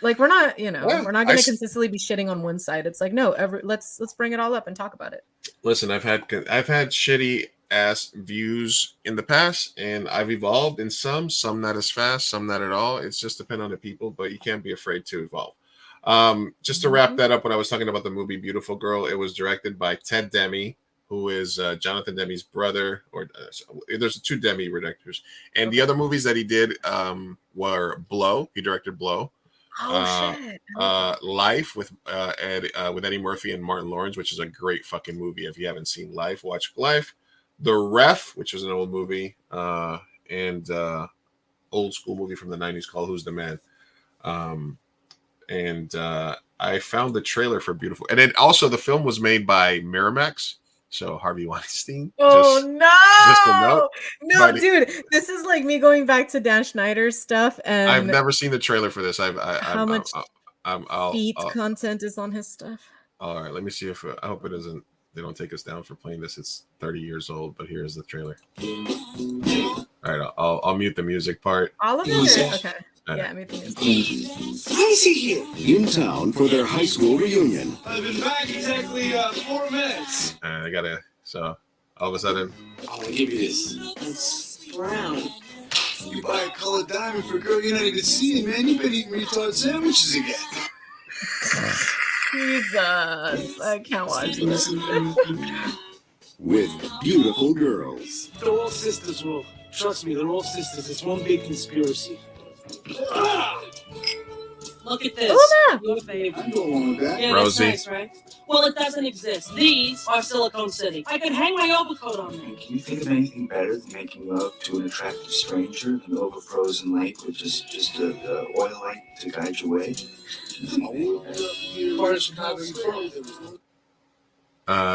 [SPEAKER 9] like, we're not we're not going to consistently be shitting on one side. It's like, no, let's bring it all up and talk about it.
[SPEAKER 10] Listen, I've had shitty ass views in the past, and I've evolved in some not as fast, some not at all. It's just depend on the people, but you can't be afraid to evolve. Just to wrap that up, when I was talking about the movie Beautiful Girl, it was directed by Ted Demme, who is Jonathan Demme's brother, or there's 2 Demme directors. And the other movies that he did were Blow. He directed Blow.
[SPEAKER 9] Shit.
[SPEAKER 10] Life with Eddie Murphy and Martin Lawrence, which is a great fucking movie. If you haven't seen Life, watch Life. The Ref, which was an old movie, and old school movie from the 90s called Who's the Man. And I found the trailer for Beautiful. And then also the film was made by Miramax. So Harvey Weinstein.
[SPEAKER 9] Oh,
[SPEAKER 10] just a note.
[SPEAKER 9] No, dude, this is like me going back to Dan Schneider's stuff. And
[SPEAKER 10] I've never seen the trailer for this.
[SPEAKER 9] How much feet content is on his stuff?
[SPEAKER 10] All right, let me see if I hope it doesn't. They don't take us down for playing this. It's 30 years old, but here's the trailer. All right, I'll mute the music part.
[SPEAKER 9] All of it? Okay. Yeah, mute the music.
[SPEAKER 14] Why is he here? In town for their high school reunion.
[SPEAKER 15] I've been back exactly 4 minutes.
[SPEAKER 10] I gotta. So all of a sudden,
[SPEAKER 15] I'll give you this. It's brown. You buy a colored diamond for a girl you're not even seeing, man. You've been eating retard sandwiches again.
[SPEAKER 9] Jesus, I can't watch this.
[SPEAKER 14] With beautiful girls.
[SPEAKER 15] They're all sisters, Will. Trust me, they're all sisters. It's one big conspiracy.
[SPEAKER 16] Look at this. Your favorite.
[SPEAKER 15] I go along with that.
[SPEAKER 16] Yeah,
[SPEAKER 10] Rosie.
[SPEAKER 16] that's nice, right? Well, it doesn't exist. These are Silicon City. I could hang my overcoat on them.
[SPEAKER 17] Can you think of anything better than making love to an attractive stranger in over frozen lake with just a oil light to guide your way?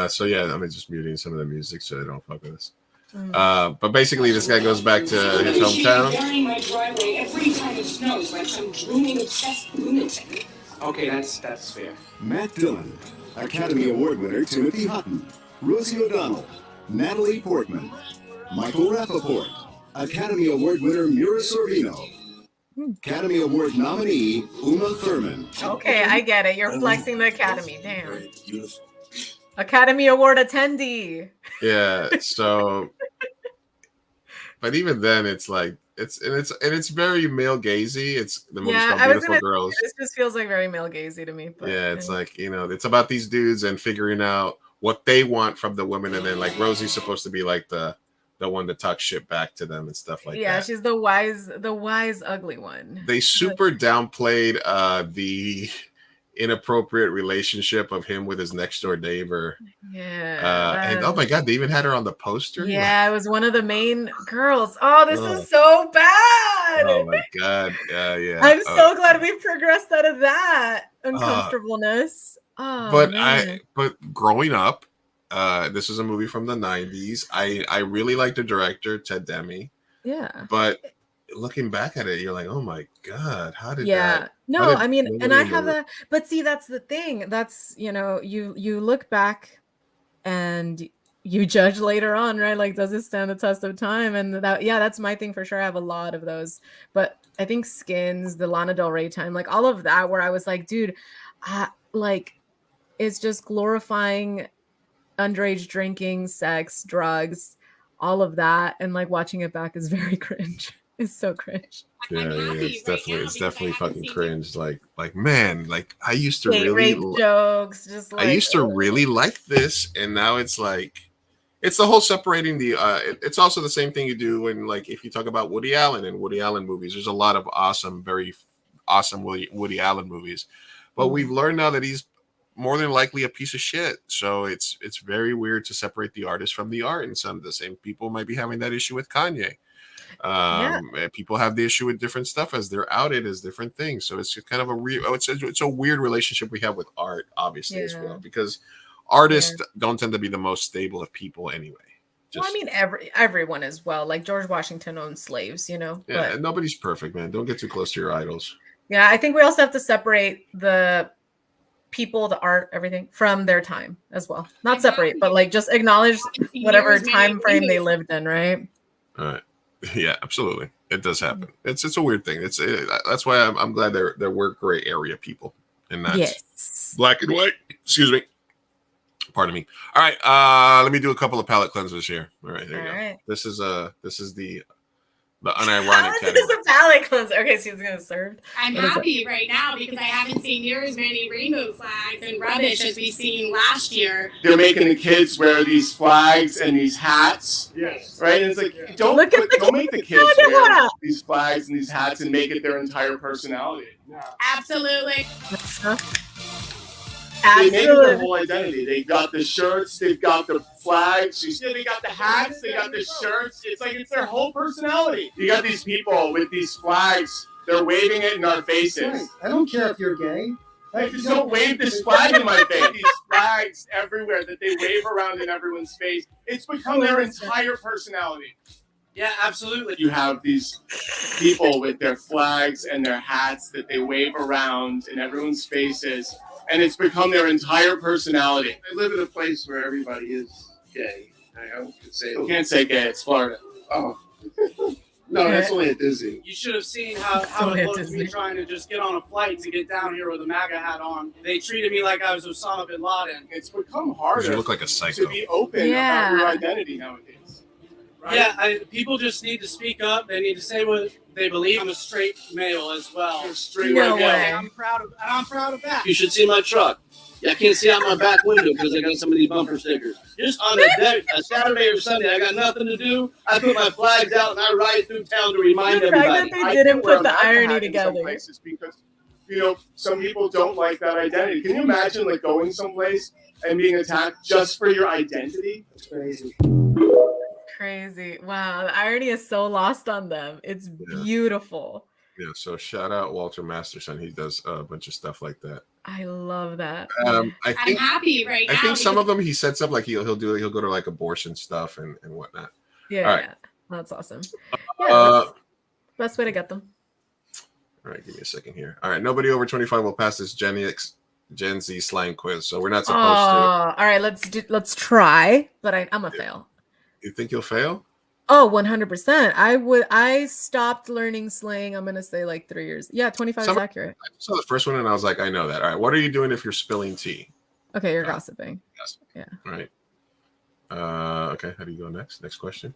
[SPEAKER 10] So yeah, I'm just muting some of the music so they don't fuck with us. But basically, this guy goes back to his hometown.
[SPEAKER 18] My driveway every time it snows, like some dreaming obsessed lunatic.
[SPEAKER 15] Okay, that's fair.
[SPEAKER 14] Matt Dillon, Academy Award winner Timothy Hutton, Rosie O'Donnell, Natalie Portman, Michael Rappaport, Academy Award winner Mira Sorvino, Academy Award nominee Uma Thurman.
[SPEAKER 9] Okay, I get it. You're flexing the Academy. Damn. Academy Award attendee.
[SPEAKER 10] Yeah. So, but even then, it's like it's very male gazy. It's the movie's called Beautiful Girls.
[SPEAKER 9] This just feels like very male gazy to me. But,
[SPEAKER 10] yeah, it's like, it's about these dudes and figuring out what they want from the women, and then like Rosie's supposed to be like the one to talk shit back to them and stuff like that.
[SPEAKER 9] Yeah, she's the wise ugly one.
[SPEAKER 10] They super downplayed the inappropriate relationship of him with his next door neighbor.
[SPEAKER 9] Yeah.
[SPEAKER 10] And oh my god, they even had her on the poster.
[SPEAKER 9] Yeah, it was one of the main girls. Oh, this is so bad.
[SPEAKER 10] Oh my god. Yeah.
[SPEAKER 9] I'm so glad we progressed out of that uncomfortableness.
[SPEAKER 10] But growing up, this is a movie from the 90s. I really like the director, Ted Demme.
[SPEAKER 9] Yeah.
[SPEAKER 10] But looking back at it, you're like, oh my god, how did
[SPEAKER 9] that? No, I mean, and I have that, but see, that's the thing. That's, you look back and you judge later on, right? Like, does it stand the test of time? And that's my thing for sure. I have a lot of those, but I think Skins, the Lana Del Rey time, like all of that, where I was like, dude, like, it's just glorifying underage drinking, sex, drugs, all of that, and like watching it back is very cringe. It's so cringe.
[SPEAKER 10] Yeah, it's definitely fucking cringe. Like man, like I used to
[SPEAKER 9] rape jokes, just like
[SPEAKER 10] I used to really like this, and now it's like it's the whole separating the. It's also the same thing you do when, like, if you talk about Woody Allen and Woody Allen movies. There's a lot of very awesome Woody Allen movies, but we've learned now that he's more than likely a piece of shit. So it's very weird to separate the artist from the art, and some of the same people might be having that issue with Kanye. People have the issue with different stuff as they're outed as different things. So it's kind of it's a weird relationship we have with art, obviously, as well, because artists don't tend to be the most stable of people anyway.
[SPEAKER 9] Well, I mean, everyone as well. Like George Washington owned slaves,
[SPEAKER 10] Yeah, and nobody's perfect, man. Don't get too close to your idols.
[SPEAKER 9] Yeah, I think we also have to separate the people, the art, everything from their time as well. Not separate, but like just acknowledge whatever time frame they lived in, right?
[SPEAKER 10] All right. Yeah, absolutely. It does happen. It's a weird thing. That's why I'm glad there were gray area people and not black and white. Excuse me. Pardon me. All right. Let me do a couple of palate cleansers here. All right, there you go.
[SPEAKER 9] Right.
[SPEAKER 10] This is the unironic
[SPEAKER 9] How is
[SPEAKER 10] category.
[SPEAKER 9] this a palate cleanser? Okay, so he's gonna serve.
[SPEAKER 19] I'm happy right now because I haven't seen near as many rainbow flags and rubbish as we've seen last year.
[SPEAKER 15] They're making the kids wear these flags and these hats. Yes. Right? And it's like, don't make the kids wear these flags and these hats and make it their entire personality.
[SPEAKER 19] Absolutely.
[SPEAKER 15] They make it their whole identity. They've got the shirts, they've got the flags, you see, they got the hats, they got the shirts. It's like it's their whole personality. You got these people with these flags, they're waving it in our faces.
[SPEAKER 20] Right. I don't care if you're gay.
[SPEAKER 15] Like, just don't wave this flag in my face. These flags everywhere that they wave around in everyone's face. It's become their entire personality. Yeah, absolutely. You have these people with their flags and their hats that they wave around in everyone's faces, and it's become their entire personality.
[SPEAKER 20] I live in a place where everybody is gay. I could say
[SPEAKER 15] You can't say gay, it's Florida.
[SPEAKER 20] Oh. No, that's only at Disney.
[SPEAKER 21] You should have seen how it looked me trying to just get on a flight to get down here with a MAGA hat on. They treated me like I was Osama bin Laden.
[SPEAKER 15] It's become harder
[SPEAKER 10] You look like a psycho.
[SPEAKER 15] to be open about your identity nowadays. Right?
[SPEAKER 21] Yeah, people just need to speak up. They need to say what they believe. I'm a straight male as well.
[SPEAKER 15] You're a straight male.
[SPEAKER 21] I'm proud of that.
[SPEAKER 22] You should see my truck. Yeah, I can't see out my back window because I got some of these bumper stickers. Just on a Saturday or Sunday, I got nothing to do. I put my flags out and I ride through town to remind everybody.
[SPEAKER 9] They didn't put the irony together.
[SPEAKER 15] Because, some people don't like that identity. Can you imagine like going someplace and being attacked just for your identity?
[SPEAKER 20] It's crazy.
[SPEAKER 9] Crazy. Wow, the irony is so lost on them. It's beautiful.
[SPEAKER 10] Yeah, so shout out Walter Masterson. He does a bunch of stuff like that.
[SPEAKER 9] I love that.
[SPEAKER 19] I'm happy right now.
[SPEAKER 10] I think some of them he sets up like he'll go to like abortion stuff and whatnot.
[SPEAKER 9] Yeah,
[SPEAKER 10] All right.
[SPEAKER 9] yeah. That's awesome. Yeah, best way to get them.
[SPEAKER 10] All right, give me a second here. All right, nobody over 25 will pass this Gen Z slang quiz, so we're not supposed to.
[SPEAKER 9] All right, let's try, but I'm a fail.
[SPEAKER 10] You think you'll fail?
[SPEAKER 9] Oh, 100%. I stopped learning slang, I'm going to say like 3 years. Yeah, 25 is accurate.
[SPEAKER 10] I saw the first one and I was like, I know that. All right, what are you doing if you're spilling tea?
[SPEAKER 9] Okay, you're gossiping. Yeah.
[SPEAKER 10] All right. Okay, how do you go next? Next question.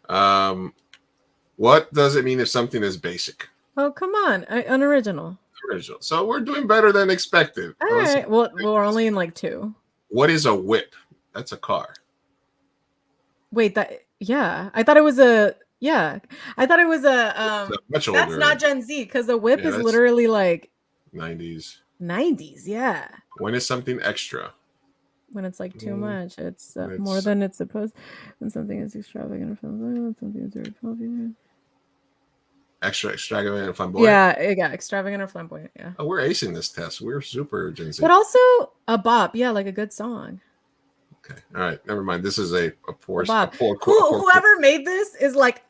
[SPEAKER 10] What does it mean if something is basic?
[SPEAKER 9] Oh, come on. Unoriginal.
[SPEAKER 10] Original. So we're doing better than expected.
[SPEAKER 9] All right. Well, we're only in like 2.
[SPEAKER 10] What is a whip? That's a car.
[SPEAKER 9] Wait, I thought it was a
[SPEAKER 10] much
[SPEAKER 9] that's
[SPEAKER 10] older.
[SPEAKER 9] not Gen Z because the whip is literally like
[SPEAKER 10] 90s.
[SPEAKER 9] 90s, yeah.
[SPEAKER 10] When is something extra?
[SPEAKER 9] When it's like too much, it's more than it's supposed. When something is extravagant or flamboyant, something is very popular.
[SPEAKER 10] Extravagant and flamboyant.
[SPEAKER 9] Yeah, extravagant or flamboyant. Yeah.
[SPEAKER 10] Oh, we're acing this test. We're super Gen Z.
[SPEAKER 9] But also a bop, yeah, like a good song.
[SPEAKER 10] Okay. All right. Never mind. This is a poor.
[SPEAKER 9] Whoever made this is like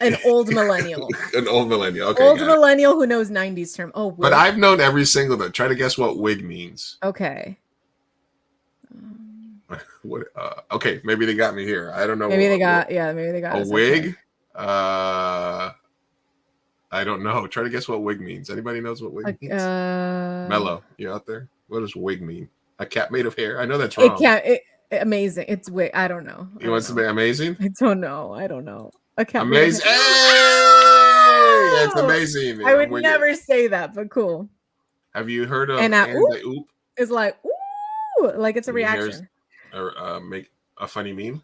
[SPEAKER 9] an old millennial.
[SPEAKER 10] An old millennial. Okay.
[SPEAKER 9] Old millennial who knows 90s term. Oh, wig.
[SPEAKER 10] But I've known every single one. Try to guess what wig means.
[SPEAKER 9] Okay.
[SPEAKER 10] What? Okay. Maybe they got me here. I don't know.
[SPEAKER 9] Maybe they got
[SPEAKER 10] a wig. I don't know. Try to guess what wig means. Anybody knows what wig means? Mellow, you out there? What does wig mean? A cap made of hair? I know that's wrong.
[SPEAKER 9] Amazing. It's wig. I don't know.
[SPEAKER 10] You want to be amazing?
[SPEAKER 9] I don't know. A cap.
[SPEAKER 10] Amazing. Hey! It's amazing.
[SPEAKER 9] I would never say that, but cool.
[SPEAKER 10] Have you heard of
[SPEAKER 9] and
[SPEAKER 10] the oop?
[SPEAKER 9] It's like ooh, like it's a reaction.
[SPEAKER 10] Or make a funny meme.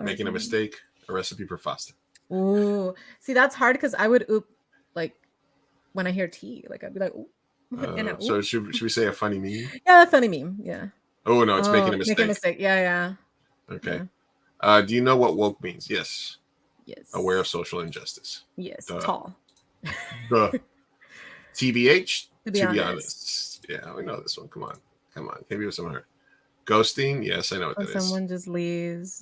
[SPEAKER 10] Making a mistake. A recipe for pasta.
[SPEAKER 9] Ooh, see that's hard because I would oop like when I hear tea. Like I'd be like ooh.
[SPEAKER 10] So should we say a funny meme?
[SPEAKER 9] Yeah, a funny meme. Yeah.
[SPEAKER 10] Oh no, it's making a mistake.
[SPEAKER 9] Making a mistake. Yeah.
[SPEAKER 10] Okay. Yeah. Do you know what woke means? Yes.
[SPEAKER 9] Yes.
[SPEAKER 10] Aware of social injustice.
[SPEAKER 9] Yes. Tall.
[SPEAKER 10] TBH. To be honest. Yeah, we know this one. Come on. Maybe with some heart. Ghosting. Yes, I know what that is.
[SPEAKER 9] Someone just leaves.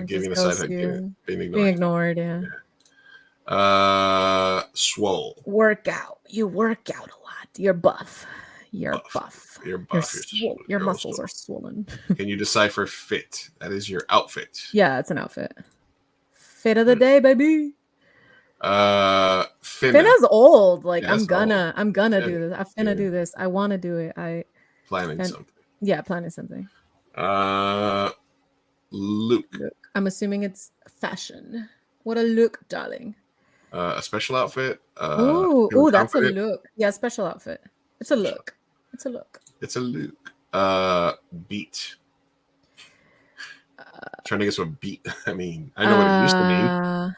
[SPEAKER 10] Giving a side hug. Being ignored.
[SPEAKER 9] Being ignored. Yeah.
[SPEAKER 10] Swole.
[SPEAKER 9] Workout. You work out a lot. You're buff. You're buff.
[SPEAKER 10] You're buff.
[SPEAKER 9] Your muscles are swollen.
[SPEAKER 10] Can you decipher fit? That is your outfit.
[SPEAKER 9] Yeah, it's an outfit. Fit of the day, baby.
[SPEAKER 10] Finna's
[SPEAKER 9] old. Like
[SPEAKER 10] Yeah,
[SPEAKER 9] I'm gonna
[SPEAKER 10] Yeah,
[SPEAKER 9] do this. I'm finna do this. I want to do it.
[SPEAKER 10] planning something.
[SPEAKER 9] Yeah, planning something.
[SPEAKER 10] Luke.
[SPEAKER 9] I'm assuming it's fashion. What a look, darling.
[SPEAKER 10] A special outfit.
[SPEAKER 9] Ooh, that's a look. Yeah, special outfit. It's a look. It's a look.
[SPEAKER 10] It's a look. Beat. Trying to guess what beat. I mean, I know what it used to mean.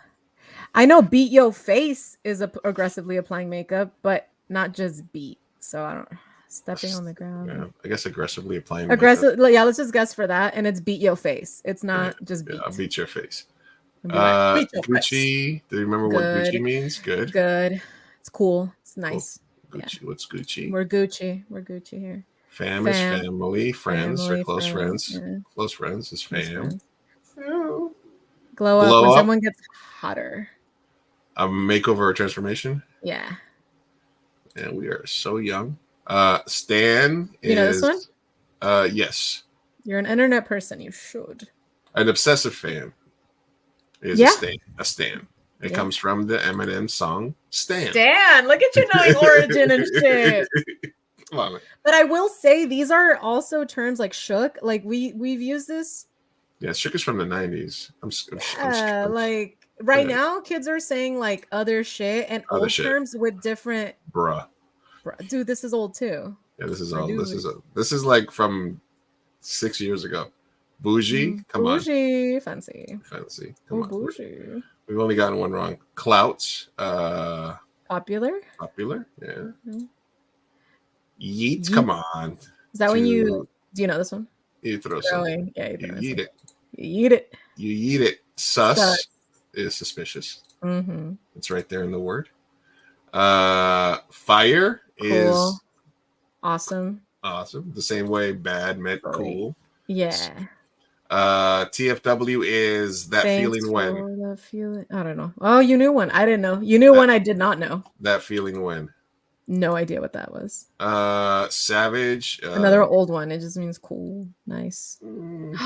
[SPEAKER 9] I know beat your face is aggressively applying makeup, but not just beat. So I don't. Stepping on the ground.
[SPEAKER 10] Yeah, I guess aggressively applying
[SPEAKER 9] aggressive. Makeup. Yeah, let's just guess for that, and it's beat your face. It's not just beat.
[SPEAKER 10] Yeah, I'll beat your face.
[SPEAKER 9] Beat your
[SPEAKER 10] Gucci.
[SPEAKER 9] face.
[SPEAKER 10] Do you remember what Gucci means? Good.
[SPEAKER 9] Good. It's cool. It's nice.
[SPEAKER 10] Cool. Gucci. Yeah. What's Gucci?
[SPEAKER 9] We're Gucci. We're Gucci here.
[SPEAKER 10] Fam is family. Friends are close friends. Yeah. Close friends is fam.
[SPEAKER 9] Oh. Glow up when someone gets hotter.
[SPEAKER 10] A makeover or transformation?
[SPEAKER 9] Yeah.
[SPEAKER 10] And we are so young. Stan is.
[SPEAKER 9] You know this one?
[SPEAKER 10] Yes.
[SPEAKER 9] You're an internet person. You should.
[SPEAKER 10] An obsessive fan is a stan. It comes from the Eminem song Stan.
[SPEAKER 9] Stan, look at you knowing origin and shit.
[SPEAKER 10] Come on, man.
[SPEAKER 9] But I will say these are also terms like shook. Like we've used this.
[SPEAKER 10] Yeah, shook is from the 90s.
[SPEAKER 9] Like right now, kids are saying like other shit and old terms with different.
[SPEAKER 10] Bruh.
[SPEAKER 9] Dude, this is old too.
[SPEAKER 10] Yeah, this is old. This is like from 6 years ago. Bougie, come on.
[SPEAKER 9] Bougie, fancy.
[SPEAKER 10] Come on.
[SPEAKER 9] Bougie.
[SPEAKER 10] We've only gotten one wrong. Clout.
[SPEAKER 9] Popular,
[SPEAKER 10] yeah. Yeet, come on.
[SPEAKER 9] Is that when you do you know this one?
[SPEAKER 10] You throw something.
[SPEAKER 9] Yeah,
[SPEAKER 10] you eat it.
[SPEAKER 9] You eat it.
[SPEAKER 10] You eat it. Sus is suspicious.
[SPEAKER 9] Mm-hmm.
[SPEAKER 10] It's right there in the word. Fire is
[SPEAKER 9] awesome.
[SPEAKER 10] The same way bad meant cool.
[SPEAKER 9] Yeah.
[SPEAKER 10] TFW is that feeling when.
[SPEAKER 9] The feeling. I don't know. Oh, you knew one. I didn't know. You knew one I did not know.
[SPEAKER 10] That feeling when.
[SPEAKER 9] No idea what that was.
[SPEAKER 10] Savage.
[SPEAKER 9] Another old one. It just means cool, nice.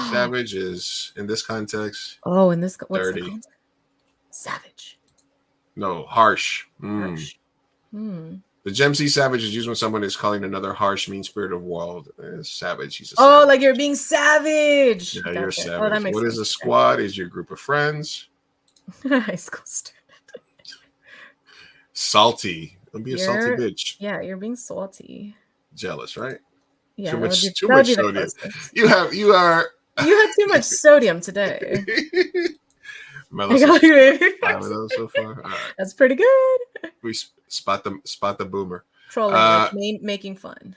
[SPEAKER 10] Savage is in this context.
[SPEAKER 9] Oh, in this what's
[SPEAKER 10] dirty.
[SPEAKER 9] The context? Savage.
[SPEAKER 10] No, harsh.
[SPEAKER 9] Harsh.
[SPEAKER 10] The Gem C savage is used when someone is calling another harsh, mean spirit of world. Savage. He's a
[SPEAKER 9] savage.
[SPEAKER 10] Savage.
[SPEAKER 9] Like you're being savage.
[SPEAKER 10] Yeah, you're savage. Oh, that makes sense. Is a squad? Is your group of friends?
[SPEAKER 9] High school student.
[SPEAKER 10] Salty. Don't be a salty bitch.
[SPEAKER 9] Yeah, you're being salty.
[SPEAKER 10] Jealous, right?
[SPEAKER 9] Yeah,
[SPEAKER 10] too much sodium. You are.
[SPEAKER 9] You had too much sodium today.
[SPEAKER 10] I got you. 5 of those so far. All right.
[SPEAKER 9] That's pretty good.
[SPEAKER 10] We spot the boomer.
[SPEAKER 9] Trolling, making fun.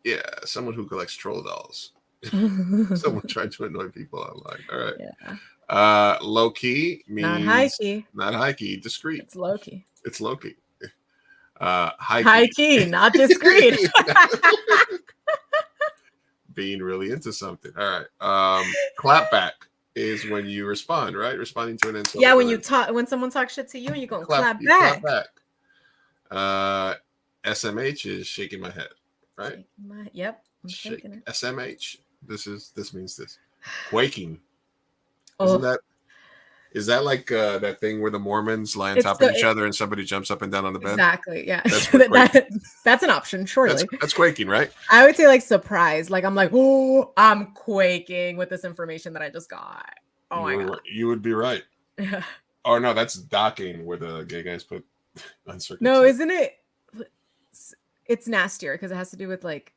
[SPEAKER 10] Yeah, someone who collects troll dolls. Someone trying to annoy people online. All right.
[SPEAKER 9] Yeah.
[SPEAKER 10] Low key means
[SPEAKER 9] not high key.
[SPEAKER 10] Not high key. Discreet.
[SPEAKER 9] It's low key.
[SPEAKER 10] It's low key.
[SPEAKER 9] High key, not discreet.
[SPEAKER 10] Being really into something. All right. Clap back is when you respond, right? Responding to an insult.
[SPEAKER 9] Yeah, when someone talks shit to you, you go clap back.
[SPEAKER 10] Clap back. SMH is shaking my head, right?
[SPEAKER 9] Yep. I'm shaking it.
[SPEAKER 10] SMH. This means this. Quaking. Is that like that thing where the Mormons lie on top of each other and somebody jumps up and down on the bed?
[SPEAKER 9] Exactly. Yeah. That's an option, surely.
[SPEAKER 10] That's quaking, right?
[SPEAKER 9] I would say like surprise. Like I'm like, oh, I'm quaking with this information that I just got. Oh my god.
[SPEAKER 10] You would be right.
[SPEAKER 9] Yeah.
[SPEAKER 10] Oh no, that's docking where the gay guys put uncircumcised.
[SPEAKER 9] No, isn't it? It's nastier because it has to do with like.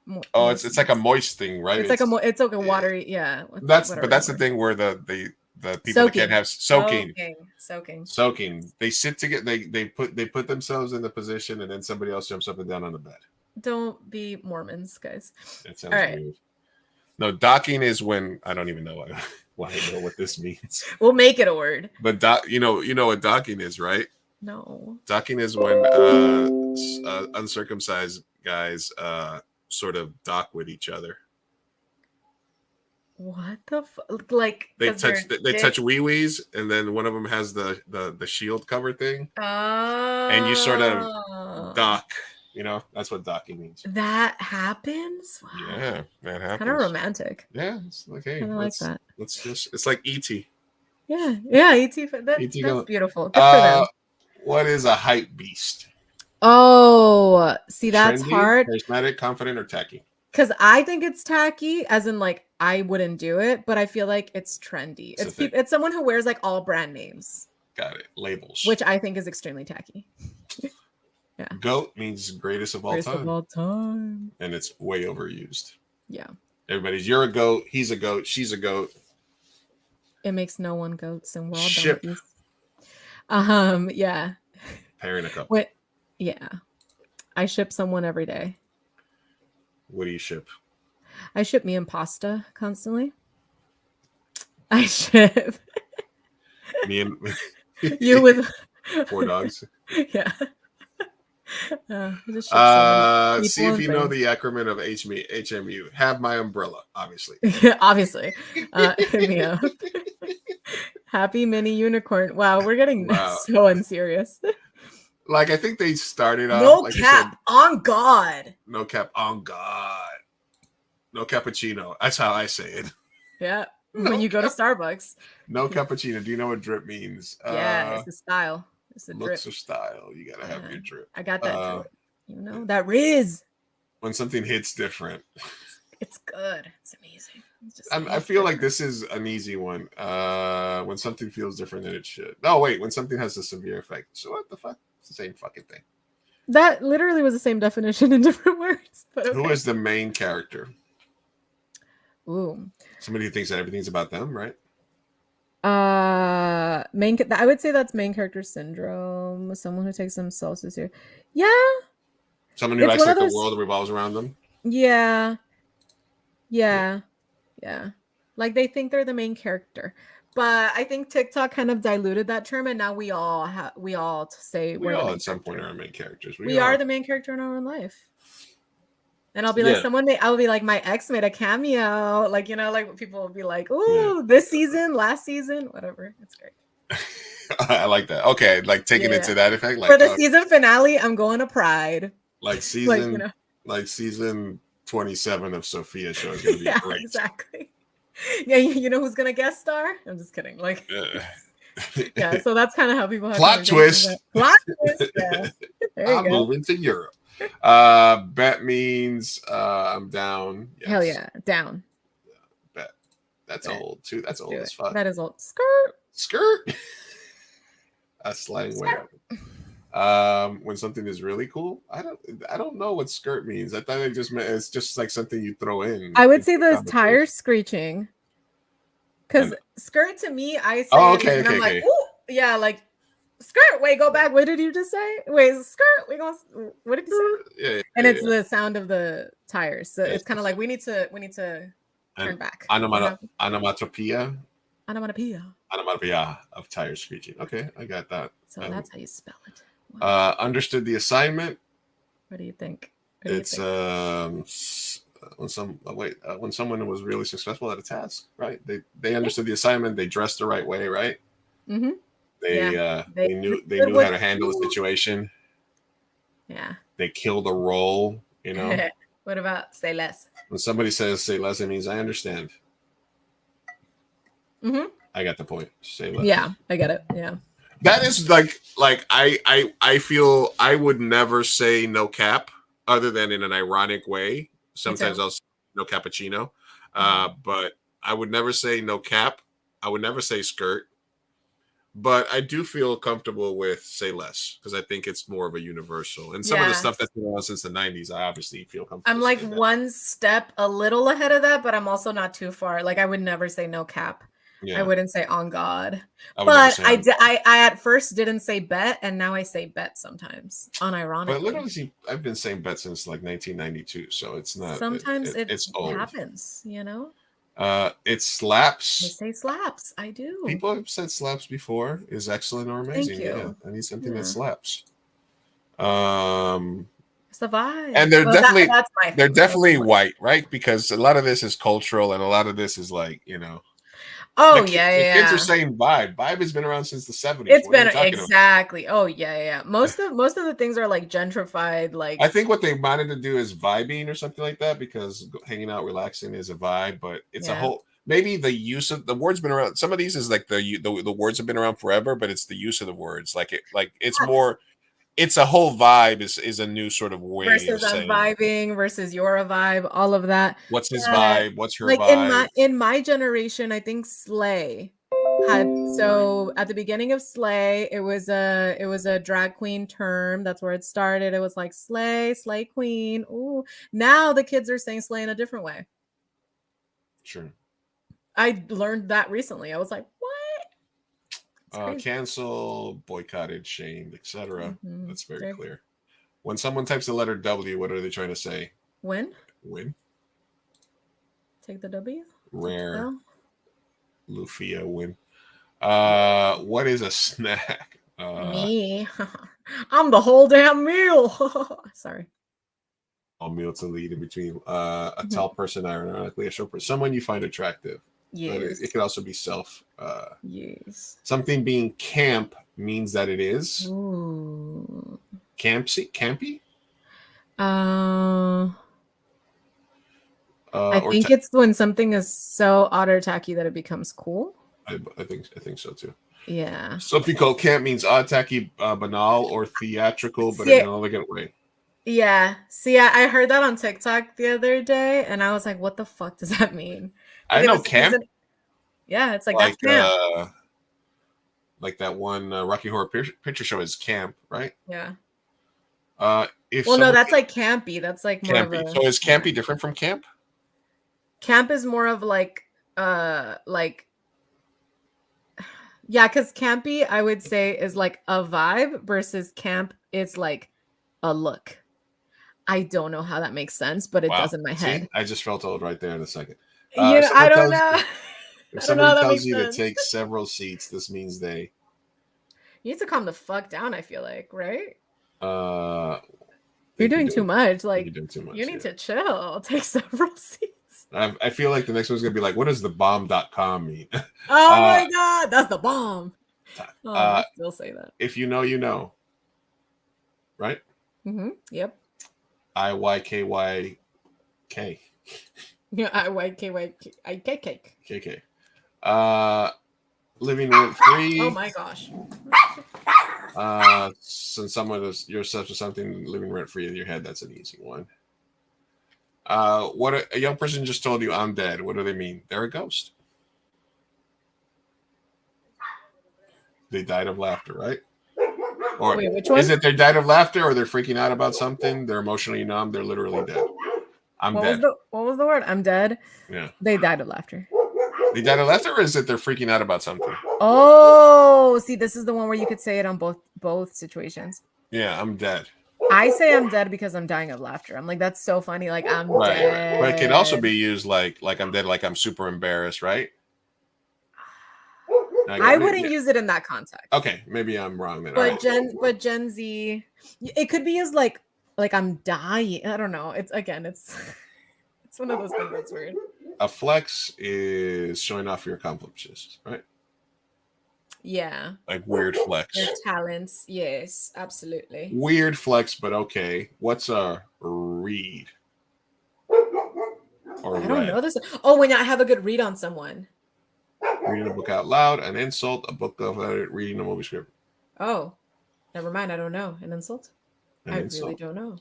[SPEAKER 10] It's like a moist thing, right?
[SPEAKER 9] It's like a watery, yeah.
[SPEAKER 10] That's the thing where the people that can't have soaking. They sit together. They put themselves in the position, and then somebody else jumps up and down on the bed.
[SPEAKER 9] Don't be Mormons, guys.
[SPEAKER 10] That sounds weird. No, docking is when I don't even know why I know what this means.
[SPEAKER 9] We'll make it a word.
[SPEAKER 10] But you know what docking is, right?
[SPEAKER 9] No.
[SPEAKER 10] Docking is when uncircumcised guys sort of dock with each other.
[SPEAKER 9] What the like?
[SPEAKER 10] They
[SPEAKER 9] 'Cause
[SPEAKER 10] touch
[SPEAKER 9] they're
[SPEAKER 10] they touch
[SPEAKER 9] dicks?
[SPEAKER 10] wee-wees, and then one of them has the shield cover thing,
[SPEAKER 9] Oh,
[SPEAKER 10] and you sort of dock. You know, that's what docking means.
[SPEAKER 9] that happens. Wow.
[SPEAKER 10] Yeah, that happens.
[SPEAKER 9] Kind of romantic.
[SPEAKER 10] Yeah, it's like, hey,
[SPEAKER 9] Kind of like that.
[SPEAKER 10] let's just. It's like ET.
[SPEAKER 9] Yeah, yeah. ET. That's
[SPEAKER 10] going,
[SPEAKER 9] beautiful. Good for them.
[SPEAKER 10] What is a hype beast?
[SPEAKER 9] Oh, see, that's
[SPEAKER 10] Trendy,
[SPEAKER 9] hard
[SPEAKER 10] charismatic, confident, or tacky?
[SPEAKER 9] because I think it's tacky, as in like I wouldn't do it, but I feel like it's trendy. It's someone who wears like all brand names.
[SPEAKER 10] Got it. Labels,
[SPEAKER 9] which I think is extremely tacky. Yeah.
[SPEAKER 10] GOAT means greatest of all time.
[SPEAKER 9] Of all time.
[SPEAKER 10] And it's way overused.
[SPEAKER 9] Yeah.
[SPEAKER 10] Everybody's, you're a GOAT, he's a GOAT, she's a GOAT.
[SPEAKER 9] It makes no one goats, and we're all
[SPEAKER 10] Ship.
[SPEAKER 9] donkeys. Yeah.
[SPEAKER 10] Pairing a couple.
[SPEAKER 9] What? Yeah. I ship someone every day.
[SPEAKER 10] What do you ship?
[SPEAKER 9] I ship me and pasta constantly. I ship
[SPEAKER 10] me and
[SPEAKER 9] you with
[SPEAKER 10] 4 dogs.
[SPEAKER 9] Yeah.
[SPEAKER 10] See if you know the acronym of HMU. Have my umbrella, obviously.
[SPEAKER 9] Obviously. Hit me up. Happy mini unicorn. Wow, we're getting so unserious.
[SPEAKER 10] Like, I think they started off.
[SPEAKER 9] No
[SPEAKER 10] like
[SPEAKER 9] cap
[SPEAKER 10] said,
[SPEAKER 9] on God.
[SPEAKER 10] No cap on God. No cappuccino. That's how I say it.
[SPEAKER 9] Yeah. When you go to Starbucks.
[SPEAKER 10] No cappuccino. Do you know what drip means?
[SPEAKER 9] Yeah, it's the style. It's the
[SPEAKER 10] looks
[SPEAKER 9] drip.
[SPEAKER 10] or style. You gotta have your drip.
[SPEAKER 9] I got that drip. You know, that Riz.
[SPEAKER 10] When something hits different.
[SPEAKER 9] It's good. It's amazing.
[SPEAKER 10] I feel like this is an easy one. When something feels different than it should. No, wait. When something has a severe effect. So what the fuck? It's the same fucking thing.
[SPEAKER 9] That literally was the same definition in different words. But okay.
[SPEAKER 10] Who is the main character?
[SPEAKER 9] Ooh.
[SPEAKER 10] Somebody who thinks that everything's about them, right?
[SPEAKER 9] I would say that's main character syndrome. Someone who takes themselves so serious. Yeah.
[SPEAKER 10] Someone who acts like the world revolves around them.
[SPEAKER 9] Yeah. Like they think they're the main character. But I think TikTok kind of diluted that term, and now we all say
[SPEAKER 10] we all at some point are main characters.
[SPEAKER 9] We are the main character in our own life. And I'll be like, I'll be like, my ex made a cameo. Like, you know, like people will be like, ooh, this season, last season, whatever. It's great.
[SPEAKER 10] I like that. Okay, like taking it to that effect. Like
[SPEAKER 9] for the season finale, I'm going to Pride.
[SPEAKER 10] Like season, like season 27 of Sofia show is gonna be great.
[SPEAKER 9] Exactly. Yeah, you know who's gonna guest star? I'm just kidding. Like, yeah. So that's kind of how people have
[SPEAKER 10] plot twist.
[SPEAKER 9] Plot twist. Yeah.
[SPEAKER 10] I'm moving to Europe. Bet means I'm down.
[SPEAKER 9] Yes. Hell yeah, down.
[SPEAKER 10] Bet. That's old too. That's old as fuck.
[SPEAKER 9] That is old.
[SPEAKER 10] Skirt. That's slang way. When something is really cool, I don't know what skirt means. I thought it just meant it's just like something you throw in.
[SPEAKER 9] I would say those tires screeching. Because skirt to me, I say
[SPEAKER 10] okay.
[SPEAKER 9] Like, ooh, yeah, like skirt. Wait, go back. What did you just say? Wait, skirt. What did you say?
[SPEAKER 10] Yeah,
[SPEAKER 9] and it's the sound of the tires. So it's kind of like we need to turn back.
[SPEAKER 10] Onomatopoeia.
[SPEAKER 9] Onomatopoeia
[SPEAKER 10] of tires screeching. Okay, I got that.
[SPEAKER 9] So that's how you spell it. Wow.
[SPEAKER 10] Understood the assignment.
[SPEAKER 9] What do you think?
[SPEAKER 10] It's when someone was really successful at a task, right? They understood the assignment. They dressed the right way, right?
[SPEAKER 9] Mm-hmm.
[SPEAKER 10] They knew how to handle the situation.
[SPEAKER 9] Yeah.
[SPEAKER 10] They killed a role. You know.
[SPEAKER 9] What about say less?
[SPEAKER 10] When somebody says say less, it means I understand.
[SPEAKER 9] Mm-hmm.
[SPEAKER 10] I got the point. Say less.
[SPEAKER 9] Yeah, I get it. Yeah.
[SPEAKER 10] That is like I feel I would never say no cap other than in an ironic way. Sometimes I'll say no cappuccino, but I would never say no cap. I would never say skirt, but I do feel comfortable with say less because I think it's more of a universal. And some of the stuff that's been on since the 90s, I obviously feel comfortable.
[SPEAKER 9] I'm like one step a little ahead of that, but I'm also not too far. Like I would never say no cap. Yeah. I wouldn't say on God, but I at first didn't say bet, and now I say bet sometimes unironically.
[SPEAKER 10] But literally, I've been saying bet since like 1992, so it's not.
[SPEAKER 9] Sometimes
[SPEAKER 10] it's old.
[SPEAKER 9] Happens, you know.
[SPEAKER 10] It slaps.
[SPEAKER 9] I say slaps. I do.
[SPEAKER 10] People have said slaps before. Is excellent or amazing.
[SPEAKER 9] Thank you.
[SPEAKER 10] Yeah, I need something that slaps.
[SPEAKER 9] It's the vibe.
[SPEAKER 10] And they're
[SPEAKER 9] that's my
[SPEAKER 10] they're definitely white, right? Because a lot of this is cultural, and a lot of this is like,
[SPEAKER 9] Oh
[SPEAKER 10] the
[SPEAKER 9] yeah.
[SPEAKER 10] kids are saying vibe. Vibe has been around since the 70s.
[SPEAKER 9] It's
[SPEAKER 10] What are
[SPEAKER 9] been
[SPEAKER 10] you talking
[SPEAKER 9] exactly. Oh yeah. Most of the things are like gentrified. Like
[SPEAKER 10] I think what they wanted to do is vibing or something like that, because hanging out, relaxing is a vibe, but it's a
[SPEAKER 9] Yeah.
[SPEAKER 10] whole. Maybe the use of the word's been around. Some of these is like the words have been around forever, but it's the use of the words. Like it's more. It's a whole vibe is a new sort of way
[SPEAKER 9] versus
[SPEAKER 10] of
[SPEAKER 9] I'm
[SPEAKER 10] saying
[SPEAKER 9] vibing versus you're a vibe. All of that.
[SPEAKER 10] what's his vibe, what's her
[SPEAKER 9] Like
[SPEAKER 10] vibe.
[SPEAKER 9] in my generation, I think Slay had so at the beginning of Slay, it was a drag queen term. That's where it started. It was like slay queen. Ooh, now the kids are saying slay in a different way.
[SPEAKER 10] Sure.
[SPEAKER 9] I learned that recently. I was like, what?
[SPEAKER 10] Cancel, boycotted, shamed, etc.
[SPEAKER 9] Mhm.
[SPEAKER 10] That's very clear. When someone types the letter W, what are they trying to say?
[SPEAKER 9] Win. Take the W.
[SPEAKER 10] Rare. Lufia win. What is a snack?
[SPEAKER 9] Me. I'm the whole damn meal. Sorry.
[SPEAKER 10] A meal to lead in between. A tall person, ironically, a short person, someone you find attractive.
[SPEAKER 9] Yes.
[SPEAKER 10] It could also be self.
[SPEAKER 9] Yes.
[SPEAKER 10] Something being camp means that it is.
[SPEAKER 9] Ooh.
[SPEAKER 10] Campy?
[SPEAKER 9] I think it's when something is so odd tacky that it becomes cool.
[SPEAKER 10] I think so too.
[SPEAKER 9] Yeah.
[SPEAKER 10] Something called camp means odd, tacky, banal, or theatrical, but in an elegant way.
[SPEAKER 9] Yeah. See, I heard that on TikTok the other day, and I was like, "What the fuck does that mean?"
[SPEAKER 10] I know camp.
[SPEAKER 9] Yeah, it's like that's camp.
[SPEAKER 10] Like that one Rocky Horror Picture Show is camp, right?
[SPEAKER 9] Yeah.
[SPEAKER 10] No,
[SPEAKER 9] that's like campy. That's like more
[SPEAKER 10] campy.
[SPEAKER 9] of a.
[SPEAKER 10] So is campy different from camp?
[SPEAKER 9] Camp is more of like yeah, because campy I would say is like a vibe versus camp is like a look. I don't know how that makes sense, but it does in my head.
[SPEAKER 10] I just felt old right there in a second.
[SPEAKER 9] I don't know.
[SPEAKER 10] If somebody tells you to take several seats, this means they.
[SPEAKER 9] You need to calm the fuck down. I feel like, right?
[SPEAKER 10] You're
[SPEAKER 9] doing too much. Like
[SPEAKER 10] doing too much,
[SPEAKER 9] you need to chill. Take several seats.
[SPEAKER 10] I feel like the next one's gonna be like, what does the bomb.com mean?
[SPEAKER 9] Oh my god, that's the bomb. I still say that.
[SPEAKER 10] If you know, you know. Right?
[SPEAKER 9] Mm-hmm. Yep.
[SPEAKER 10] IYKYK.
[SPEAKER 9] Yeah, IYKYK.
[SPEAKER 10] KK. Living rent free.
[SPEAKER 9] Oh my gosh.
[SPEAKER 10] Since someone is yourself or something living rent free in your head, that's an easy one. What a young person just told you, I'm dead. What do they mean? They're a ghost. They died of laughter, right? Or
[SPEAKER 9] wait, which one?
[SPEAKER 10] Is it they died of laughter, or they're freaking out about something? They're emotionally numb. They're literally dead. I'm dead.
[SPEAKER 9] What was the word? I'm dead.
[SPEAKER 10] Yeah.
[SPEAKER 9] They died of laughter.
[SPEAKER 10] They died of laughter, or is it they're freaking out about something?
[SPEAKER 9] Oh, see, this is the one where you could say it on both situations.
[SPEAKER 10] Yeah, I'm dead.
[SPEAKER 9] I say I'm dead because I'm dying of laughter. I'm like, that's so funny. Like I'm dead.
[SPEAKER 10] But it can also be used like I'm dead, like I'm super embarrassed, right?
[SPEAKER 9] I wouldn't use it in that context.
[SPEAKER 10] Okay, maybe I'm wrong then.
[SPEAKER 9] But Gen Z, it could be used like I'm dying. I don't know. It's one of those things that's weird.
[SPEAKER 10] A flex is showing off your accomplishments, right?
[SPEAKER 9] Yeah.
[SPEAKER 10] Like weird flex.
[SPEAKER 9] Your talents. Yes, absolutely.
[SPEAKER 10] Weird flex, but okay. What's a read? Or
[SPEAKER 9] I don't know this. Oh, when I have a good read on someone.
[SPEAKER 10] Reading a book out loud, an insult, a book of reading a movie script.
[SPEAKER 9] Oh, never mind. I don't know. An insult? Really don't know.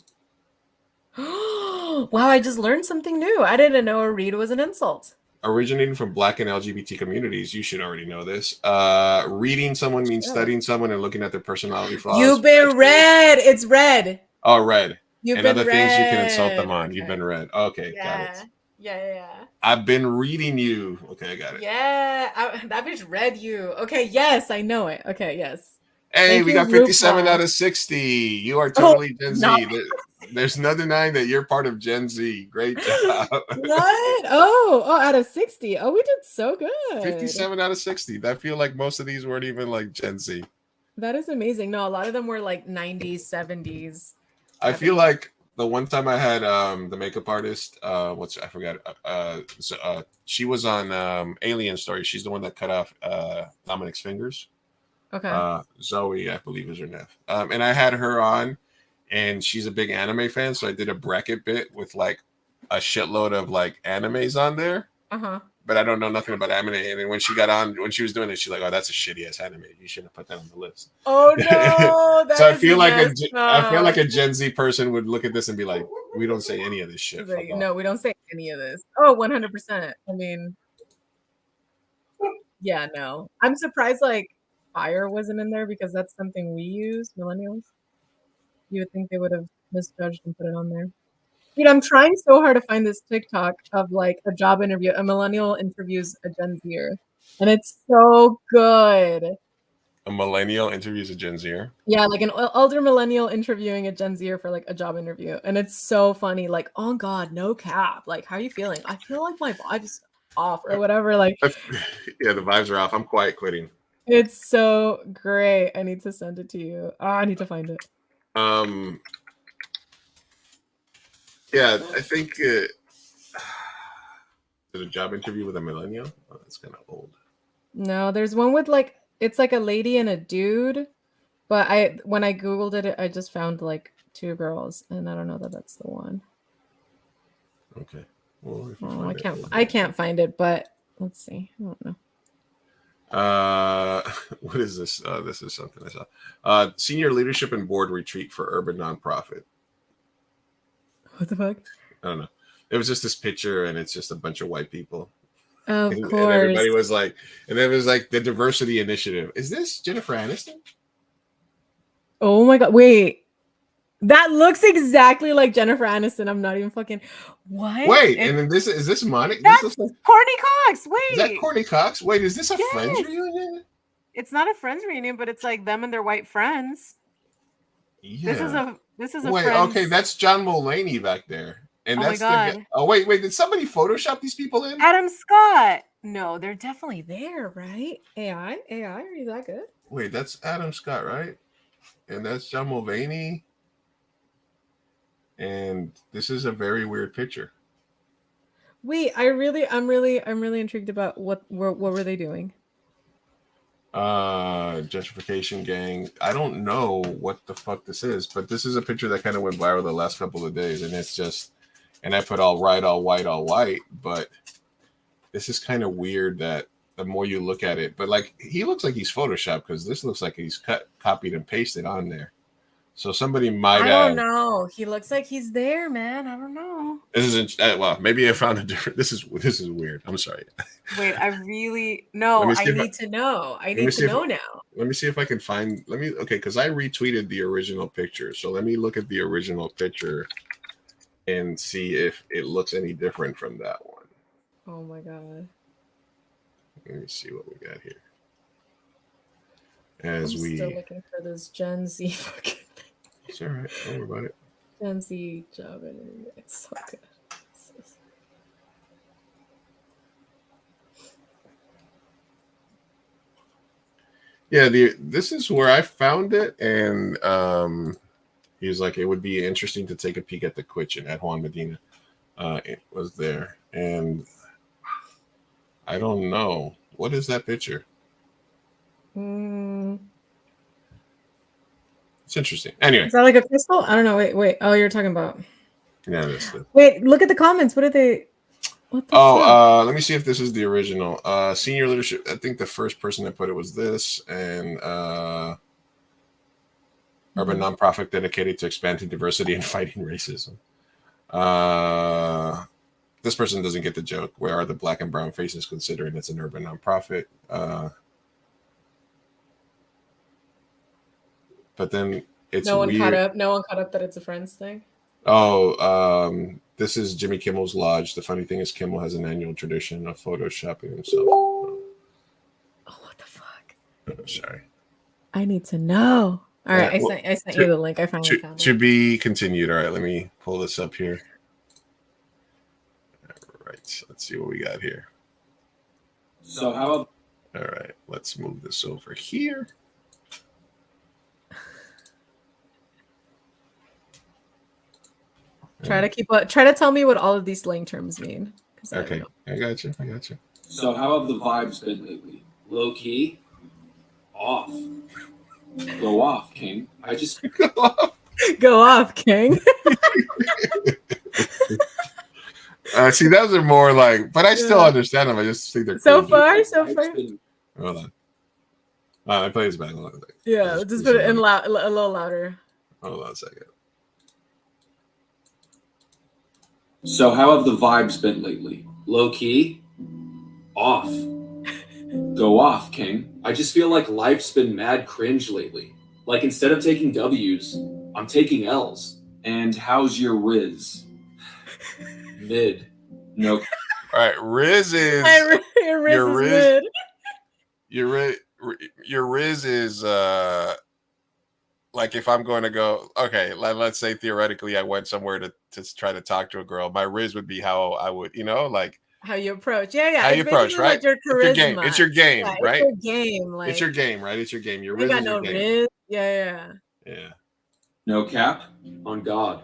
[SPEAKER 9] Wow, I just learned something new. I didn't know a read was an insult.
[SPEAKER 10] Originating from Black and LGBT communities, you should already know this. Reading someone means studying someone and looking at their personality flaws.
[SPEAKER 9] You've been read. It's read.
[SPEAKER 10] Oh, read.
[SPEAKER 9] You've
[SPEAKER 10] and
[SPEAKER 9] been
[SPEAKER 10] other
[SPEAKER 9] read.
[SPEAKER 10] things you can insult them on. Okay. You've been read. Okay, got it.
[SPEAKER 9] Yeah.
[SPEAKER 10] I've been reading you. Okay, I got it.
[SPEAKER 9] Yeah, that bitch read you. Okay, yes, I know it. Okay, yes.
[SPEAKER 10] Hey, we got 57 out of 60. You are totally Gen Z.
[SPEAKER 9] No.
[SPEAKER 10] There's no denying that you're part of Gen Z. Great job.
[SPEAKER 9] What? Oh, out of 60. Oh, we did so good.
[SPEAKER 10] 57 out of 60. I feel like most of these weren't even like Gen Z.
[SPEAKER 9] That is amazing. No, a lot of them were like 90s, 70s.
[SPEAKER 10] I feel like the one time I had the makeup artist, I forgot. She was on Alien Story. She's the one that cut off Dominic's fingers.
[SPEAKER 9] Okay.
[SPEAKER 10] Zoe, I believe, is her name. And I had her on, and she's a big anime fan, so I did a bracket bit with like a shitload of like animes on there.
[SPEAKER 9] Uh-huh.
[SPEAKER 10] But I don't know nothing about anime. And then when she got on, when she was doing it, she's like, "Oh, that's a shitty ass anime. You shouldn't have put that on the list."
[SPEAKER 9] Oh no!
[SPEAKER 10] So I
[SPEAKER 9] That
[SPEAKER 10] feel
[SPEAKER 9] is
[SPEAKER 10] like
[SPEAKER 9] messed
[SPEAKER 10] I feel like
[SPEAKER 9] up.
[SPEAKER 10] a Gen Z person would look at this and be like, "We don't say any of this shit."
[SPEAKER 9] Like,
[SPEAKER 10] Fuck off.
[SPEAKER 9] no, we don't say any of this. Oh, 100%. I mean, yeah, no. I'm surprised like fire wasn't in there because that's something we use, millennials. You would think they would have misjudged and put it on there. Dude, I'm trying so hard to find this TikTok of like a job interview. A millennial interviews a Gen Zer, and it's so good.
[SPEAKER 10] A millennial interviews a Gen Zer.
[SPEAKER 9] Yeah, like an older millennial interviewing a Gen Zer for like a job interview, and it's so funny. Like, oh god, no cap. Like, how are you feeling? I feel like my vibe's off or whatever. Like,
[SPEAKER 10] Yeah, the vibes are off. I'm quiet quitting.
[SPEAKER 9] it's so great. I need to send it to you. Oh, I need to find it.
[SPEAKER 10] Yeah, I think did a job interview with a millennial. Oh, that's kind of old.
[SPEAKER 9] No, there's one with like it's like a lady and a dude, but when I googled it, I just found like 2 girls, and I don't know that that's the one.
[SPEAKER 10] Okay. Well, if you
[SPEAKER 9] Oh,
[SPEAKER 10] find
[SPEAKER 9] I can't find it, but let's see. I don't know.
[SPEAKER 10] What is this? This is something I saw. Senior leadership and board retreat for urban nonprofit.
[SPEAKER 9] What the fuck?
[SPEAKER 10] I don't know. It was just this picture, and it's just a bunch of white people.
[SPEAKER 9] Of
[SPEAKER 10] and
[SPEAKER 9] course.
[SPEAKER 10] everybody was like, and it was like the diversity initiative. Is this Jennifer Aniston?
[SPEAKER 9] Oh my god! Wait, that looks exactly like Jennifer Aniston. I'm not even fucking. What?
[SPEAKER 10] Wait, and then is this Monica?
[SPEAKER 9] That's
[SPEAKER 10] This looks
[SPEAKER 9] Courtney Cox. Wait,
[SPEAKER 10] is that Courtney Cox? Wait, is this a Friends
[SPEAKER 9] Yes.
[SPEAKER 10] reunion?
[SPEAKER 9] It's not a Friends reunion, but it's like them and their white friends.
[SPEAKER 10] Yeah.
[SPEAKER 9] This is a
[SPEAKER 10] Wait,
[SPEAKER 9] Friends.
[SPEAKER 10] okay, that's John Mulaney back there. And
[SPEAKER 9] Oh my
[SPEAKER 10] that's
[SPEAKER 9] God.
[SPEAKER 10] oh wait, did somebody Photoshop these people in?
[SPEAKER 9] Adam Scott. No, they're definitely there, right? AI, are you that good?
[SPEAKER 10] Wait, that's Adam Scott, right? And that's John Mulaney. And this is a very weird picture.
[SPEAKER 9] Wait, I'm really intrigued about what were they doing?
[SPEAKER 10] Gentrification gang. I don't know what the fuck this is, but this is a picture that kind of went viral the last couple of days, and it's just, and I put all right, all white, but this is kind of weird that the more you look at it, but like he looks like he's photoshopped because this looks like he's copied and pasted on there. So somebody might
[SPEAKER 9] I
[SPEAKER 10] have.
[SPEAKER 9] don't know. He looks like he's there, man. I don't know.
[SPEAKER 10] This isn't well. Maybe I found a different. This is weird. I'm sorry.
[SPEAKER 9] Wait, I really no. I need to know. I need to know now.
[SPEAKER 10] Let me see if I can find. Okay, because I retweeted the original picture. So let me look at the original picture and see if it looks any different from that one.
[SPEAKER 9] Oh my god.
[SPEAKER 10] Let me see what we got here.
[SPEAKER 9] I'm still looking for this Gen Z fucking.
[SPEAKER 10] It's all right. Don't worry about it.
[SPEAKER 9] Gen Z job interview. It's so good.
[SPEAKER 10] Yeah, this is where I found it, and he was like, it would be interesting to take a peek at the kitchen at Juan Medina. It was there, and I don't know what is that picture. It's interesting. Anyway,
[SPEAKER 9] Is that like a crystal? I don't know. Wait. Oh, you're talking about.
[SPEAKER 10] Yeah, that's it.
[SPEAKER 9] Wait, look at the comments. What are they? What the fuck?
[SPEAKER 10] Let me see if this is the original. Senior leadership. I think the first person that put it was this, and urban nonprofit dedicated to expanding diversity and fighting racism. This person doesn't get the joke. Where are the black and brown faces considering it's an urban nonprofit? But then it's
[SPEAKER 9] no one
[SPEAKER 10] weird.
[SPEAKER 9] caught up. No one caught up that it's a Friends thing.
[SPEAKER 10] This is Jimmy Kimmel's Lodge. The funny thing is Kimmel has an annual tradition of photoshopping himself.
[SPEAKER 9] Oh, what the fuck?
[SPEAKER 10] Sorry.
[SPEAKER 9] I need to know. All right, I sent you the link. I finally found it.
[SPEAKER 10] To be continued. All right, let me pull this up here. All right, let's see what we got here.
[SPEAKER 22] So how?
[SPEAKER 10] All right, let's move this over here.
[SPEAKER 9] Try to tell me what all of these slang terms mean.
[SPEAKER 10] Okay, I got you.
[SPEAKER 22] So how have the vibes been lately? Low key? Off. Go off, King. I just
[SPEAKER 9] Go off, King.
[SPEAKER 10] See, those are more like, but I still understand them. I just think they're
[SPEAKER 9] so
[SPEAKER 10] cringy.
[SPEAKER 9] far.
[SPEAKER 10] Hold on. I play this back.
[SPEAKER 9] Yeah, just put it in a little louder.
[SPEAKER 10] Hold on a second.
[SPEAKER 22] So how have the vibes been lately? Low key? Off. Go off, King. I just feel like life's been mad cringe lately. Like instead of taking W's, I'm taking L's. And how's your Riz? Mid. No.
[SPEAKER 10] All right, Riz is
[SPEAKER 9] your Riz is mid.
[SPEAKER 10] Your Riz is like if I'm going to go, okay, let's say theoretically I went somewhere to try to talk to a girl, my Riz would be how I would, like
[SPEAKER 9] how you approach. Yeah.
[SPEAKER 10] How you approach, right?
[SPEAKER 9] Like your charisma.
[SPEAKER 10] It's your game, right?
[SPEAKER 9] It's your game. Like,
[SPEAKER 10] it's your game, right? It's your game. Your Riz
[SPEAKER 9] got
[SPEAKER 10] is
[SPEAKER 9] no
[SPEAKER 10] your game.
[SPEAKER 9] Riz. Yeah.
[SPEAKER 22] No cap? On God.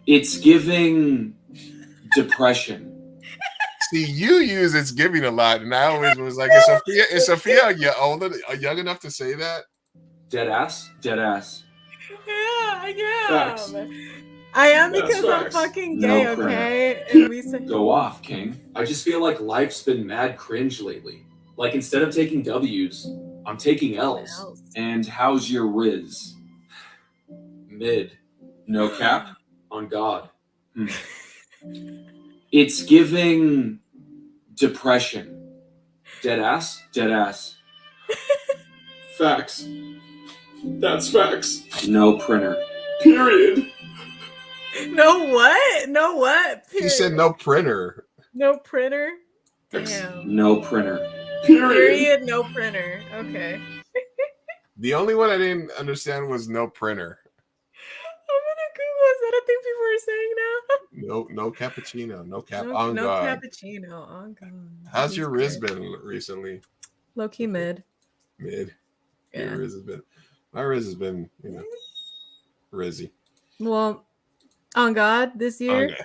[SPEAKER 22] It's giving depression.
[SPEAKER 10] See, you use it's giving a lot, and I always was like, is Sophia young enough to say that?
[SPEAKER 22] Dead ass? Dead ass.
[SPEAKER 9] Yeah.
[SPEAKER 22] Facts.
[SPEAKER 9] I am
[SPEAKER 22] That's
[SPEAKER 9] because I'm
[SPEAKER 22] facts.
[SPEAKER 9] fucking
[SPEAKER 22] No
[SPEAKER 9] gay,
[SPEAKER 22] crap.
[SPEAKER 9] okay? And we say
[SPEAKER 22] Go off, King. I just feel like life's been mad cringe lately. Like instead of taking W's, I'm taking L's. And how's your Riz? Mid. No cap? On God. It's giving depression. Dead ass? Dead ass. Facts. That's facts. No printer. Period.
[SPEAKER 9] No what? No what?
[SPEAKER 10] He said no printer.
[SPEAKER 9] No printer? Damn.
[SPEAKER 22] No printer.
[SPEAKER 9] Period. No printer. Okay.
[SPEAKER 10] The only one I didn't understand was no printer.
[SPEAKER 9] I'm gonna Google. Is that a thing people are saying now?
[SPEAKER 10] No cappuccino. No cap.
[SPEAKER 9] No,
[SPEAKER 10] on
[SPEAKER 9] no
[SPEAKER 10] God.
[SPEAKER 9] cappuccino. On God.
[SPEAKER 10] How's your Riz been recently?
[SPEAKER 9] Low key mid.
[SPEAKER 10] Mid.
[SPEAKER 9] Yeah.
[SPEAKER 10] Your Riz has been. My Riz has been, Rizzy.
[SPEAKER 9] Well, on God, this year,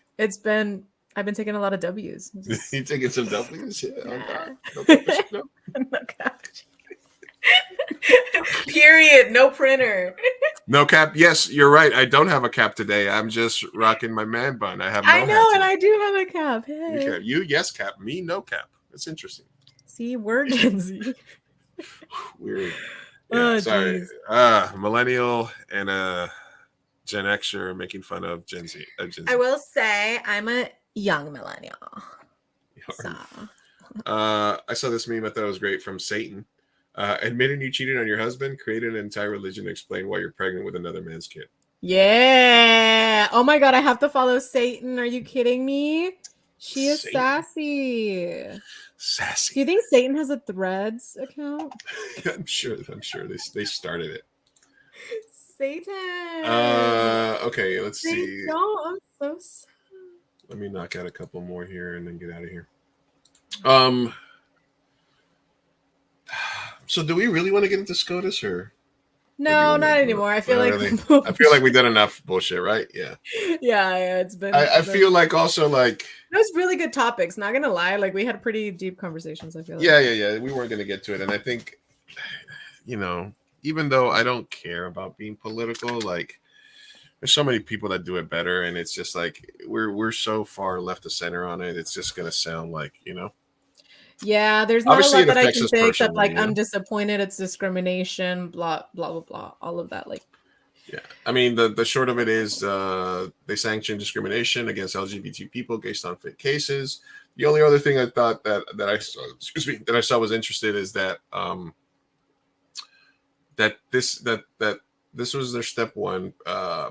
[SPEAKER 10] Okay.
[SPEAKER 9] I've been taking a lot of W's.
[SPEAKER 10] You taking some W's? Yeah. Oh God. No cappuccino.
[SPEAKER 9] No cappuccino. Period. No printer.
[SPEAKER 10] No cap. Yes, you're right. I don't have a cap today. I'm just rocking my man bun. I have no
[SPEAKER 9] I know,
[SPEAKER 10] hat
[SPEAKER 9] and I do have a cap. Hey.
[SPEAKER 10] today. You yes cap. Me no cap. That's interesting.
[SPEAKER 9] See, we're Gen Z.
[SPEAKER 10] Weird. Yeah, sorry. Millennial and Gen Xer are making fun of Gen Z.
[SPEAKER 9] I will say I'm a young millennial. So.
[SPEAKER 10] I saw this meme. I thought it was great from Satan. Admitting you cheated on your husband, created an entire religion to explain why you're pregnant with another man's kid.
[SPEAKER 9] Yeah. Oh my God, I have to follow Satan. Are you kidding me? She is sassy.
[SPEAKER 10] Sassy.
[SPEAKER 9] Do you think Satan has a Threads account?
[SPEAKER 10] I'm sure they started it.
[SPEAKER 9] Satan.
[SPEAKER 10] Okay, let's see.
[SPEAKER 9] I'm so sad.
[SPEAKER 10] Let me knock out a couple more here and then get out of here. So do we really want to get into SCOTUS or?
[SPEAKER 9] No, not anymore. I feel like
[SPEAKER 10] I feel like we did enough bullshit, right? Yeah.
[SPEAKER 9] Yeah, it's been.
[SPEAKER 10] I feel like also like
[SPEAKER 9] those really good topics. Not gonna lie, like we had pretty deep conversations. I feel like.
[SPEAKER 10] Yeah. We weren't gonna get to it, and I think, even though I don't care about being political, like there's so many people that do it better, and it's just like we're so far left of center on it. It's just gonna sound like
[SPEAKER 9] Yeah, there's not
[SPEAKER 10] Obviously,
[SPEAKER 9] a lot that I can say except
[SPEAKER 10] personally,
[SPEAKER 9] like I'm disappointed. It's discrimination. Blah blah blah blah. All of that, like.
[SPEAKER 10] Yeah, I mean the short of it is they sanction discrimination against LGBT people based on fake cases. The only other thing I thought that I saw was interested is that this was their step one,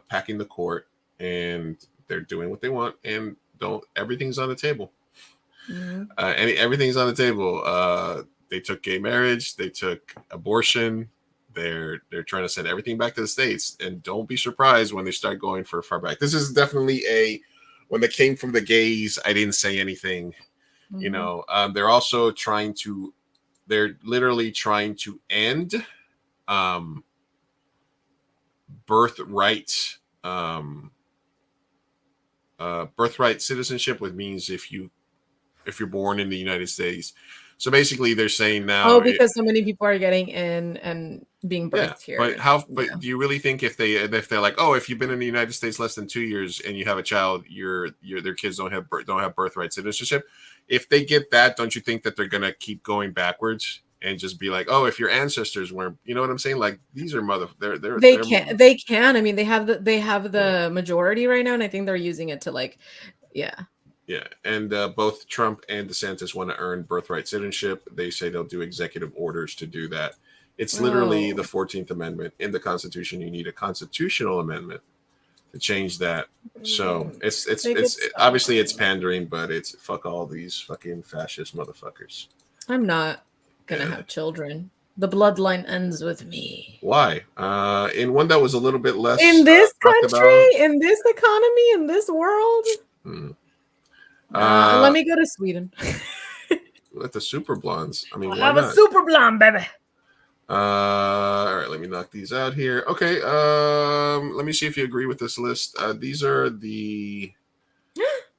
[SPEAKER 10] packing the court, and they're doing what they want, and everything's on the table.
[SPEAKER 9] Mm-hmm.
[SPEAKER 10] Everything's on the table. They took gay marriage, they took abortion. They're trying to send everything back to the States, and don't be surprised when they start going for far back. This is definitely when they came from the gays, I didn't say anything. Mm-hmm. They're literally trying to end birthright birthright citizenship, which means if you're born in the United States. So basically, they're saying now.
[SPEAKER 9] Oh, because so many people are getting in and being birthed here.
[SPEAKER 10] But But do you really think if they're like, oh, if you've been in the United States less than 2 years and you have a child, their kids don't have birthright citizenship? If they get that, don't you think that they're gonna keep going backwards and just be like, oh, if your ancestors weren't, you know what I'm saying? Like these are
[SPEAKER 9] they can. I mean, they have the majority right now, and I think they're using it to like, yeah.
[SPEAKER 10] Yeah, and both Trump and DeSantis want to earn birthright citizenship. They say they'll do executive orders to do that. It's literally the 14th Amendment in the Constitution. You need a constitutional amendment to change that. So it's obviously it's pandering, but it's fuck all these fucking fascist motherfuckers.
[SPEAKER 9] I'm not gonna have children. The bloodline ends with me.
[SPEAKER 10] Why? In one that was a little bit less
[SPEAKER 9] in this country, in this economy, in this world. Let me go to Sweden.
[SPEAKER 10] Let the super blondes. I mean,
[SPEAKER 9] I'll have a super blonde, baby.
[SPEAKER 10] All right, let me knock these out here. Okay, let me see if you agree with this list. These are the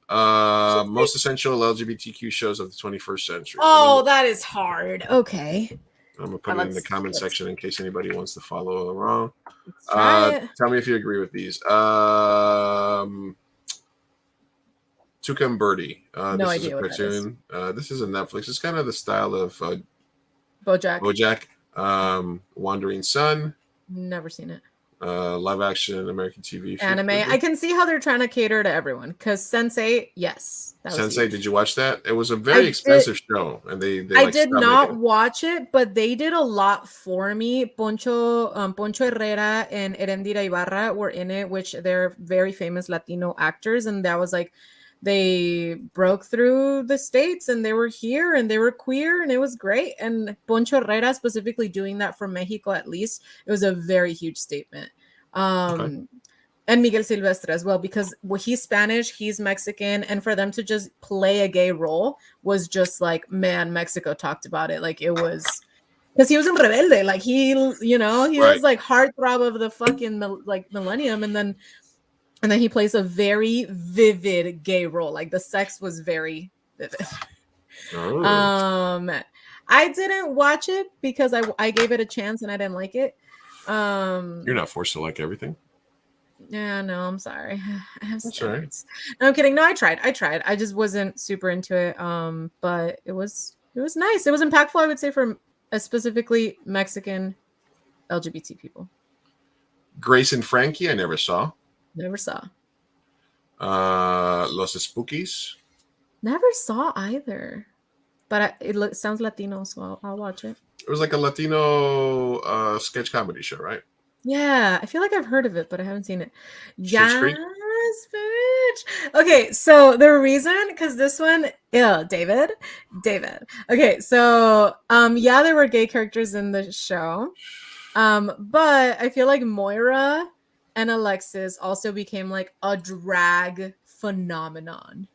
[SPEAKER 10] most essential LGBTQ shows of the 21st century.
[SPEAKER 9] Oh, that is hard. Okay.
[SPEAKER 10] I'm gonna put it in the comment section in case anybody wants to follow along.
[SPEAKER 9] Tell
[SPEAKER 10] me if you agree with these. Tuca and Birdie.
[SPEAKER 9] No
[SPEAKER 10] this
[SPEAKER 9] idea
[SPEAKER 10] is a
[SPEAKER 9] what
[SPEAKER 10] cartoon. This is a Netflix. It's kind of the style of
[SPEAKER 9] BoJack.
[SPEAKER 10] Wandering Sun.
[SPEAKER 9] Never seen it.
[SPEAKER 10] Live action American TV
[SPEAKER 9] anime. I can see how they're trying to cater to everyone. Because Sensei, yes.
[SPEAKER 10] Sensei, did you watch that? It was a very expensive show, and they
[SPEAKER 9] I did not watch it, but they did a lot for me. Poncho Herrera and Erendira Ibarra were in it, which they're very famous Latino actors, and that was like they broke through the States and they were here and they were queer and it was great. And Poncho Herrera specifically doing that from Mexico, at least, it was a very huge statement. And Miguel Silvestre as well, because he's Spanish, he's Mexican, and for them to just play a gay role was just like, man, Mexico talked about it. Like it was, because he was in Rebelde, like he was like heartthrob of the fucking millennium, and then he plays a very vivid gay role. Like the sex was very vivid. I didn't watch it because I gave it a chance and I didn't like it.
[SPEAKER 10] You're not forced to like everything.
[SPEAKER 9] Yeah, no, I'm sorry. I have
[SPEAKER 10] standards.
[SPEAKER 9] Right. No, I'm kidding. No, I tried. I just wasn't super into it. But it was nice. It was impactful, I would say, for specifically Mexican LGBT people.
[SPEAKER 10] Grace and Frankie, I never saw.
[SPEAKER 9] Never saw.
[SPEAKER 10] Los Spookies.
[SPEAKER 9] Never saw either. But it sounds Latino, so I'll watch it.
[SPEAKER 10] It was like a Latino sketch comedy show, right?
[SPEAKER 9] Yeah, I feel like I've heard of it, but I haven't seen it. Yes, bitch. Okay, so the reason, because this one, David. Okay, so yeah, there were gay characters in the show, but I feel like Moira and Alexis also became like a drag phenomenon.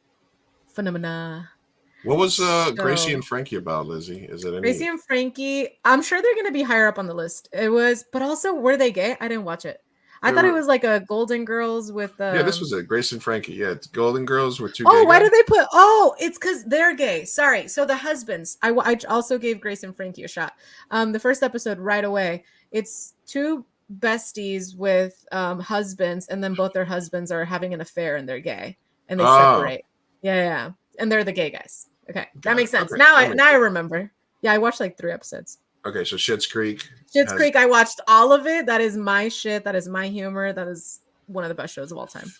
[SPEAKER 10] What was Gracie and Frankie about, Lizzie? Is it any...
[SPEAKER 9] Gracie and Frankie? I'm sure they're going to be higher up on the list. It was, but also, were they gay? I didn't watch it. I thought it was like a Golden Girls with.
[SPEAKER 10] Yeah, this was it. Grace and Frankie. Yeah, it's Golden Girls with two.
[SPEAKER 9] Oh, why did they put? Oh, it's because they're gay. Sorry. So the husbands. I also gave Grace and Frankie a shot. The first episode right away. It's two besties with husbands, and then both their husbands are having an affair and they're gay and they separate. Yeah, and they're the gay guys. Okay, that makes sense. Okay. Now I remember. Yeah, I watched like 3 episodes.
[SPEAKER 10] Okay, so Schitt's Creek.
[SPEAKER 9] Creek, I watched all of it. That is my shit. That is my humor. That is one of the best shows of all time.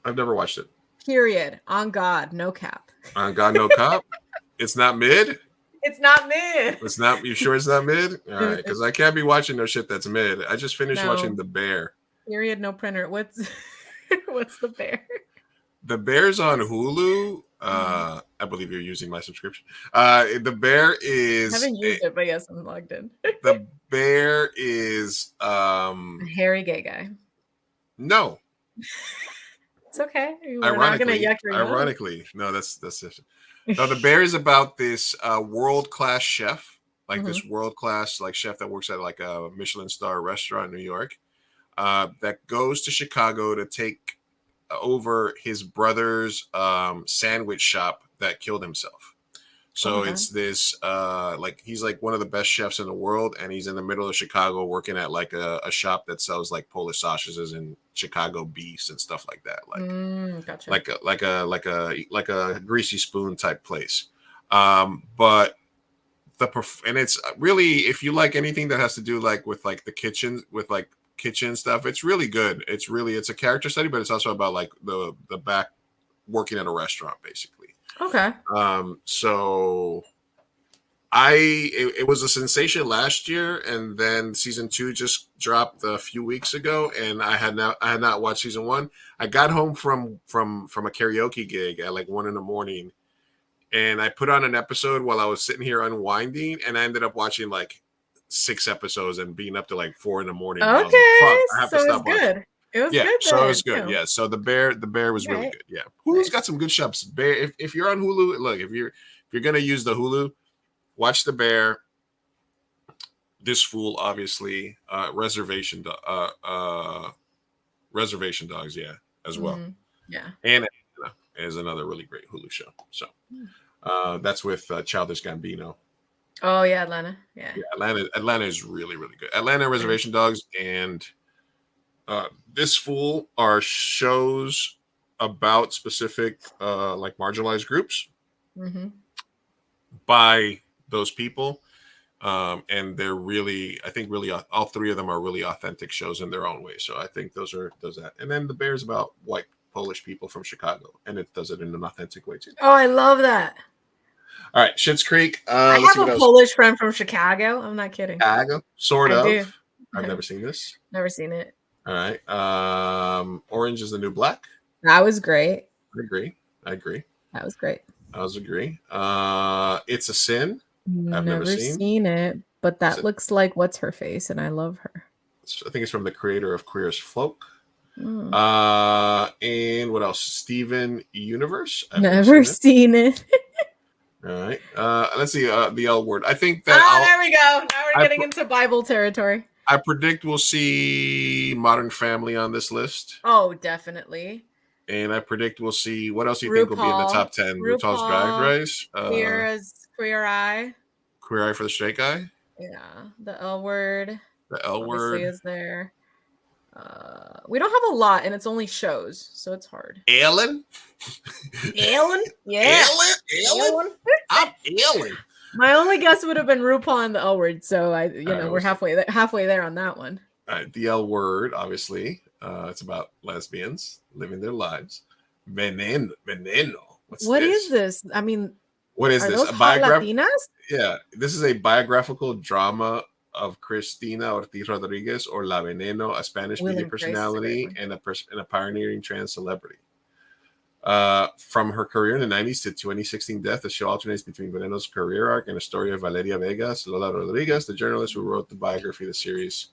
[SPEAKER 10] I've never watched it.
[SPEAKER 9] Period. On God, no cap.
[SPEAKER 10] On God, no cap. It's not mid.
[SPEAKER 9] It's not mid.
[SPEAKER 10] It's not. You sure it's not mid? All right, because I can't be watching no shit that's mid. I just finished watching The Bear.
[SPEAKER 9] Period. No printer. What's The Bear?
[SPEAKER 10] The Bear's on Hulu. I believe you're using my subscription. The Bear is.
[SPEAKER 9] I haven't used it, but yes, I'm logged in.
[SPEAKER 10] The Bear is
[SPEAKER 9] a hairy gay guy.
[SPEAKER 10] No.
[SPEAKER 9] It's okay. We're not gonna yuck your
[SPEAKER 10] ironically, no, that's it. No, The Bear is about this world-class chef, like this world-class like chef that works at like a Michelin star restaurant in New York. that goes to Chicago to take over his brother's sandwich shop that killed himself. So
[SPEAKER 9] Okay.
[SPEAKER 10] it's this like he's like one of the best chefs in the world, and he's in the middle of Chicago working at like a shop that sells like Polish sausages and Chicago beefs and stuff like that.
[SPEAKER 9] Gotcha.
[SPEAKER 10] Like a greasy spoon type place. But and it's really, if you like anything that has to do like with like the kitchen, with like kitchen stuff, it's really good. It's a character study, but it's also about like the back working at a restaurant basically.
[SPEAKER 9] Okay.
[SPEAKER 10] So it was a sensation last year, and then season 2 just dropped a few weeks ago, and I had not watched season 1. I got home from a karaoke gig at like 1 a.m, and I put on an episode while I was sitting here unwinding, and I ended up watching like 6 episodes and being up to like 4 a.m.
[SPEAKER 9] Okay,
[SPEAKER 10] I was like, fuck, I have to stop watching.
[SPEAKER 9] Good. It was good.
[SPEAKER 10] So it was
[SPEAKER 9] then,
[SPEAKER 10] good.
[SPEAKER 9] too.
[SPEAKER 10] Yeah. So the bear was really good. Yeah. Hulu's got some good shows. Bear. If you're on Hulu, look, if you're gonna use the Hulu, watch The Bear. This Fool, obviously. Reservation Dogs, yeah, as well.
[SPEAKER 9] Yeah.
[SPEAKER 10] And Atlanta is another really great Hulu show. So that's with Childish Gambino.
[SPEAKER 9] Oh yeah, Atlanta. Yeah.
[SPEAKER 10] Atlanta is really, really good. Atlanta, Reservation Dogs, and This Fool are shows about specific like marginalized groups by those people, and they're really, I think, really all 3 of them are really authentic shows in their own way. So I think those that. And then The Bear is about white Polish people from Chicago, and it does it in an authentic way too.
[SPEAKER 9] Oh, I love that.
[SPEAKER 10] All right, Schitt's Creek.
[SPEAKER 9] I have a Polish friend from Chicago. I'm not kidding.
[SPEAKER 10] Chicago, sort of.
[SPEAKER 9] do.
[SPEAKER 10] I've never seen this.
[SPEAKER 9] Never seen it.
[SPEAKER 10] All right. Orange is the New Black.
[SPEAKER 9] That was great.
[SPEAKER 10] I agree.
[SPEAKER 9] That was great.
[SPEAKER 10] I was agree. It's a Sin. I've
[SPEAKER 9] never seen it, but that looks like what's her face, and I love her.
[SPEAKER 10] I think it's from the creator of Queer as Folk. And what else? Steven Universe. I've
[SPEAKER 9] never seen it.
[SPEAKER 10] All right. Let's see. The L Word. I think that.
[SPEAKER 9] There we go. Now we're getting into Bible territory.
[SPEAKER 10] I predict we'll see Modern Family on this list.
[SPEAKER 9] Oh, definitely.
[SPEAKER 10] And I predict we'll see, what else do you think will be in the top 10? RuPaul's Drag Race.
[SPEAKER 9] Queer Eye.
[SPEAKER 10] Queer Eye for the Straight Guy.
[SPEAKER 9] Yeah. The L Word.
[SPEAKER 10] The L Word
[SPEAKER 9] is there. We don't have a lot, and it's only shows, so it's hard.
[SPEAKER 10] Ellen?
[SPEAKER 9] Ellen? Yeah.
[SPEAKER 10] Ellen? I'm Ellen.
[SPEAKER 9] My only guess would have been RuPaul and the L Word, so we're halfway there on that one.
[SPEAKER 10] All right, the L Word, obviously. It's about lesbians living their lives. Veneno.
[SPEAKER 9] What is this? I mean,
[SPEAKER 10] what is this?
[SPEAKER 9] A Latinas?
[SPEAKER 10] Yeah, this is a biographical drama of Cristina Ortiz Rodriguez, or La Veneno, a Spanish media personality and a pioneering trans celebrity. From her career in the 90s to 2016 death, the show alternates between Veneno's career arc and a story of Valeria Vegas, Lola Rodriguez, the journalist who wrote the biography of the series.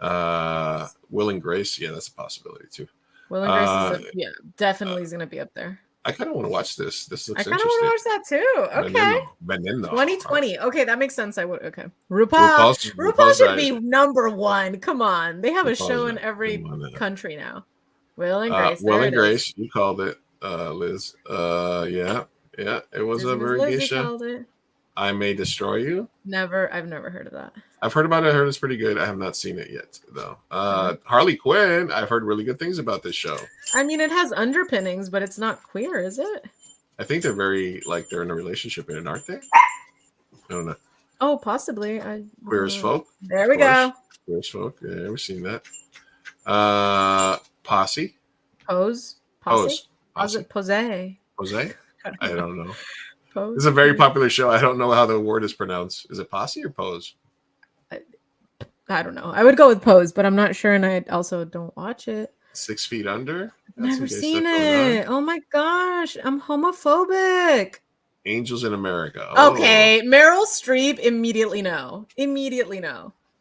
[SPEAKER 10] Will and Grace, yeah, that's a possibility too.
[SPEAKER 9] Will and Grace definitely is going to be up there.
[SPEAKER 10] I kind of want to watch this. This looks
[SPEAKER 9] interesting. I kind of want to watch that too. Okay.
[SPEAKER 10] Veneno.
[SPEAKER 9] 2020. Okay, that makes sense. I would. Okay. RuPaul should be number 1. Come on. They have a show in every country now. Will and Grace.
[SPEAKER 10] Will and Grace. You called it, Liz. Yeah. It was a very good show. I May Destroy You.
[SPEAKER 9] I've never heard of that.
[SPEAKER 10] I've heard about it. I heard it's pretty good. I have not seen it yet, though. Harley Quinn. I've heard really good things about this show.
[SPEAKER 9] I mean, it has underpinnings, but it's not queer, is it?
[SPEAKER 10] I think they're very, like, they're in a relationship in it, aren't they? I don't know.
[SPEAKER 9] Oh, possibly.
[SPEAKER 10] Queer as Folk.
[SPEAKER 9] There we go.
[SPEAKER 10] Queer as Folk. Yeah, never seen that. Posse.
[SPEAKER 9] Pose. Pose. Pose. I
[SPEAKER 10] don't know. This is a very popular show. I don't know how the word is pronounced. Is it Posse or Pose?
[SPEAKER 9] I don't know. I would go with Pose, but I'm not sure, and I also don't watch it.
[SPEAKER 10] 6 Feet Under.
[SPEAKER 9] Never seen it. Oh my gosh, I'm homophobic.
[SPEAKER 10] Angels in America.
[SPEAKER 9] Okay, Meryl Streep. Immediately no.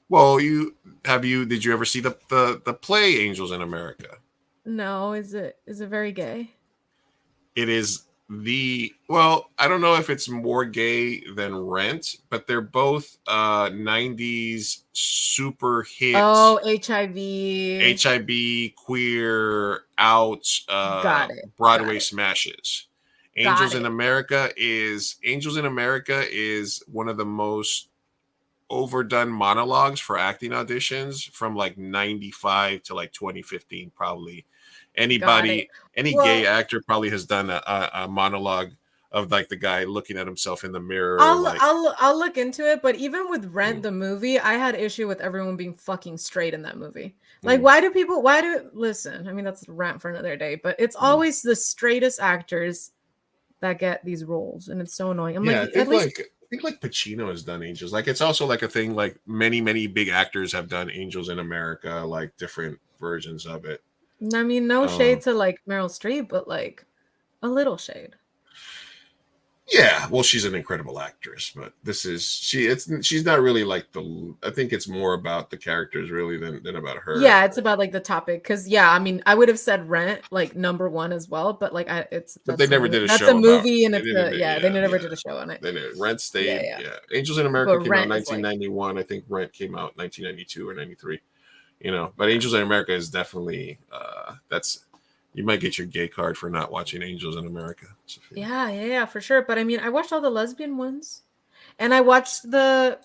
[SPEAKER 10] Well, did you ever see the play Angels in America?
[SPEAKER 9] No. Is it very gay?
[SPEAKER 10] It is Well, I don't know if it's more gay than Rent, but they're both 90s super hit
[SPEAKER 9] Oh, HIV.
[SPEAKER 10] queer out
[SPEAKER 9] Got it.
[SPEAKER 10] Broadway smashes.
[SPEAKER 9] Got
[SPEAKER 10] Angels in
[SPEAKER 9] it.
[SPEAKER 10] America is one of the most overdone monologues for acting auditions from like 95 to like 2015 probably. Any gay actor probably has done a monologue of like the guy looking at himself in the mirror.
[SPEAKER 9] I'll look into it, but even with Rent the movie, I had issue with everyone being fucking straight in that movie. Like, listen, I mean, that's a rant for another day, but it's always the straightest actors that get these roles, and it's so annoying.
[SPEAKER 10] I think like Pacino has done Angels. Like, it's also like a thing, like many big actors have done Angels in America, like different versions of it.
[SPEAKER 9] I mean, no shade to like Meryl Streep, but like a little shade.
[SPEAKER 10] Yeah, well, she's an incredible actress, but she's not really like I think it's more about the characters really than about her.
[SPEAKER 9] Yeah, it's about like the topic, because I mean, I would have said Rent like number one as well, but like
[SPEAKER 10] but they never did a show.
[SPEAKER 9] That's a movie, and
[SPEAKER 10] they
[SPEAKER 9] never did a show on it.
[SPEAKER 10] Rent stayed. Yeah. Angels in America came out in 1991. I think Rent came out in 1992 or 93. But Angels in America is definitely you might get your gay card for not watching Angels in America. Sofia.
[SPEAKER 9] Yeah, for sure. But I mean, I watched all the lesbian ones, and I watched I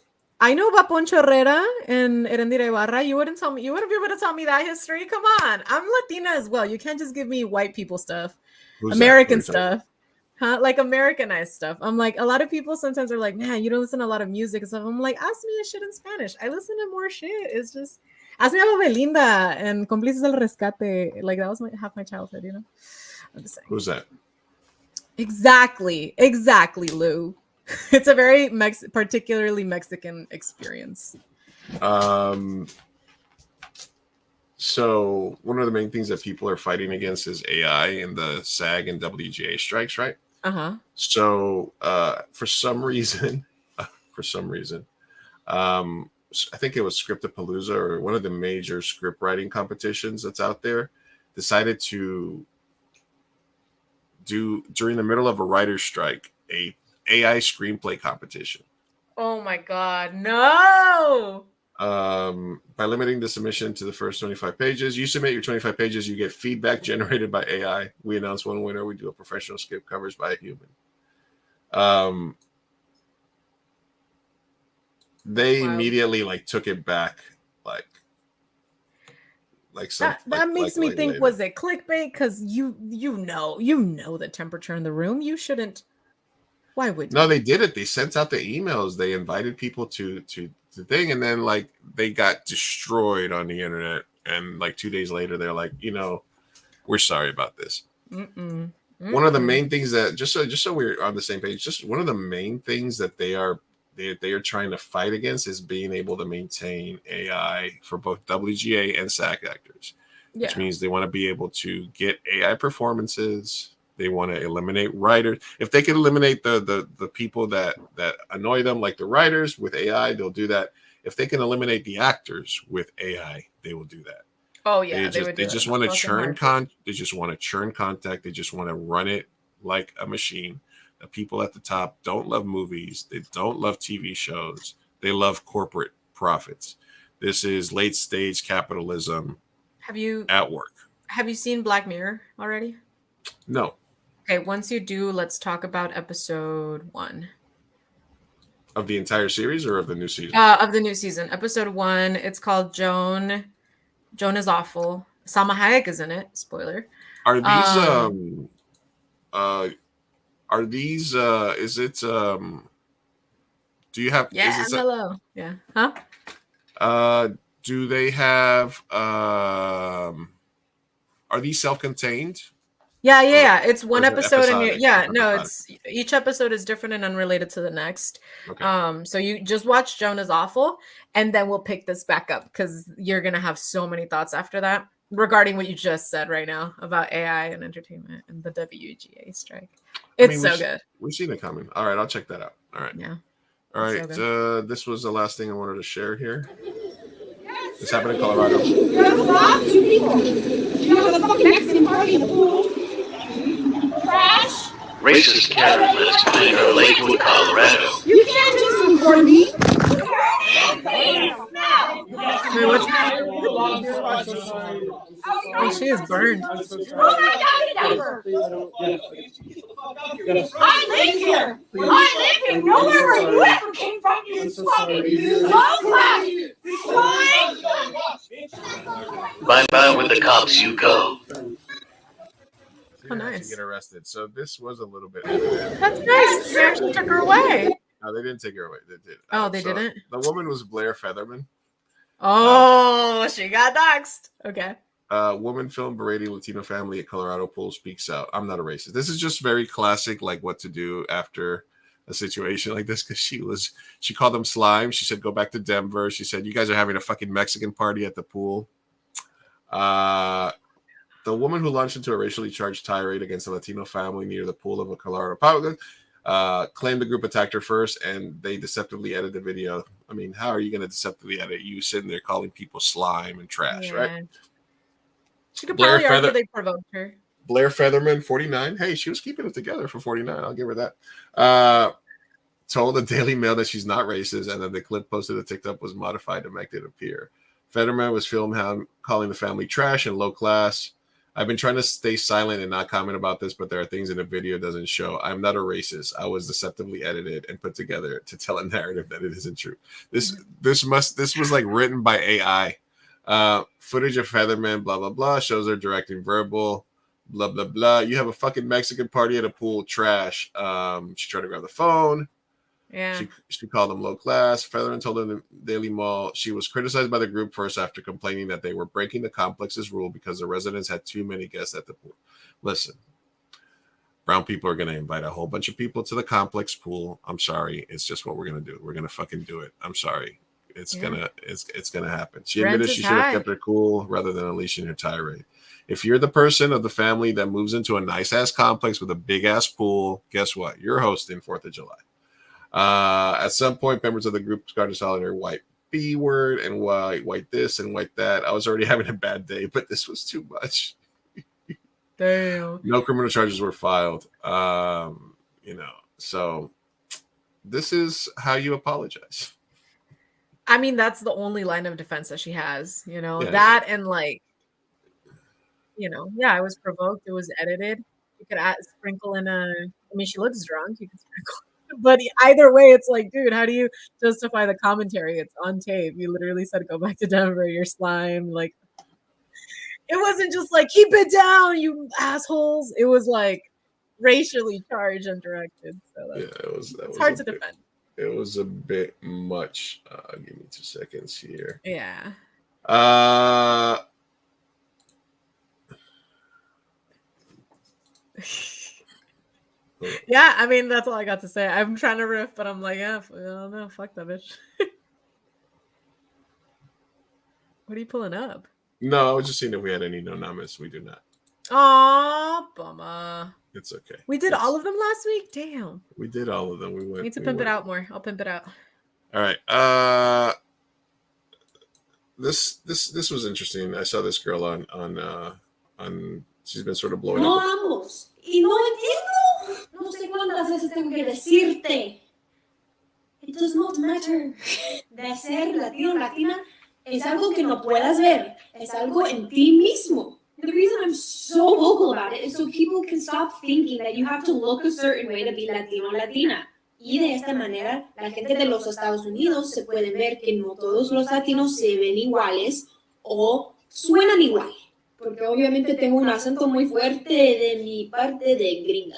[SPEAKER 9] know about Poncho Herrera and Erendira Ibarra. You wouldn't be able to tell me that history. Come on, I'm Latina as well. You can't just give me white people stuff, American stuff, huh? Like Americanized stuff. I'm like, a lot of people sometimes are like, man, you don't listen to a lot of music and stuff. I'm like, ask me a shit in Spanish. I listen to more shit. It's just. Ask me about Belinda and Cómplices del Rescate. Like, that was half my childhood, I'm just saying.
[SPEAKER 10] Who's that?
[SPEAKER 9] Exactly, Lou. It's a very particularly Mexican experience.
[SPEAKER 10] So one of the main things that people are fighting against is AI and the SAG and WGA strikes, right? So for some reason, I think it was Scriptapalooza or one of the major script writing competitions that's out there, decided to do during the middle of a writer's strike a AI screenplay competition.
[SPEAKER 9] Oh my God, no!
[SPEAKER 10] By limiting the submission to the first 25 pages, you submit your 25 pages, you get feedback generated by AI. We announce one winner. We do a professional script covers by a human. They immediately like took it back, like
[SPEAKER 9] that makes me think later. Was it clickbait? Because you know the temperature in the room. You shouldn't. Why would you?
[SPEAKER 10] No, they did it. They sent out the emails. They invited people to the thing, and then like they got destroyed on the internet. And like 2 days later, they're like, we're sorry about this. One of the main things that just so we're on the same page, just one of the main things that they are trying to fight against is being able to maintain AI for both WGA and SAG actors, which means they want to be able to get AI performances. They want to eliminate writers. If they can eliminate the people that annoy them, like the writers, with AI, they'll do that. If they can eliminate the actors with AI, they will do that.
[SPEAKER 9] Oh yeah,
[SPEAKER 10] they just want to churn They just want to churn content. They just want to run it like a machine. The people at the top don't love movies. They don't love TV shows. They love corporate profits. This is late stage capitalism. At work?
[SPEAKER 9] Have you seen Black Mirror already?
[SPEAKER 10] No.
[SPEAKER 9] Okay, once you do, let's talk about episode 1.
[SPEAKER 10] Of the entire series or of the new season?
[SPEAKER 9] Of the new season. Episode 1. It's called Joan. Joan is awful. Salma Hayek is in it. Spoiler.
[SPEAKER 10] Are these Are these is it do you have
[SPEAKER 9] hello. Yeah. Huh?
[SPEAKER 10] Do they have are these self-contained?
[SPEAKER 9] Yeah. It's one episode and it's each episode is different and unrelated to the next. Okay. So you just watch Joan is Awful, and then we'll pick this back up because you're gonna have so many thoughts after that regarding what you just said right now about AI and entertainment and the WGA strike. It's so good.
[SPEAKER 10] We've seen it coming. All right, I'll check that out. All right.
[SPEAKER 9] Yeah.
[SPEAKER 10] All right. So this was the last thing I wanted to share here. This happened in Colorado.
[SPEAKER 18] You're gonna rob 2 people. You have a fucking Mexican party in the pool. Crash.
[SPEAKER 2] racist Karen was committed in Lakewood, Colorado.
[SPEAKER 11] You can't just record me.
[SPEAKER 9] Wait, what's Oh, she is burned.
[SPEAKER 11] Oh my God, Denver! I live here. Know where you ever came from, you fucking low class swine!
[SPEAKER 2] Bye-bye with the cops you go.
[SPEAKER 10] She didn't have to get arrested. So this was a little bit edited.
[SPEAKER 9] That's nice. They actually took her away.
[SPEAKER 10] No, they didn't take her away. They did.
[SPEAKER 9] Oh, they didn't?
[SPEAKER 10] The woman was Blair Featherman.
[SPEAKER 9] Oh, she got doxxed. Okay.
[SPEAKER 10] Woman film berating Latino family at Colorado pool speaks out. I'm not a racist. This is just very classic, like what to do after a situation like this, because she called them slime. She said, go back to Denver. She said, you guys are having a fucking Mexican party at the pool. The woman who launched into a racially charged tirade against a Latino family near the pool of a Colorado public claimed the group attacked her first, and they deceptively edited the video. I mean, how are you going to deceptively edit you sitting there calling people slime and trash, right?
[SPEAKER 9] She could probably argue they provoked her.
[SPEAKER 10] Blair Featherman, 49. Hey, she was keeping it together for 49. I'll give her that. Told the Daily Mail that she's not racist, and then the clip posted to TikTok was modified to make it appear. Fetterman was filmed calling the family trash and low class. I've been trying to stay silent and not comment about this, but there are things in the video doesn't show. I'm not a racist. I was deceptively edited and put together to tell a narrative that it isn't true. This was like written by AI. Footage of Featherman, blah, blah, blah, shows her directing verbal, blah, blah, blah. You have a fucking Mexican party at a pool, trash. She tried to grab the phone.
[SPEAKER 9] Yeah.
[SPEAKER 10] She called them low class. Featherman told the Daily Mail she was criticized by the group first after complaining that they were breaking the complex's rule because the residents had too many guests at the pool. Listen, brown people are going to invite a whole bunch of people to the complex pool. I'm sorry. It's just what we're going to do. We're going to fucking do it. I'm sorry. It's gonna happen. She admitted she should have kept her cool rather than unleashing her tirade. If you're the person of the family that moves into a nice ass complex with a big ass pool, guess what? You're hosting 4th of July. At some point, members of the group started calling her white B word and white this and white that. I was already having a bad day, but this was too much.
[SPEAKER 9] Damn.
[SPEAKER 10] No criminal charges were filed. So this is how you apologize.
[SPEAKER 9] I mean, that's the only line of defense that she has,
[SPEAKER 10] Yeah.
[SPEAKER 9] that and like, I was provoked. It was edited. You could sprinkle in she looks drunk. You could sprinkle, but either way, it's like, dude, how do you justify the commentary? It's on tape. You literally said, go back to Denver, you're slime. Like, it wasn't just like, keep it down, you assholes. It was like racially charged and directed. So it's hard to defend.
[SPEAKER 10] It was a bit much. Give me 2 seconds here.
[SPEAKER 9] Yeah. Yeah, I mean, that's all I got to say. I'm trying to riff, but I'm like, yeah, I don't know. Fuck that bitch. What are you pulling up?
[SPEAKER 10] No, I was just seeing if we had any no-nomments. We do not.
[SPEAKER 9] Aw, bummer.
[SPEAKER 10] It's okay.
[SPEAKER 9] We did all of them last week? Damn.
[SPEAKER 10] We did all of them. We went.
[SPEAKER 9] Need to pimp it out more. I'll pimp it out.
[SPEAKER 10] All right. This was interesting. I saw this girl on she's been sort of blowing
[SPEAKER 13] No
[SPEAKER 10] up.
[SPEAKER 13] ambos. Y no entiendo. No sé cuántas veces tengo que decirte. It does not matter. De ser latino o latina es algo que no puedas ver. Es algo en ti mismo. The reason I'm so vocal about it is so people can stop thinking that you have to look a certain way to be Latino o Latina. Y de esta manera, la gente de los Estados Unidos se puede ver que no todos los latinos se ven iguales o suenan igual. Porque obviamente tengo un acento muy fuerte de mi parte de gringa.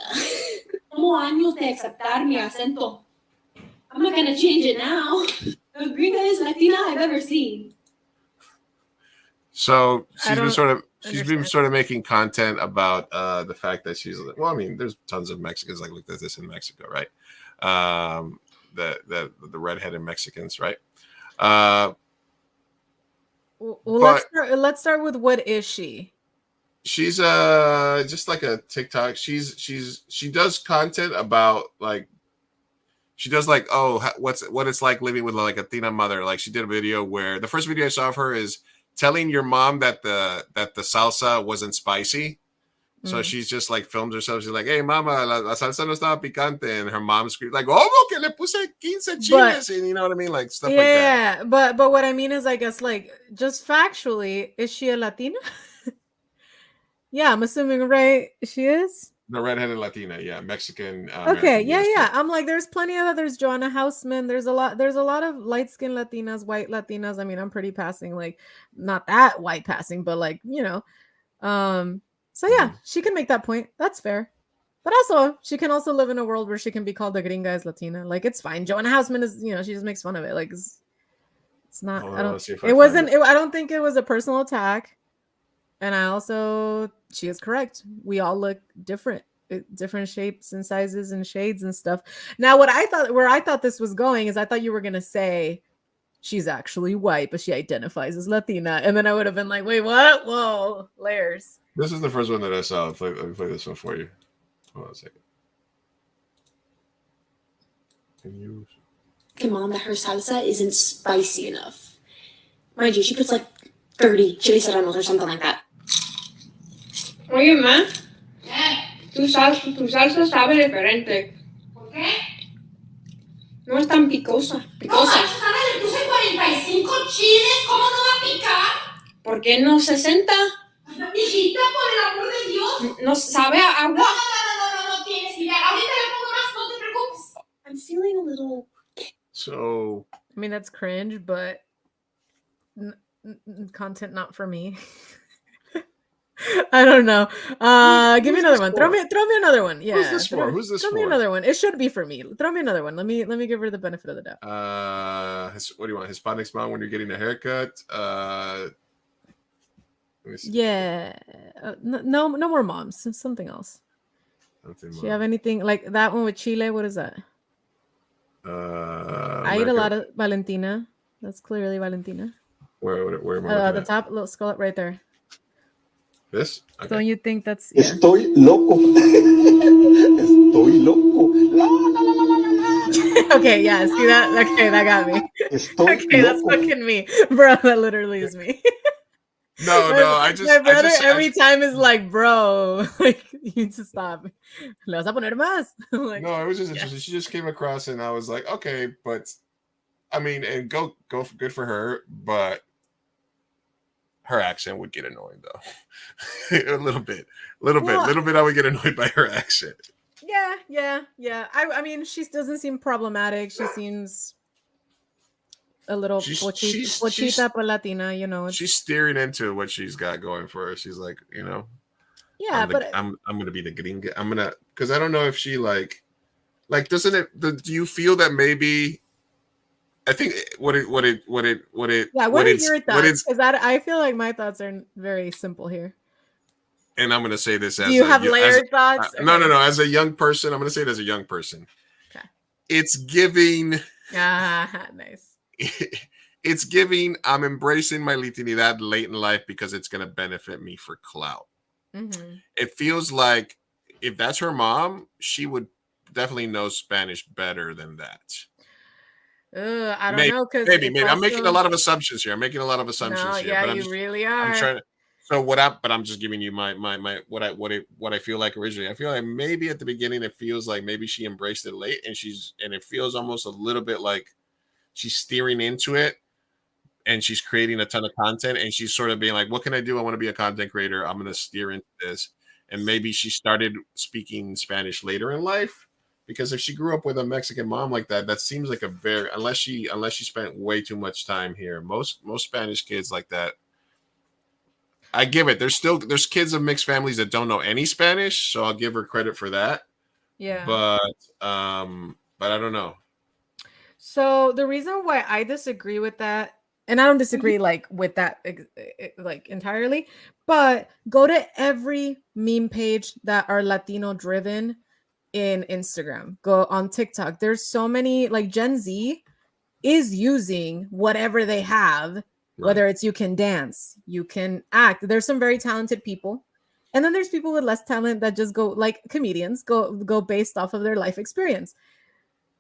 [SPEAKER 13] Tomo años de aceptar mi acento. I'm not gonna change it now. The gringaest Latina I've ever seen.
[SPEAKER 10] So she's been sort of making content about the fact that she's there's tons of Mexicans like this in Mexico, right? The redheaded Mexicans, right?
[SPEAKER 9] Let's start with what is she?
[SPEAKER 10] She's just like a TikTok. She does content about like she does like what it's like living with like a Latina mother. Like she did a video where the first video I saw of her is telling your mom that the salsa wasn't spicy, So she's just like films herself. She's like, "Hey, mama, la salsa no estaba picante," and her mom screams like, "Oh, que le puse 15 chiles," and you know what I mean, like stuff like that.
[SPEAKER 9] Yeah, but what I mean is, I guess, like, just factually, is she a Latina? Yeah, I'm assuming, right? She is.
[SPEAKER 10] The redheaded Latina, yeah, Mexican
[SPEAKER 9] Okay,
[SPEAKER 10] American.
[SPEAKER 9] yeah,
[SPEAKER 10] Yes,
[SPEAKER 9] yeah. I'm like, there's plenty of others. Joanna Houseman. There's a lot of light skinned Latinas, white Latinas. I mean, I'm pretty passing, like, not that white passing, but like, you know. So yeah, she can make that point. That's fair. But also, she can also live in a world where she can be called the gringa as Latina. Like, it's fine. Joanna Houseman is, you know, she just makes fun of it. Like, it's not.
[SPEAKER 10] Hold on,
[SPEAKER 9] I don't.
[SPEAKER 10] let's see if I
[SPEAKER 9] It
[SPEAKER 10] find
[SPEAKER 9] wasn't.
[SPEAKER 10] it.
[SPEAKER 9] I don't think it was a personal attack. And I also, she is correct. We all look different, different shapes and sizes and shades and stuff. Now, where I thought this was going is, I thought you were gonna say she's actually white, but she identifies as Latina, and then I would have been like, wait, what? Whoa, layers.
[SPEAKER 10] This is the first one that I saw. Let me play this one for you. Hold on a second. Can you?
[SPEAKER 13] Okay, Mom, that her salsa isn't spicy enough. Mind you, she puts like 30 chili serranos or something like that.
[SPEAKER 19] Oye, ma, tu salsa sabe diferente. ¿Por qué? No es tan picosa.
[SPEAKER 13] Picosa.
[SPEAKER 19] ¿Sabes? Le puse 45 chiles, ¿cómo no va a picar?
[SPEAKER 13] ¿Por qué no 60?
[SPEAKER 19] Hijita, por el amor de Dios.
[SPEAKER 13] No sabe a agua.
[SPEAKER 19] No tienes idea. Ahorita le pongo más, no te preocupes.
[SPEAKER 13] I'm feeling a little.
[SPEAKER 10] So.
[SPEAKER 9] I mean, that's cringe, but content not for me. I don't know. Give me another one. Throw me another one. Yeah.
[SPEAKER 10] Who's this for? Who's this
[SPEAKER 9] throw
[SPEAKER 10] for?
[SPEAKER 9] me another one. It should be for me. Throw me another one. Let me give her the benefit of the doubt.
[SPEAKER 10] What do you want? Hispanic mom when you're getting a haircut? Let me see.
[SPEAKER 9] Yeah. No more moms. Something else. Do you have anything like that one with Chile? What is that? I eat a lot of Valentina. That's clearly Valentina.
[SPEAKER 10] Where am I?
[SPEAKER 9] The top little skull up right there.
[SPEAKER 10] This? Okay.
[SPEAKER 9] Don't you think that's? Yeah.
[SPEAKER 14] Estoy loco. Estoy loco.
[SPEAKER 9] Okay, yeah. See that? Okay, that got me. Okay, that's fucking me, bro. That literally is me.
[SPEAKER 10] No,
[SPEAKER 9] my brother every time is like, bro, like, you need to stop. Le vas a poner más? Like,
[SPEAKER 10] no, it was just interesting. She just came across, and I was like, okay, but I mean, and go, good for her, but her accent would get annoying though. a little bit. I would get annoyed by her accent.
[SPEAKER 9] Yeah. I mean, she doesn't seem problematic. She seems a little pochita por Latina, you know.
[SPEAKER 10] She's steering into what she's got going for her. She's like, you know,
[SPEAKER 9] yeah,
[SPEAKER 10] I'm gonna be the gringa. I'm gonna, because I don't know if she like doesn't it? Do you feel that maybe? I think what are your
[SPEAKER 9] thoughts? Because I feel like my thoughts are very simple here.
[SPEAKER 10] And I'm going to say this as
[SPEAKER 9] do you have layered thoughts?
[SPEAKER 10] No. As a young person, I'm going to say it as a young person.
[SPEAKER 9] Okay.
[SPEAKER 10] It's giving.
[SPEAKER 9] Nice.
[SPEAKER 10] It's giving. I'm embracing my Latinidad late in life because it's going to benefit me for clout.
[SPEAKER 9] Mm-hmm.
[SPEAKER 10] It feels like if that's her mom, she would definitely know Spanish better than that.
[SPEAKER 9] I don't know, because
[SPEAKER 10] maybe I'm making a lot of assumptions here.
[SPEAKER 9] Yeah,
[SPEAKER 10] but
[SPEAKER 9] you really are.
[SPEAKER 10] I'm trying to. So but I'm just giving you my what I feel like originally. I feel like maybe at the beginning it feels like maybe she embraced it late, and it feels almost a little bit like she's steering into it, and she's creating a ton of content, and she's sort of being like, what can I do? I want to be a content creator. I'm going to steer into this. And maybe she started speaking Spanish later in life. Because if she grew up with a Mexican mom like that, that seems like a very unless she spent way too much time here. Most Spanish kids like that. I give it. There's kids of mixed families that don't know any Spanish, so I'll give her credit for that.
[SPEAKER 9] Yeah.
[SPEAKER 10] But I don't know.
[SPEAKER 9] So the reason why I disagree with that, and I don't disagree like with that like entirely, but go to every meme page that are Latino driven in Instagram, go on TikTok. There's so many, like Gen Z is using whatever they have, right. Whether it's you can dance, you can act. There's some very talented people. And then there's people with less talent that just go, like comedians, go based off of their life experience.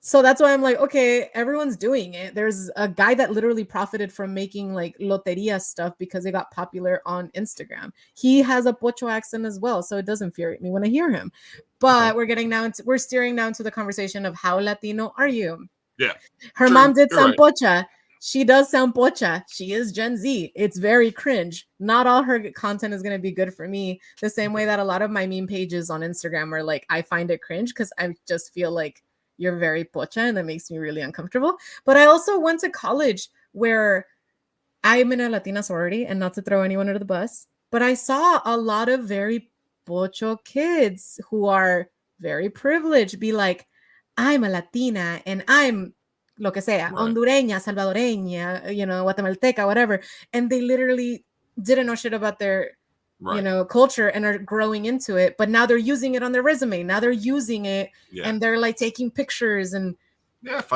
[SPEAKER 9] So that's why I'm like, okay, everyone's doing it. There's a guy that literally profited from making like loteria stuff because it got popular on Instagram. He has a Pocho accent as well, so it does infuriate me when I hear him. But we're steering down to the conversation of how Latino are you?
[SPEAKER 10] Yeah.
[SPEAKER 9] Her
[SPEAKER 10] True.
[SPEAKER 9] mom did
[SPEAKER 10] You're
[SPEAKER 9] sound
[SPEAKER 10] right.
[SPEAKER 9] pocha. She does sound pocha. She is Gen Z. It's very cringe. Not all her content is going to be good for me. The same way that a lot of my meme pages on Instagram are like, I find it cringe because I just feel like you're very pocha and that makes me really uncomfortable. But I also went to college where I'm in a Latina sorority, and not to throw anyone under the bus, but I saw a lot of very pocho kids who are very privileged be like, I'm a Latina and I'm lo que sea, Hondureña, Salvadoreña, you know, Guatemalteca, whatever. And they literally didn't know shit about their, you know, culture and are growing into it. But now they're using it on their resume. Now they're using it and they're like taking pictures and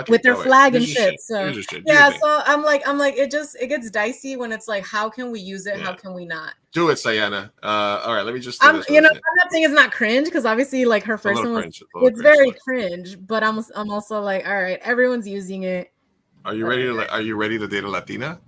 [SPEAKER 9] with their flag and shit. So yeah, so I'm like, it gets dicey when it's like, how can we use it? How can we not?
[SPEAKER 10] Do it, Sayana. All right, let me just.
[SPEAKER 9] I'm not saying it's not cringe because obviously, like her first one was, it's very cringe. But I'm also like, all right, everyone's using it.
[SPEAKER 10] Are you ready to Are you ready to date a Latina?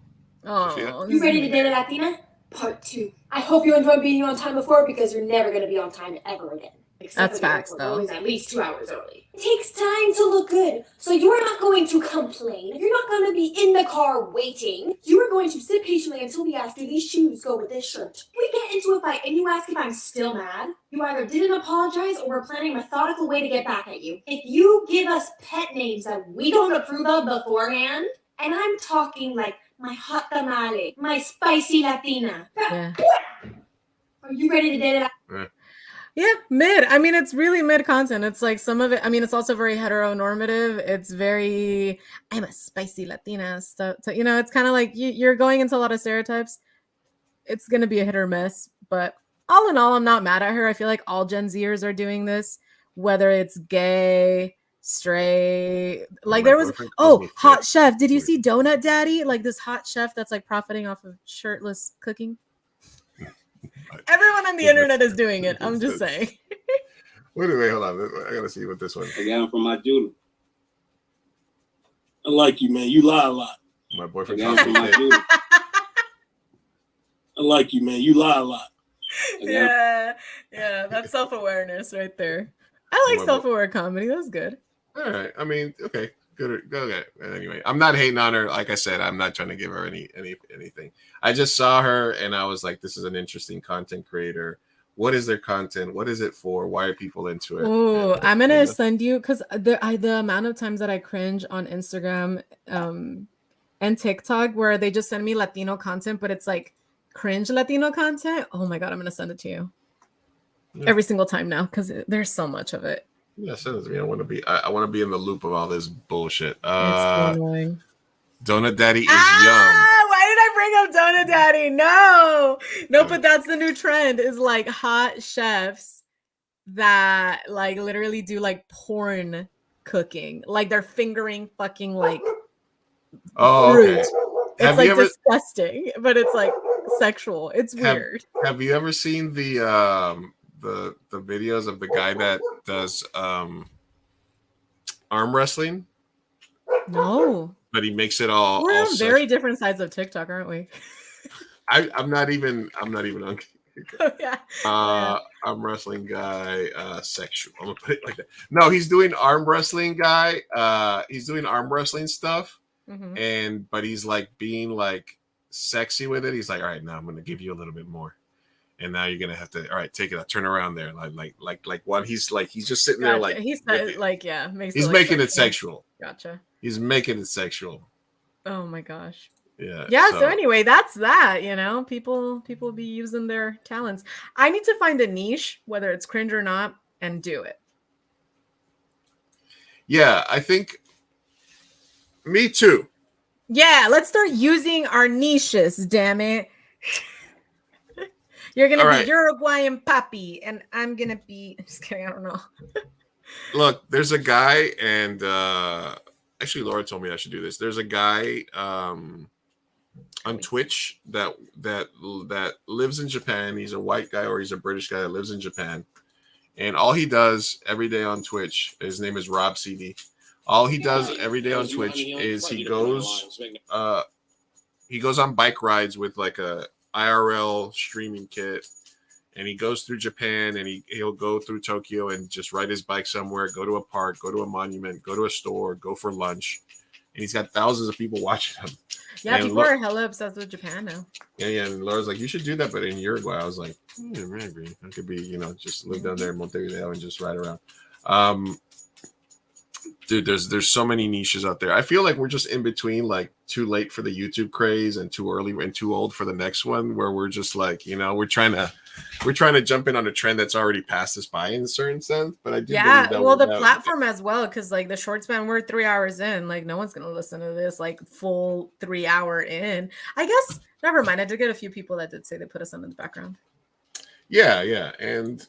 [SPEAKER 9] Oh,
[SPEAKER 13] you ready to date a Latina? Part 2. I hope you enjoyed being on time before because you're never going to be on time ever again.
[SPEAKER 9] That's facts, though.
[SPEAKER 13] Always at least 2 hours early. It takes time to look good, so you're not going to complain. You're not going to be in the car waiting. You are going to sit patiently until we ask, do these shoes go with this shirt? We get into a fight and you ask if I'm still mad. You either didn't apologize or we're planning a methodical way to get back at you. If you give us pet names that we don't approve of beforehand, and I'm talking like my hot tamale, my spicy Latina.
[SPEAKER 9] Yeah.
[SPEAKER 13] Are you ready to date it?
[SPEAKER 9] Yeah, mid. I mean, it's really mid content. It's like some of it. I mean, it's also very heteronormative. It's very, I'm a spicy Latina stuff. So, you know, it's kind of like you're going into a lot of stereotypes. It's going to be a hit or miss. But all in all, I'm not mad at her. I feel like all Gen Zers are doing this, whether it's gay, straight. Like there was, hot chef. Did you see Donut Daddy? Like this hot chef that's like profiting off of shirtless cooking. Everyone on the internet is doing it. I'm just saying.
[SPEAKER 10] Wait, hold on. I gotta see what this one.
[SPEAKER 1] I got him from my dude. I like you, man. You lie a lot.
[SPEAKER 10] My boyfriend.
[SPEAKER 1] I like you, man. You lie a lot.
[SPEAKER 9] Yeah, that's self-awareness right there. I like self-aware comedy. That's good.
[SPEAKER 10] All right. I mean, okay. Good. Okay. Anyway, I'm not hating on her. Like I said, I'm not trying to give her anything. I just saw her and I was like, this is an interesting content creator. What is their content? What is it for? Why are people into it?
[SPEAKER 9] Oh, I'm gonna send you because the amount of times that I cringe on Instagram and TikTok where they just send me Latino content, but it's like cringe Latino content. Oh my god, I'm gonna send it to you every single time now because there's so much of it.
[SPEAKER 10] Yeah, send it to me. I want to be in the loop of all this bullshit.
[SPEAKER 9] It's so annoying.
[SPEAKER 10] Donut Daddy is young.
[SPEAKER 9] Why did I bring up Donut Daddy? No, but that's the new trend is like hot chefs that like literally do like porn cooking. Like they're fingering fucking like fruit.
[SPEAKER 10] Okay.
[SPEAKER 9] It's like disgusting, but it's like sexual. It's weird.
[SPEAKER 10] Have you ever seen the videos of the guy that does arm wrestling?
[SPEAKER 9] No.
[SPEAKER 10] But he makes it all.
[SPEAKER 9] We're
[SPEAKER 10] all
[SPEAKER 9] on very different sides of TikTok, aren't we?
[SPEAKER 10] I'm not even on.
[SPEAKER 9] Yeah.
[SPEAKER 10] Arm wrestling guy, sexual. I'm gonna put it like that. No, he's doing arm wrestling guy. He's doing arm wrestling stuff, but he's like being like sexy with it. He's like, all right, now I'm gonna give you a little bit more. And now you're gonna have to, all right, take it out, turn around there, like while he's just sitting there, like
[SPEAKER 9] he's like, yeah,
[SPEAKER 10] he's making it sexual.
[SPEAKER 9] Gotcha.
[SPEAKER 10] He's making it sexual.
[SPEAKER 9] Oh my gosh.
[SPEAKER 10] Yeah.
[SPEAKER 9] So anyway, that's that. You know, people be using their talents. I need to find a niche, whether it's cringe or not, and do it.
[SPEAKER 10] Yeah, I think. Me too.
[SPEAKER 9] Yeah, let's start using our niches. Damn it. You're gonna be Uruguayan Papi, and I'm gonna be. I'm just kidding. I don't know.
[SPEAKER 10] Look, there's a guy, and actually, Laura told me I should do this. There's a guy on Twitch that lives in Japan. He's a white guy, or he's a British guy that lives in Japan, and all he does every day on Twitch. His name is Rob CD. All he does every day on Twitch is he goes on bike rides with like a IRL streaming kit, and he goes through Japan, and he'll go through Tokyo and just ride his bike somewhere, go to a park, go to a monument, go to a store, go for lunch, and he's got thousands of people watching him.
[SPEAKER 9] Yeah, and people are hella obsessed with Japan now.
[SPEAKER 10] Yeah, and Laura's like, you should do that, but in Uruguay. I was like, maybe I could be, just live down there in Montevideo and just ride around. Dude, there's so many niches out there. I feel like we're just in between, like too late for the YouTube craze and too early and too old for the next one, where we're just like, we're trying to jump in on a trend that's already passed us by in a certain sense. But I do believe that
[SPEAKER 9] the platform as well, because like the short span, we're 3 hours in, like no one's gonna listen to this like full 3 hour in. I guess never mind. I did get a few people that did say they put us on in the background.
[SPEAKER 10] Yeah,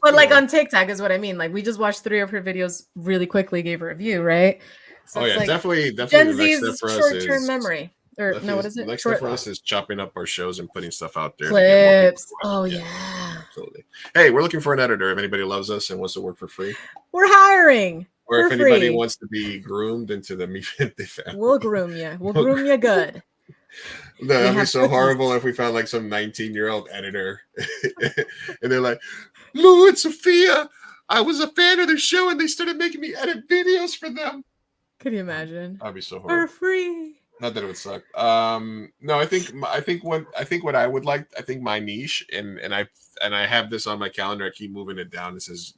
[SPEAKER 9] but like on TikTok is what I mean. Like we just watched 3 of her videos really quickly, gave a review, right? So
[SPEAKER 10] like, definitely.
[SPEAKER 9] Gen Z's short-term memory, or no, what is it?
[SPEAKER 10] Next step for us is chopping up our shows and putting stuff out there.
[SPEAKER 9] Clips. Oh yeah,
[SPEAKER 10] absolutely. Hey, we're looking for an editor. If anybody loves us and wants to work for free,
[SPEAKER 9] we're hiring.
[SPEAKER 10] Or if anybody wants to be groomed into the Me 50 family,
[SPEAKER 9] we'll groom you. We'll groom you good.
[SPEAKER 10] That'd be so horrible if we found like some 19-year-old editor and they're like, Lou and Sofia, I was a fan of their show and they started making me edit videos for them.
[SPEAKER 9] Could you imagine?
[SPEAKER 10] That'd be so horrible.
[SPEAKER 9] For free.
[SPEAKER 10] Not that it would suck. No, I think what I would like, I think my niche, and I have this on my calendar. I keep moving it down. It says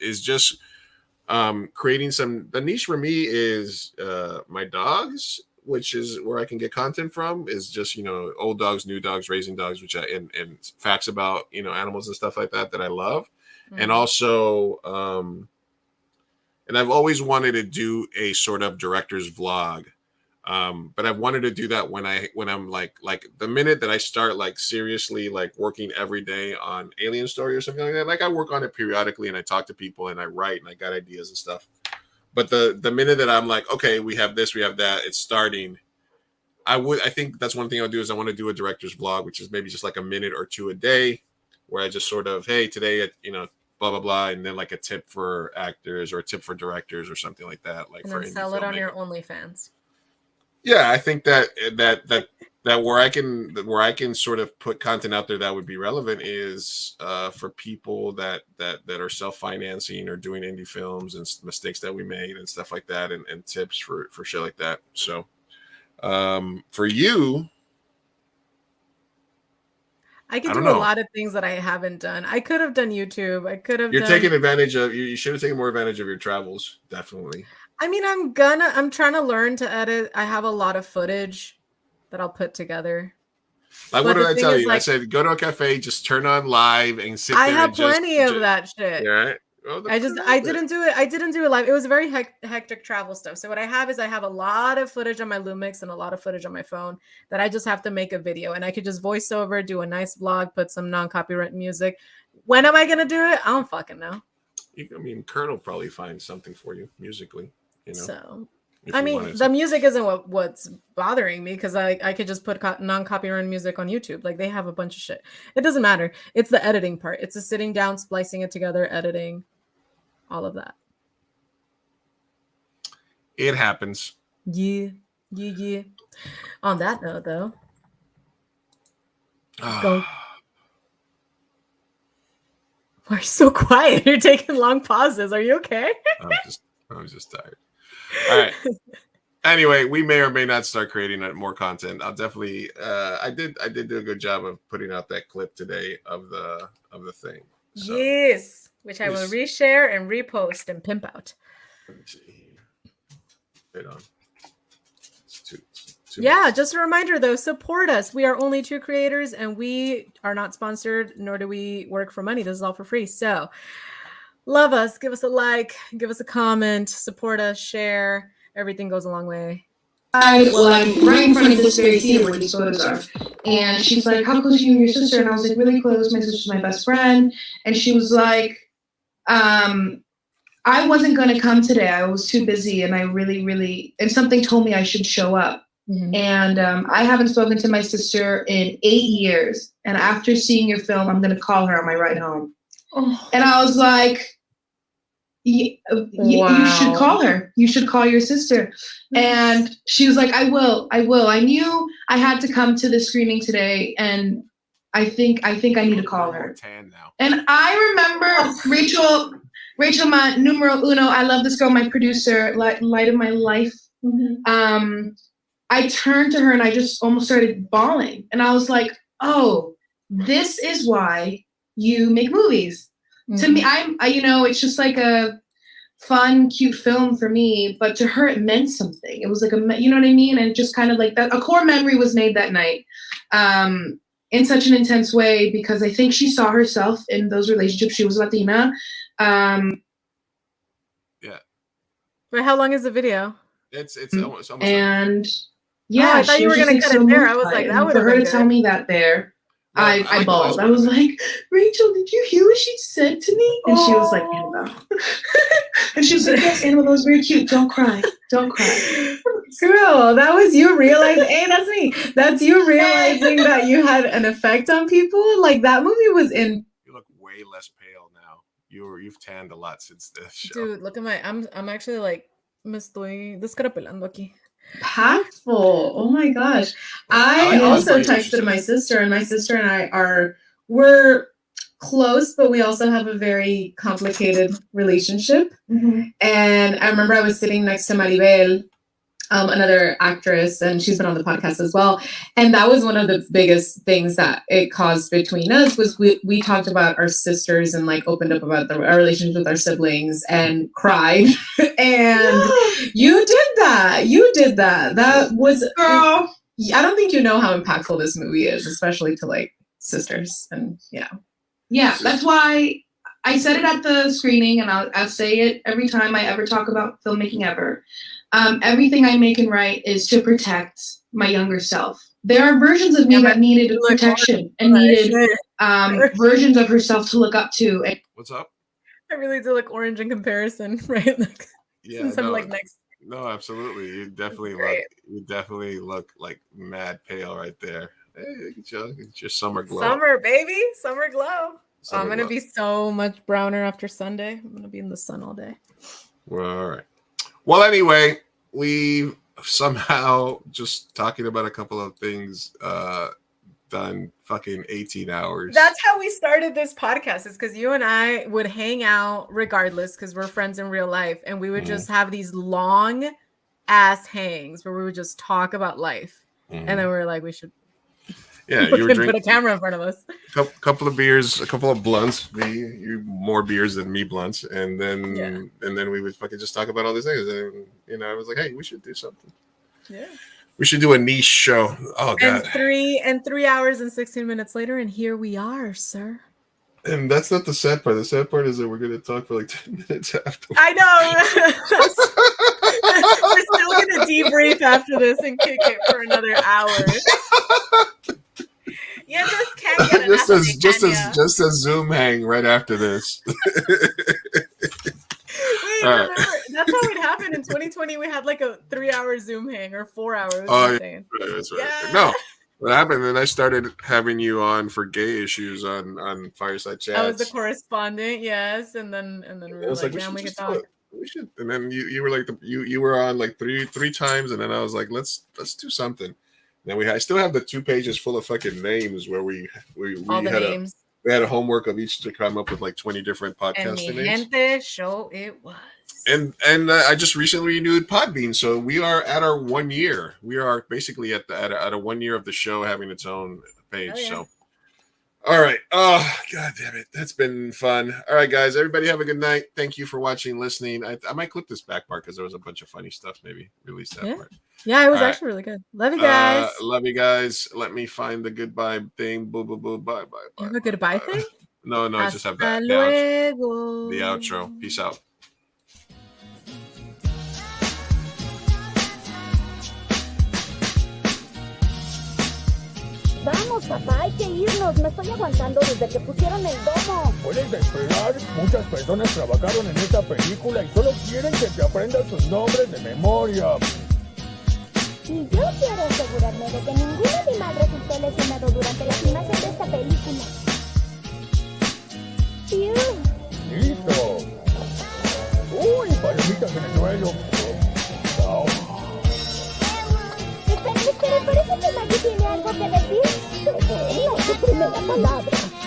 [SPEAKER 10] is just creating the niche for me is my dogs, which is where I can get content from, is just, old dogs, new dogs, raising dogs, which and facts about, animals and stuff like that I love. Mm-hmm. And also, and I've always wanted to do a sort of director's vlog. But I've wanted to do that when I'm like the minute that I start like seriously like working every day on Alien Story or something like that. Like I work on it periodically and I talk to people and I write and I got ideas and stuff. But the minute that I'm like, okay, we have this, we have that, it's starting. I think that's one thing I'll do is I want to do a director's vlog, which is maybe just like a minute or two a day, where I just sort of, hey, today, blah blah blah, and then like a tip for actors or a tip for directors or something like that. Like,
[SPEAKER 9] and
[SPEAKER 10] for
[SPEAKER 9] then sell it on your OnlyFans.
[SPEAKER 10] Yeah, I think that where I can sort of put content out there that would be relevant is for people that are self-financing or doing indie films and mistakes that we made and stuff like that, and tips for shit like that. So for you,
[SPEAKER 9] I could do a lot of things that I haven't done. I could have done YouTube.
[SPEAKER 10] You're taking advantage of. You should have taken more advantage of your travels. Definitely.
[SPEAKER 9] I mean, I'm trying to learn to edit. I have a lot of footage that I'll put together.
[SPEAKER 10] Like, what did I tell you? Like, I said, go to a cafe, just turn on live and sit there.
[SPEAKER 9] I have plenty of that shit.
[SPEAKER 10] Yeah, right? Well,
[SPEAKER 9] I didn't do it. I didn't do it live. It was very hectic travel stuff. So what I have is I have a lot of footage on my Lumix and a lot of footage on my phone that I just have to make a video, and I could just voice over, do a nice vlog, put some non-copyright music. When am I gonna do it? I don't fucking know.
[SPEAKER 10] Kurt will probably find something for you musically.
[SPEAKER 9] So, I mean, the music isn't what's bothering me, because I could just put non-copyright music on YouTube. Like, they have a bunch of shit. It doesn't matter. It's the editing part. It's the sitting down, splicing it together, editing, all of that.
[SPEAKER 10] It happens.
[SPEAKER 9] Yeah. On that note, though, go. Why are you so quiet? You're taking long pauses. Are you okay?
[SPEAKER 10] I was just tired. All right. Anyway, we may or may not start creating more content. I'll definitely. I did do a good job of putting out that clip today of the thing. So,
[SPEAKER 9] yes, which I will reshare and repost and pimp out.
[SPEAKER 10] Let me see. Wait on. It's two
[SPEAKER 9] minutes. Just a reminder though, support us. We are only 2 creators, and we are not sponsored, nor do we work for money. This is all for free. So, love us. Give us a like. Give us a comment. Support us. Share. Everything goes a long way.
[SPEAKER 3] I'm right in front of this very theater where these photos are. And she's like, how close are you and your sister? And I was like, really close. My sister's my best friend. And she was like, I wasn't going to come today. I was too busy. And I really, and something told me I should show up. Mm-hmm. And I haven't spoken to my sister in 8 years. And after seeing your film, I'm going to call her on my ride home. Oh. And I was like, You should call her. You should call your sister. And she was like, I will. I knew I had to come to the screening today, and I think I need to call her. And I remember Rachel, my numero uno. I love this girl, my producer, light of my life. I turned to her and I just almost started bawling. And I was like, oh, this is why you make movies. To me, it's just like a fun, cute film for me, but to her it meant something. It was like you know what I mean? And just kind of like that, a core memory was made that night in such an intense way, because I think she saw herself in those relationships. She was Latina.
[SPEAKER 9] Wait, how long is the video?
[SPEAKER 10] It's almost
[SPEAKER 3] and
[SPEAKER 9] I thought you were gonna cut it there. I was like, that would
[SPEAKER 3] for
[SPEAKER 9] have
[SPEAKER 3] her
[SPEAKER 9] been
[SPEAKER 3] to tell me that there. I bawled. I was like, Rachel, did you hear what she said to me? And she was like, Annabelle. And she was like, yes, Annabelle, that was very cute. Don't cry. Don't cry.
[SPEAKER 9] Girl, that was you realizing, hey, that's me. That's you realizing that you had an effect on people. Like, that movie was in.
[SPEAKER 10] You look way less pale now. You've tanned a lot since this show.
[SPEAKER 9] Dude, look at I'm actually like, me estoy descarapelando aquí. Impactful. Oh my gosh. I also texted my sister, and my sister and I we're close, but we also have a very complicated relationship. And I remember I was sitting next to Maribel, another actress, and she's been on the podcast as well. And that was one of the biggest things that it caused between us, was we talked about our sisters and like opened up about our relationship with our siblings and cried. And you did that. That was, girl. I don't think you know how impactful this movie is, especially to like sisters. And
[SPEAKER 3] yeah, that's why I said it at the screening, and I'll say it every time I ever talk about filmmaking ever. Everything I make and write is to protect my younger self. There are versions of me that needed protection and needed versions of herself to look up to.
[SPEAKER 10] What's up?
[SPEAKER 9] I really do look orange in comparison, right? Like,
[SPEAKER 10] yeah,
[SPEAKER 9] I'm like next.
[SPEAKER 10] No, absolutely. You definitely look like mad pale right there. Hey, get your summer glow.
[SPEAKER 9] Summer, baby. Summer glow. I'm going to be so much browner after Sunday. I'm going to be in the sun all day.
[SPEAKER 10] Well, all right. Well, anyway, we somehow just talking about a couple of things done fucking 18 hours.
[SPEAKER 9] That's how we started this podcast. It's because you and I would hang out regardless, because we're friends in real life, and we would just have these long ass hangs where we would just talk about life. And then we were like, we should
[SPEAKER 10] you were drinking,
[SPEAKER 9] put a camera in front of us.
[SPEAKER 10] Couple of beers, a couple of blunts. You more beers than me blunts, and then we would fucking just talk about all these things. And I was like, hey, we should do something. Yeah, we should do a niche show. Oh god.
[SPEAKER 9] And 3 hours and 16 minutes later, and here we are, sir.
[SPEAKER 10] And that's not the sad part. The sad part is that we're going to talk for like 10 minutes after.
[SPEAKER 9] I know. We're still going to debrief after this and kick it for another hour. You just can't get enough.
[SPEAKER 10] Just a Zoom hang right after this.
[SPEAKER 9] Wait, remember, that's how it happened in 2020. We had like a 3-hour Zoom hang or 4 hours.
[SPEAKER 10] Oh, yeah, that's right. Yeah. No, what happened? Then I started having you on for gay issues on Fireside Chats.
[SPEAKER 9] I was the correspondent, yes, and then we were like, man, we could talk.
[SPEAKER 10] We should. And then you were like you were on like three times, and then I was like, let's do something. And then I still have the 2 pages full of fucking names where we had names. We had a homework of each to come up with like 20 different podcast names.
[SPEAKER 9] Gente show it was.
[SPEAKER 10] And I just recently renewed Podbean, so we are at our 1 year. We are basically at a 1 year of the show having its own page. Oh, yeah. So, all right. Oh god damn it, that's been fun. All right, guys, everybody have a good night. Thank you for watching, listening. I might clip this back part because there was a bunch of funny stuff. Maybe release that part.
[SPEAKER 9] Yeah, it was actually really good. Love you guys.
[SPEAKER 10] Love you guys. Let me find the goodbye thing. Boo, boo, boo. Bye, bye, bye.
[SPEAKER 9] You have a goodbye thing?
[SPEAKER 10] No, I just have that. The outro. Peace out.
[SPEAKER 4] Vamos, papá, hay que irnos. Me estoy aguantando desde que pusieron el domo.
[SPEAKER 5] Puedes esperar. Muchas personas trabajaron en esta película y solo quieren que te aprendas sus nombres de memoria.
[SPEAKER 4] Y yo quiero asegurarme de que ningún animal resultó lesionado durante la filmación de esta película.
[SPEAKER 5] Listo. palomitas en el suelo. Chao.
[SPEAKER 4] Espera, parece que Maggie tiene algo que decir. Es tu primera palabra.